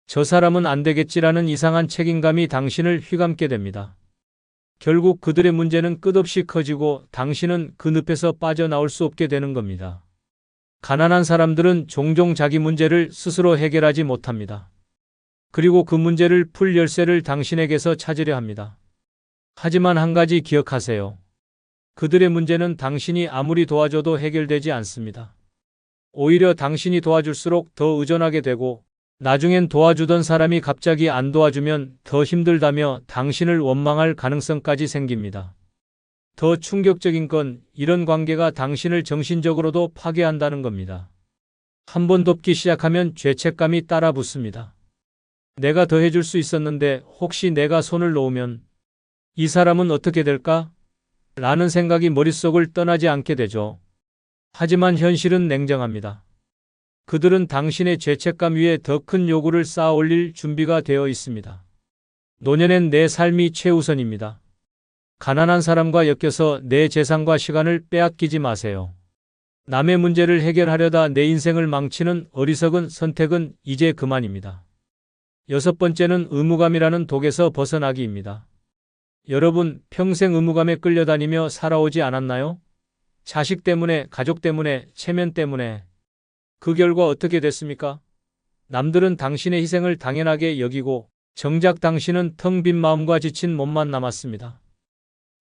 저 사람은 안 되겠지라는 이상한 책임감이 당신을 휘감게 됩니다. 결국 그들의 문제는 끝없이 커지고 당신은 그 늪에서 빠져나올 수 없게 되는 겁니다. 가난한 사람들은 종종 자기 문제를 스스로 해결하지 못합니다. 그리고 그 문제를 풀 열쇠를 당신에게서 찾으려 합니다. 하지만 한 가지 기억하세요. 그들의 문제는 당신이 아무리 도와줘도 해결되지 않습니다. 오히려 당신이 도와줄수록 더 의존하게 되고 나중엔 도와주던 사람이 갑자기 안 도와주면 더 힘들다며 당신을 원망할 가능성까지 생깁니다. 더 충격적인 건 이런 관계가 당신을 정신적으로도 파괴한다는 겁니다. 한 번 돕기 시작하면 죄책감이 따라 붙습니다. 내가 더 해줄 수 있었는데 혹시 내가 손을 놓으면 이 사람은 어떻게 될까? 라는 생각이 머릿속을 떠나지 않게 되죠. 하지만 현실은 냉정합니다. 그들은 당신의 죄책감 위에 더 큰 요구를 쌓아 올릴 준비가 되어 있습니다. 노년엔 내 삶이 최우선입니다. 가난한 사람과 엮여서 내 재산과 시간을 빼앗기지 마세요. 남의 문제를 해결하려다 내 인생을 망치는 어리석은 선택은 이제 그만입니다. 6번째는 의무감이라는 독에서 벗어나기입니다. 여러분, 평생 의무감에 끌려다니며 살아오지 않았나요? 자식 때문에, 가족 때문에, 체면 때문에. 그 결과 어떻게 됐습니까? 남들은 당신의 희생을 당연하게 여기고 정작 당신은 텅 빈 마음과 지친 몸만 남았습니다.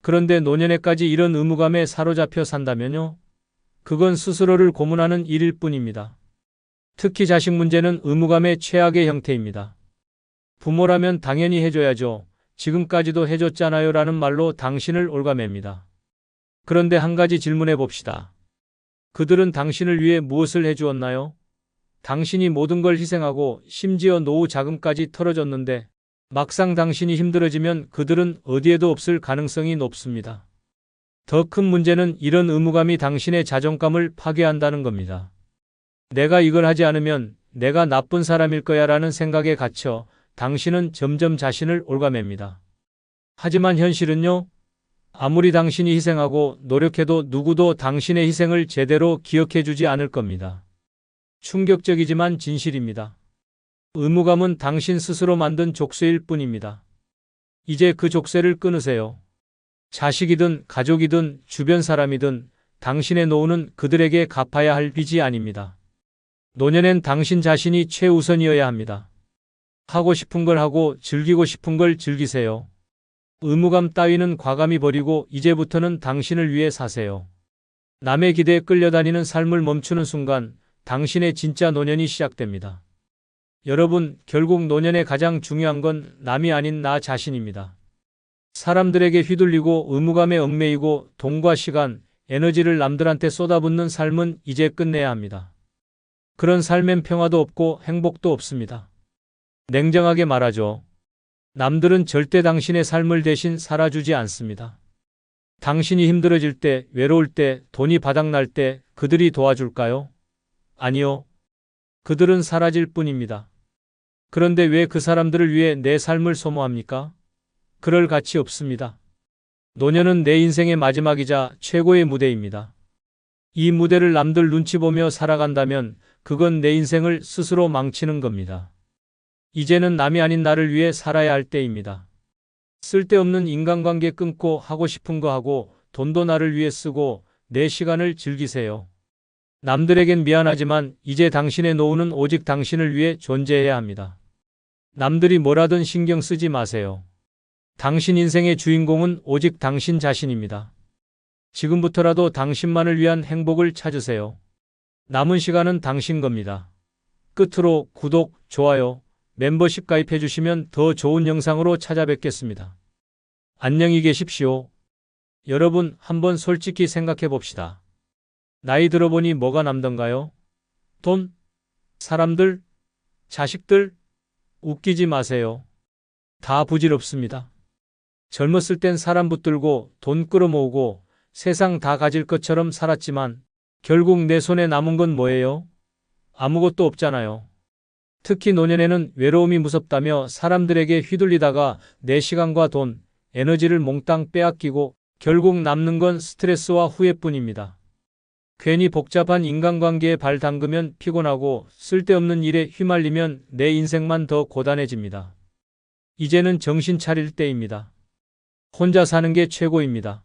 그런데 노년에까지 이런 의무감에 사로잡혀 산다면요? 그건 스스로를 고문하는 일일 뿐입니다. 특히 자식 문제는 의무감의 최악의 형태입니다. 부모라면 당연히 해줘야죠. 지금까지도 해줬잖아요 라는 말로 당신을 올가맵니다. 그런데 한 가지 질문해 봅시다. 그들은 당신을 위해 무엇을 해주었나요? 당신이 모든 걸 희생하고 심지어 노후 자금까지 털어줬는데 막상 당신이 힘들어지면 그들은 어디에도 없을 가능성이 높습니다. 더 큰 문제는 이런 의무감이 당신의 자존감을 파괴한다는 겁니다. 내가 이걸 하지 않으면 내가 나쁜 사람일 거야 라는 생각에 갇혀 당신은 점점 자신을 올가맵니다. 하지만 현실은요? 아무리 당신이 희생하고 노력해도 누구도 당신의 희생을 제대로 기억해주지 않을 겁니다. 충격적이지만 진실입니다. 의무감은 당신 스스로 만든 족쇄일 뿐입니다. 이제 그 족쇄를 끊으세요. 자식이든 가족이든 주변 사람이든 당신의 노후는 그들에게 갚아야 할 빚이 아닙니다. 노년엔 당신 자신이 최우선이어야 합니다. 하고 싶은 걸 하고 즐기고 싶은 걸 즐기세요. 의무감 따위는 과감히 버리고 이제부터는 당신을 위해 사세요. 남의 기대에 끌려다니는 삶을 멈추는 순간 당신의 진짜 노년이 시작됩니다. 여러분, 결국 노년의 가장 중요한 건 남이 아닌 나 자신입니다. 사람들에게 휘둘리고 의무감에 얽매이고 돈과 시간, 에너지를 남들한테 쏟아붓는 삶은 이제 끝내야 합니다. 그런 삶엔 평화도 없고 행복도 없습니다. 냉정하게 말하죠. 남들은 절대 당신의 삶을 대신 살아주지 않습니다. 당신이 힘들어질 때, 외로울 때, 돈이 바닥날 때 그들이 도와줄까요? 아니요. 그들은 사라질 뿐입니다. 그런데 왜 그 사람들을 위해 내 삶을 소모합니까? 그럴 가치 없습니다. 노년은 내 인생의 마지막이자 최고의 무대입니다. 이 무대를 남들 눈치 보며 살아간다면 그건 내 인생을 스스로 망치는 겁니다. 이제는 남이 아닌 나를 위해 살아야 할 때입니다. 쓸데없는 인간관계 끊고 하고 싶은 거 하고 돈도 나를 위해 쓰고 내 시간을 즐기세요. 남들에겐 미안하지만 이제 당신의 노후는 오직 당신을 위해 존재해야 합니다. 남들이 뭐라든 신경 쓰지 마세요. 당신 인생의 주인공은 오직 당신 자신입니다. 지금부터라도 당신만을 위한 행복을 찾으세요. 남은 시간은 당신 겁니다. 끝으로 구독, 좋아요, 멤버십 가입해 주시면 더 좋은 영상으로 찾아뵙겠습니다. 안녕히 계십시오. 여러분, 한번 솔직히 생각해 봅시다. 나이 들어보니 뭐가 남던가요? 돈? 사람들? 자식들? 웃기지 마세요. 다 부질없습니다. 젊었을 땐 사람 붙들고 돈 끌어모으고 세상 다 가질 것처럼 살았지만 결국 내 손에 남은 건 뭐예요? 아무것도 없잖아요. 특히 노년에는 외로움이 무섭다며 사람들에게 휘둘리다가 내 시간과 돈, 에너지를 몽땅 빼앗기고 결국 남는 건 스트레스와 후회뿐입니다. 괜히 복잡한 인간관계에 발 담그면 피곤하고 쓸데없는 일에 휘말리면 내 인생만 더 고단해집니다. 이제는 정신 차릴 때입니다. 혼자 사는 게 최고입니다.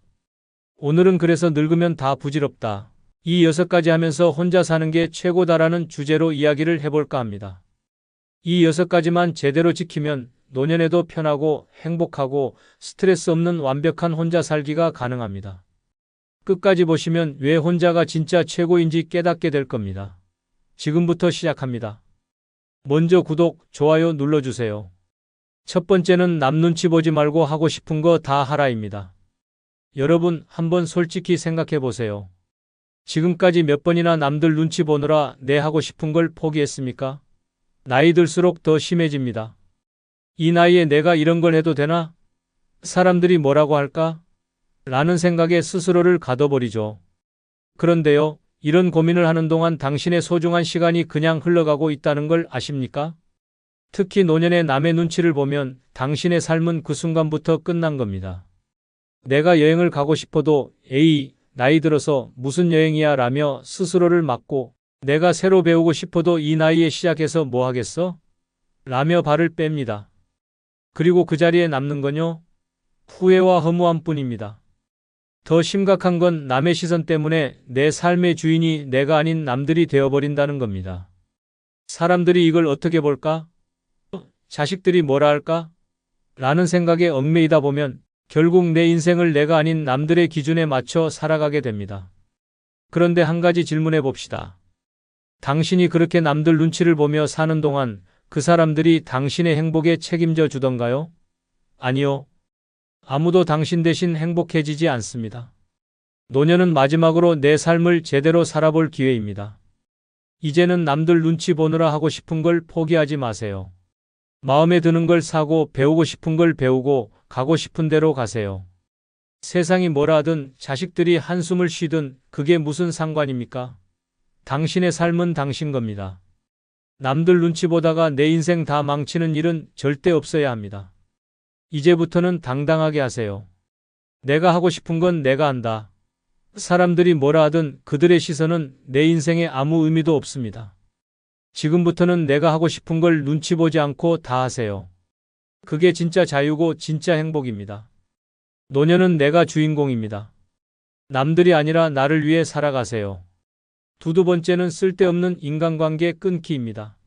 오늘은 그래서 늙으면 다 부질없다. 이 6가지 하면서 혼자 사는 게 최고다라는 주제로 이야기를 해볼까 합니다. 이 6가지만 제대로 지키면 노년에도 편하고 행복하고 스트레스 없는 완벽한 혼자 살기가 가능합니다. 끝까지 보시면 왜 혼자가 진짜 최고인지 깨닫게 될 겁니다. 지금부터 시작합니다. 먼저 구독, 좋아요 눌러주세요. 첫 번째는 남 눈치 보지 말고 하고 싶은 거 다 하라입니다. 여러분, 한번 솔직히 생각해 보세요. 지금까지 몇 번이나 남들 눈치 보느라 내 하고 싶은 걸 포기했습니까? 나이 들수록 더 심해집니다. 이 나이에 내가 이런 걸 해도 되나? 사람들이 뭐라고 할까? 라는 생각에 스스로를 가둬버리죠. 그런데요, 이런 고민을 하는 동안 당신의 소중한 시간이 그냥 흘러가고 있다는 걸 아십니까? 특히 노년에 남의 눈치를 보면 당신의 삶은 그 순간부터 끝난 겁니다. 내가 여행을 가고 싶어도 에이, 나이 들어서 무슨 여행이야 라며 스스로를 막고 내가 새로 배우고 싶어도 이 나이에 시작해서 뭐 하겠어? 라며 발을 뺍니다. 그리고 그 자리에 남는 건요, 후회와 허무함 뿐입니다. 더 심각한 건 남의 시선 때문에 내 삶의 주인이 내가 아닌 남들이 되어버린다는 겁니다. 사람들이 이걸 어떻게 볼까? 자식들이 뭐라 할까? 라는 생각에 얽매이다 보면 결국 내 인생을 내가 아닌 남들의 기준에 맞춰 살아가게 됩니다. 그런데 한 가지 질문해 봅시다. 당신이 그렇게 남들 눈치를 보며 사는 동안 그 사람들이 당신의 행복에 책임져 주던가요? 아니요. 아무도 당신 대신 행복해지지 않습니다. 노년은 마지막으로 내 삶을 제대로 살아볼 기회입니다. 이제는 남들 눈치 보느라 하고 싶은 걸 포기하지 마세요. 마음에 드는 걸 사고 배우고 싶은 걸 배우고 가고 싶은 데로 가세요. 세상이 뭐라 하든 자식들이 한숨을 쉬든 그게 무슨 상관입니까? 당신의 삶은 당신 겁니다. 남들 눈치 보다가 내 인생 다 망치는 일은 절대 없어야 합니다. 이제부터는 당당하게 하세요. 내가 하고 싶은 건 내가 한다. 사람들이 뭐라 하든 그들의 시선은 내 인생에 아무 의미도 없습니다. 지금부터는 내가 하고 싶은 걸 눈치 보지 않고 다 하세요. 그게 진짜 자유고 진짜 행복입니다. 노년은 내가 주인공입니다. 남들이 아니라 나를 위해 살아가세요. 두 번째는 쓸데없는 인간관계 끊기입니다.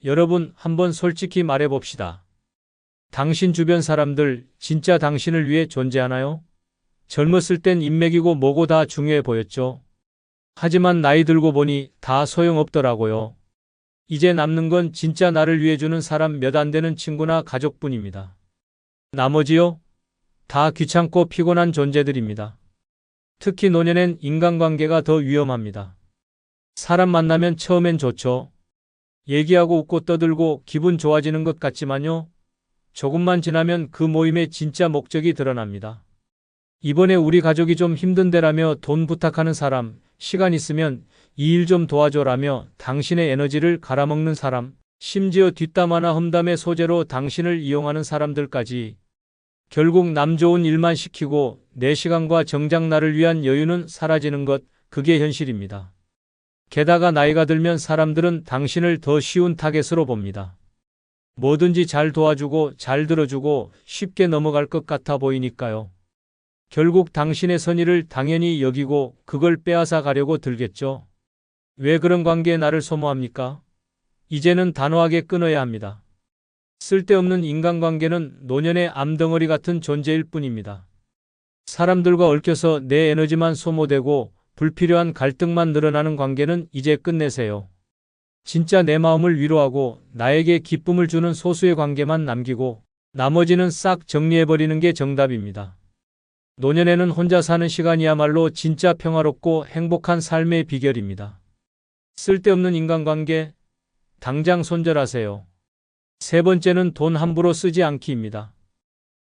여러분, 한번 솔직히 말해봅시다. 당신 주변 사람들 진짜 당신을 위해 존재하나요? 젊었을 땐 인맥이고 뭐고 다 중요해 보였죠. 하지만 나이 들고 보니 다 소용없더라고요. 이제 남는 건 진짜 나를 위해 주는 사람 몇 안 되는 친구나 가족뿐입니다. 나머지요? 다 귀찮고 피곤한 존재들입니다. 특히 노년엔 인간관계가 더 위험합니다. 사람 만나면 처음엔 좋죠. 얘기하고 웃고 떠들고 기분 좋아지는 것 같지만요. 조금만 지나면 그 모임의 진짜 목적이 드러납니다. 이번에 우리 가족이 좀 힘든데라며 돈 부탁하는 사람, 시간 있으면 이 일 좀 도와줘라며 당신의 에너지를 갈아먹는 사람, 심지어 뒷담 화나 험담의 소재로 당신을 이용하는 사람들까지 결국 남 좋은 일만 시키고 내 시간과 정작 나를 위한 여유는 사라지는 것, 그게 현실입니다. 게다가 나이가 들면 사람들은 당신을 더 쉬운 타겟으로 봅니다. 뭐든지 잘 도와주고 잘 들어주고 쉽게 넘어갈 것 같아 보이니까요. 결국 당신의 선의를 당연히 여기고 그걸 빼앗아 가려고 들겠죠. 왜 그런 관계에 나를 소모합니까? 이제는 단호하게 끊어야 합니다. 쓸데없는 인간관계는 노년의 암덩어리 같은 존재일 뿐입니다. 사람들과 얽혀서 내 에너지만 소모되고 불필요한 갈등만 늘어나는 관계는 이제 끝내세요. 진짜 내 마음을 위로하고 나에게 기쁨을 주는 소수의 관계만 남기고 나머지는 싹 정리해버리는 게 정답입니다. 노년에는 혼자 사는 시간이야말로 진짜 평화롭고 행복한 삶의 비결입니다. 쓸데없는 인간관계, 당장 손절하세요. 세 번째는 돈 함부로 쓰지 않기입니다.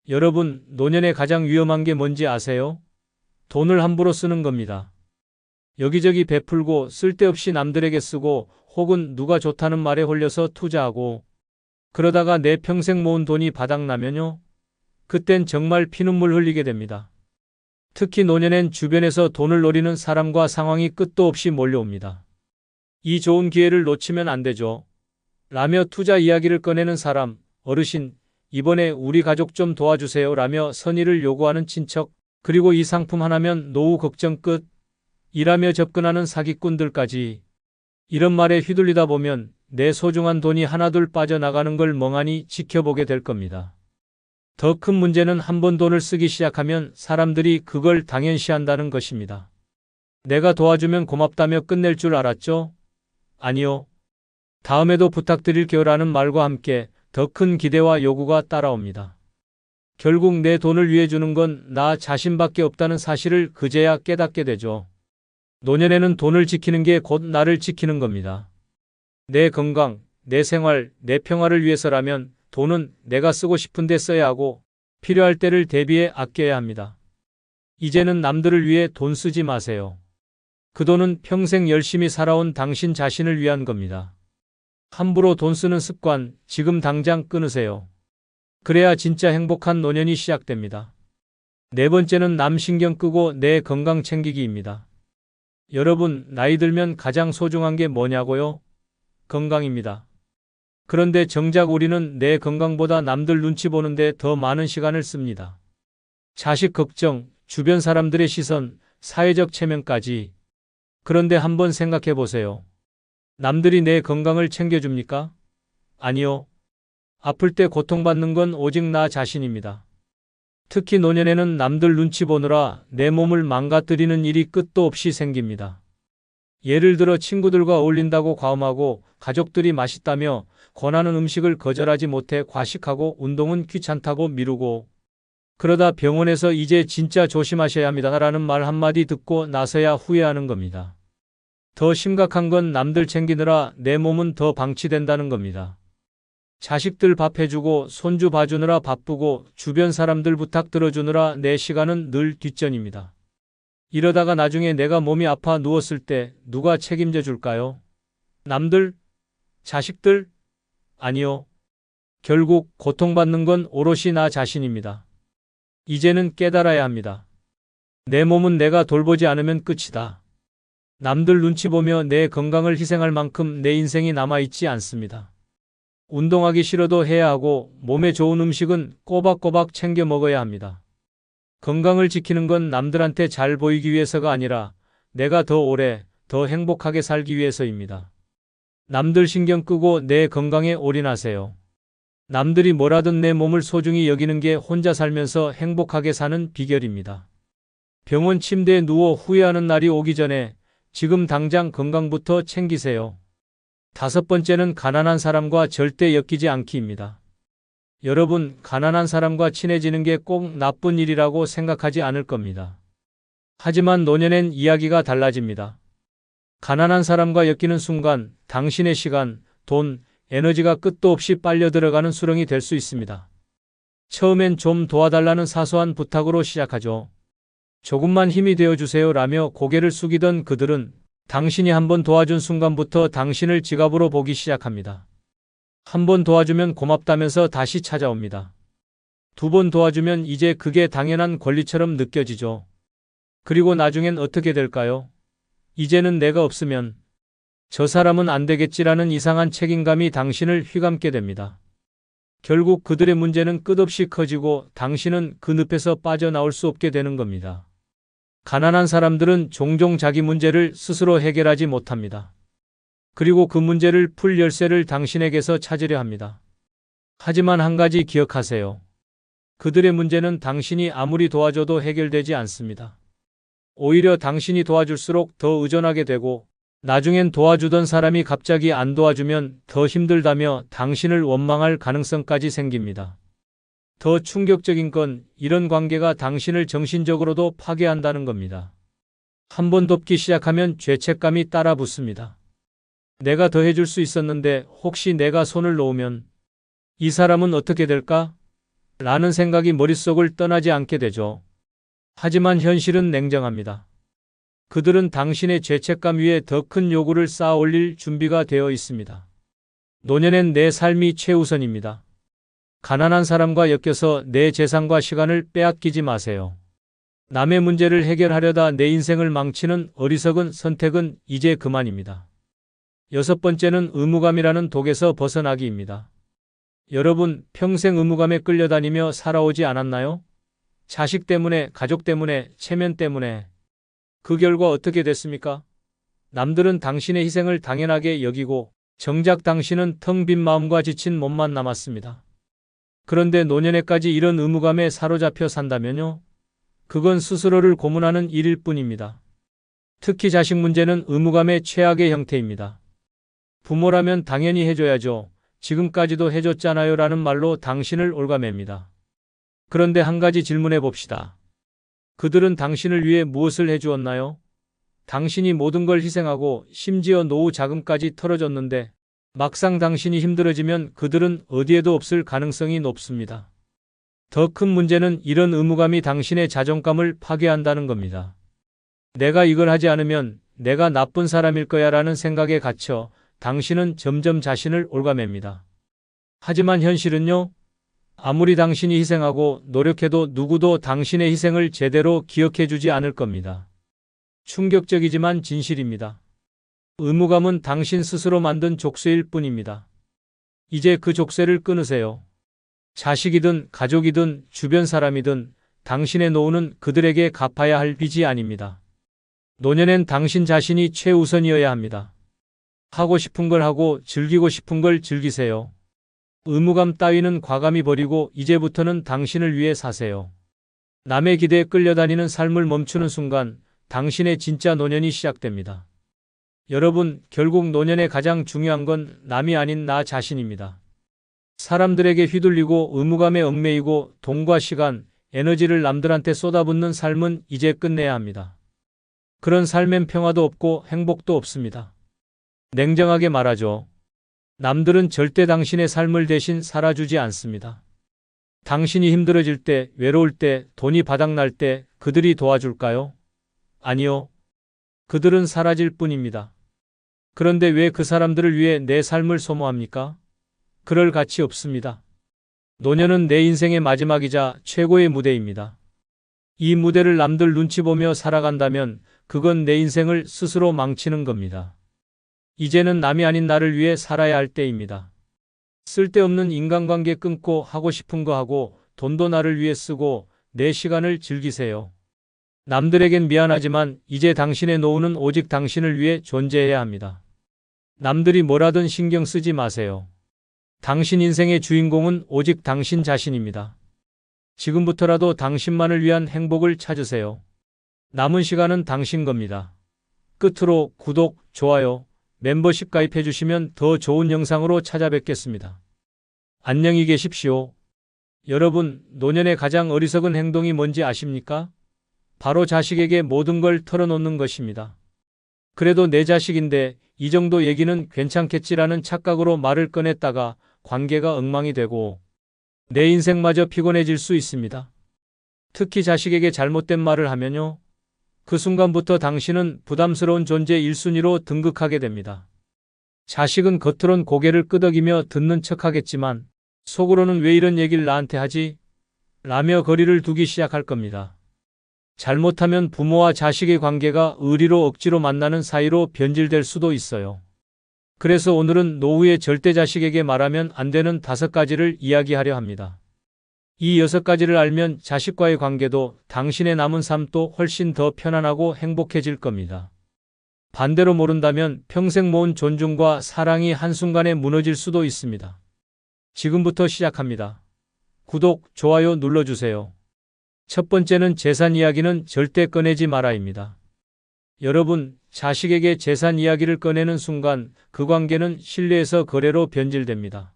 여러분, 노년에 가장 위험한 게 뭔지 아세요? 돈을 함부로 쓰는 겁니다. 여기저기 베풀고 쓸데없이 남들에게 쓰고 혹은 누가 좋다는 말에 홀려서 투자하고 그러다가 내 평생 모은 돈이 바닥나면요. 그땐 정말 피눈물 흘리게 됩니다. 특히 노년엔 주변에서 돈을 노리는 사람과 상황이 끝도 없이 몰려옵니다. 이 좋은 기회를 놓치면 안 되죠. 라며 투자 이야기를 꺼내는 사람, 어르신, 이번에 우리 가족 좀 도와주세요 라며 선의를 요구하는 친척, 그리고 이 상품 하나면 노후 걱정 끝, 이라며 접근하는 사기꾼들까지. 이런 말에 휘둘리다 보면 내 소중한 돈이 하나둘 빠져나가는 걸 멍하니 지켜보게 될 겁니다. 더 큰 문제는 한번 돈을 쓰기 시작하면 사람들이 그걸 당연시한다는 것입니다. 내가 도와주면 고맙다며 끝낼 줄 알았죠? 아니요. 다음에도 부탁드릴게요라는 말과 함께 더 큰 기대와 요구가 따라옵니다. 결국 내 돈을 위해 주는 건 나 자신밖에 없다는 사실을 그제야 깨닫게 되죠. 노년에는 돈을 지키는 게 곧 나를 지키는 겁니다. 내 건강, 내 생활, 내 평화를 위해서라면 돈은 내가 쓰고 싶은데 써야 하고 필요할 때를 대비해 아껴야 합니다. 이제는 남들을 위해 돈 쓰지 마세요. 그 돈은 평생 열심히 살아온 당신 자신을 위한 겁니다. 함부로 돈 쓰는 습관 지금 당장 끊으세요. 그래야 진짜 행복한 노년이 시작됩니다. 네 번째는 남 신경 끄고 내 건강 챙기기입니다. 여러분, 나이 들면 가장 소중한 게 뭐냐고요? 건강입니다. 그런데 정작 우리는 내 건강보다 남들 눈치 보는데 더 많은 시간을 씁니다. 자식 걱정, 주변 사람들의 시선, 사회적 체면까지. 그런데 한번 생각해 보세요. 남들이 내 건강을 챙겨줍니까? 아니요. 아플 때 고통받는 건 오직 나 자신입니다. 특히 노년에는 남들 눈치 보느라 내 몸을 망가뜨리는 일이 끝도 없이 생깁니다. 예를 들어 친구들과 어울린다고 과음하고 가족들이 맛있다며 권하는 음식을 거절하지 못해 과식하고 운동은 귀찮다고 미루고 그러다 병원에서 이제 진짜 조심하셔야 합니다라는 말 한마디 듣고 나서야 후회하는 겁니다. 더 심각한 건 남들 챙기느라 내 몸은 더 방치된다는 겁니다. 자식들 밥 해주고 손주 봐주느라 바쁘고 주변 사람들 부탁 들어주느라 내 시간은 늘 뒷전입니다. 이러다가 나중에 내가 몸이 아파 누웠을 때 누가 책임져 줄까요? 남들? 자식들? 아니요. 결국 고통받는 건 오롯이 나 자신입니다. 이제는 깨달아야 합니다. 내 몸은 내가 돌보지 않으면 끝이다. 남들 눈치 보며 내 건강을 희생할 만큼 내 인생이 남아있지 않습니다. 운동하기 싫어도 해야 하고 몸에 좋은 음식은 꼬박꼬박 챙겨 먹어야 합니다. 건강을 지키는 건 남들한테 잘 보이기 위해서가 아니라 내가 더 오래, 더 행복하게 살기 위해서입니다. 남들 신경 끄고 내 건강에 올인하세요. 남들이 뭐라든 내 몸을 소중히 여기는 게 혼자 살면서 행복하게 사는 비결입니다. 병원 침대에 누워 후회하는 날이 오기 전에 지금 당장 건강부터 챙기세요. 다섯 번째는 가난한 사람과 절대 엮이지 않기입니다. 여러분, 가난한 사람과 친해지는 게 꼭 나쁜 일이라고 생각하지 않을 겁니다. 하지만 노년엔 이야기가 달라집니다. 가난한 사람과 엮이는 순간 당신의 시간, 돈, 에너지가 끝도 없이 빨려 들어가는 수렁이 될 수 있습니다. 처음엔 좀 도와달라는 사소한 부탁으로 시작하죠. 조금만 힘이 되어주세요 라며 고개를 숙이던 그들은 당신이 한번 도와준 순간부터 당신을 지갑으로 보기 시작합니다. 한 번 도와주면 고맙다면서 다시 찾아옵니다. 두 번 도와주면 이제 그게 당연한 권리처럼 느껴지죠. 그리고 나중엔 어떻게 될까요? 이제는 내가 없으면 저 사람은 안 되겠지라는 이상한 책임감이 당신을 휘감게 됩니다. 결국 그들의 문제는 끝없이 커지고 당신은 그 늪에서 빠져나올 수 없게 되는 겁니다. 가난한 사람들은 종종 자기 문제를 스스로 해결하지 못합니다. 그리고 그 문제를 풀 열쇠를 당신에게서 찾으려 합니다. 하지만 한 가지 기억하세요. 그들의 문제는 당신이 아무리 도와줘도 해결되지 않습니다. 오히려 당신이 도와줄수록 더 의존하게 되고 나중엔 도와주던 사람이 갑자기 안 도와주면 더 힘들다며 당신을 원망할 가능성까지 생깁니다. 더 충격적인 건 이런 관계가 당신을 정신적으로도 파괴한다는 겁니다. 한 번 돕기 시작하면 죄책감이 따라 붙습니다. 내가 더 해줄 수 있었는데 혹시 내가 손을 놓으면 이 사람은 어떻게 될까? 라는 생각이 머릿속을 떠나지 않게 되죠. 하지만 현실은 냉정합니다. 그들은 당신의 죄책감 위에 더 큰 요구를 쌓아 올릴 준비가 되어 있습니다. 노년엔 내 삶이 최우선입니다. 가난한 사람과 엮여서 내 재산과 시간을 빼앗기지 마세요. 남의 문제를 해결하려다 내 인생을 망치는 어리석은 선택은 이제 그만입니다. 여섯 번째는 의무감이라는 독에서 벗어나기입니다. 여러분, 평생 의무감에 끌려다니며 살아오지 않았나요? 자식 때문에, 가족 때문에, 체면 때문에. 그 결과 어떻게 됐습니까? 남들은 당신의 희생을 당연하게 여기고 정작 당신은 텅 빈 마음과 지친 몸만 남았습니다. 그런데 노년에까지 이런 의무감에 사로잡혀 산다면요? 그건 스스로를 고문하는 일일 뿐입니다. 특히 자식 문제는 의무감의 최악의 형태입니다. 부모라면 당연히 해줘야죠. 지금까지도 해줬잖아요 라는 말로 당신을 옭아맵니다. 그런데 한 가지 질문해 봅시다. 그들은 당신을 위해 무엇을 해주었나요? 당신이 모든 걸 희생하고 심지어 노후 자금까지 털어줬는데 막상 당신이 힘들어지면 그들은 어디에도 없을 가능성이 높습니다. 더 큰 문제는 이런 의무감이 당신의 자존감을 파괴한다는 겁니다. 내가 이걸 하지 않으면 내가 나쁜 사람일 거야 라는 생각에 갇혀 당신은 점점 자신을 옭아맵니다. 하지만 현실은요? 아무리 당신이 희생하고 노력해도 누구도 당신의 희생을 제대로 기억해주지 않을 겁니다. 충격적이지만 진실입니다. 의무감은 당신 스스로 만든 족쇄일 뿐입니다. 이제 그 족쇄를 끊으세요. 자식이든 가족이든 주변 사람이든 당신의 노후는 그들에게 갚아야 할 빚이 아닙니다. 노년엔 당신 자신이 최우선이어야 합니다. 하고 싶은 걸 하고 즐기고 싶은 걸 즐기세요. 의무감 따위는 과감히 버리고 이제부터는 당신을 위해 사세요. 남의 기대에 끌려다니는 삶을 멈추는 순간 당신의 진짜 노년이 시작됩니다. 여러분, 결국 노년의 가장 중요한 건 남이 아닌 나 자신입니다. 사람들에게 휘둘리고 의무감에 얽매이고 돈과 시간, 에너지를 남들한테 쏟아붓는 삶은 이제 끝내야 합니다. 그런 삶엔 평화도 없고 행복도 없습니다. 냉정하게 말하죠. 남들은 절대 당신의 삶을 대신 살아주지 않습니다. 당신이 힘들어질 때, 외로울 때, 돈이 바닥날 때 그들이 도와줄까요? 아니요. 그들은 사라질 뿐입니다. 그런데 왜 그 사람들을 위해 내 삶을 소모합니까? 그럴 가치 없습니다. 노년은 내 인생의 마지막이자 최고의 무대입니다. 이 무대를 남들 눈치 보며 살아간다면 그건 내 인생을 스스로 망치는 겁니다. 이제는 남이 아닌 나를 위해 살아야 할 때입니다. 쓸데없는 인간관계 끊고 하고 싶은 거 하고 돈도 나를 위해 쓰고 내 시간을 즐기세요. 남들에겐 미안하지만 이제 당신의 노후는 오직 당신을 위해 존재해야 합니다. 남들이 뭐라든 신경 쓰지 마세요. 당신 인생의 주인공은 오직 당신 자신입니다. 지금부터라도 당신만을 위한 행복을 찾으세요. 남은 시간은 당신 겁니다. 끝으로 구독, 좋아요, 멤버십 가입해 주시면 더 좋은 영상으로 찾아뵙겠습니다. 안녕히 계십시오. 여러분, 노년의 가장 어리석은 행동이 뭔지 아십니까? 바로 자식에게 모든 걸 털어놓는 것입니다. 그래도 내 자식인데 이 정도 얘기는 괜찮겠지라는 착각으로 말을 꺼냈다가 관계가 엉망이 되고 내 인생마저 피곤해질 수 있습니다. 특히 자식에게 잘못된 말을 하면요. 그 순간부터 당신은 부담스러운 존재 1순위로 등극하게 됩니다. 자식은 겉으론 고개를 끄덕이며 듣는 척하겠지만 속으로는 왜 이런 얘기를 나한테 하지? 라며 거리를 두기 시작할 겁니다. 잘못하면 부모와 자식의 관계가 의리로 억지로 만나는 사이로 변질될 수도 있어요. 그래서 오늘은 노후에 절대 자식에게 말하면 안 되는 5가지를 이야기하려 합니다. 이 6가지를 알면 자식과의 관계도 당신의 남은 삶도 훨씬 더 편안하고 행복해질 겁니다. 반대로 모른다면 평생 모은 존중과 사랑이 한순간에 무너질 수도 있습니다. 지금부터 시작합니다. 구독, 좋아요 눌러주세요. 첫 번째는 재산 이야기는 절대 꺼내지 마라입니다. 여러분, 자식에게 재산 이야기를 꺼내는 순간 그 관계는 신뢰에서 거래로 변질됩니다.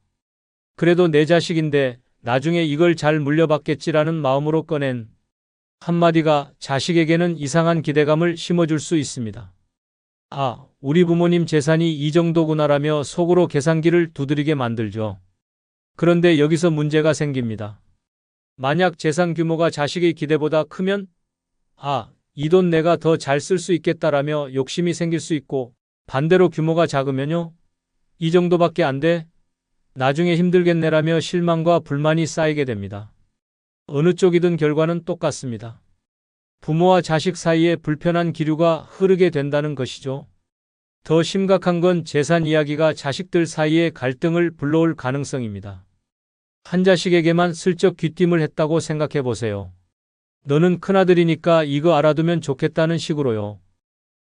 그래도 내 자식인데 나중에 이걸 잘 물려받겠지라는 마음으로 꺼낸 한마디가 자식에게는 이상한 기대감을 심어줄 수 있습니다. 아, 우리 부모님 재산이 이 정도구나라며 속으로 계산기를 두드리게 만들죠. 그런데 여기서 문제가 생깁니다. 만약 재산 규모가 자식의 기대보다 크면 이 돈 내가 더 잘 쓸 수 있겠다라며 욕심이 생길 수 있고 반대로 규모가 작으면요. 이 정도밖에 안 돼? 나중에 힘들겠네라며 실망과 불만이 쌓이게 됩니다. 어느 쪽이든 결과는 똑같습니다. 부모와 자식 사이에 불편한 기류가 흐르게 된다는 것이죠. 더 심각한 건 재산 이야기가 자식들 사이에 갈등을 불러올 가능성입니다. 한 자식에게만 슬쩍 귀띔을 했다고 생각해 보세요. 너는 큰아들이니까 이거 알아두면 좋겠다는 식으로요.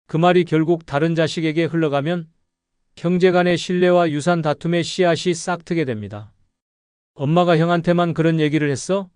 그 말이 결국 다른 자식에게 흘러가면 형제 간의 신뢰와 유산 다툼의 씨앗이 싹트게 됩니다. 엄마가 형한테만 그런 얘기를 했어?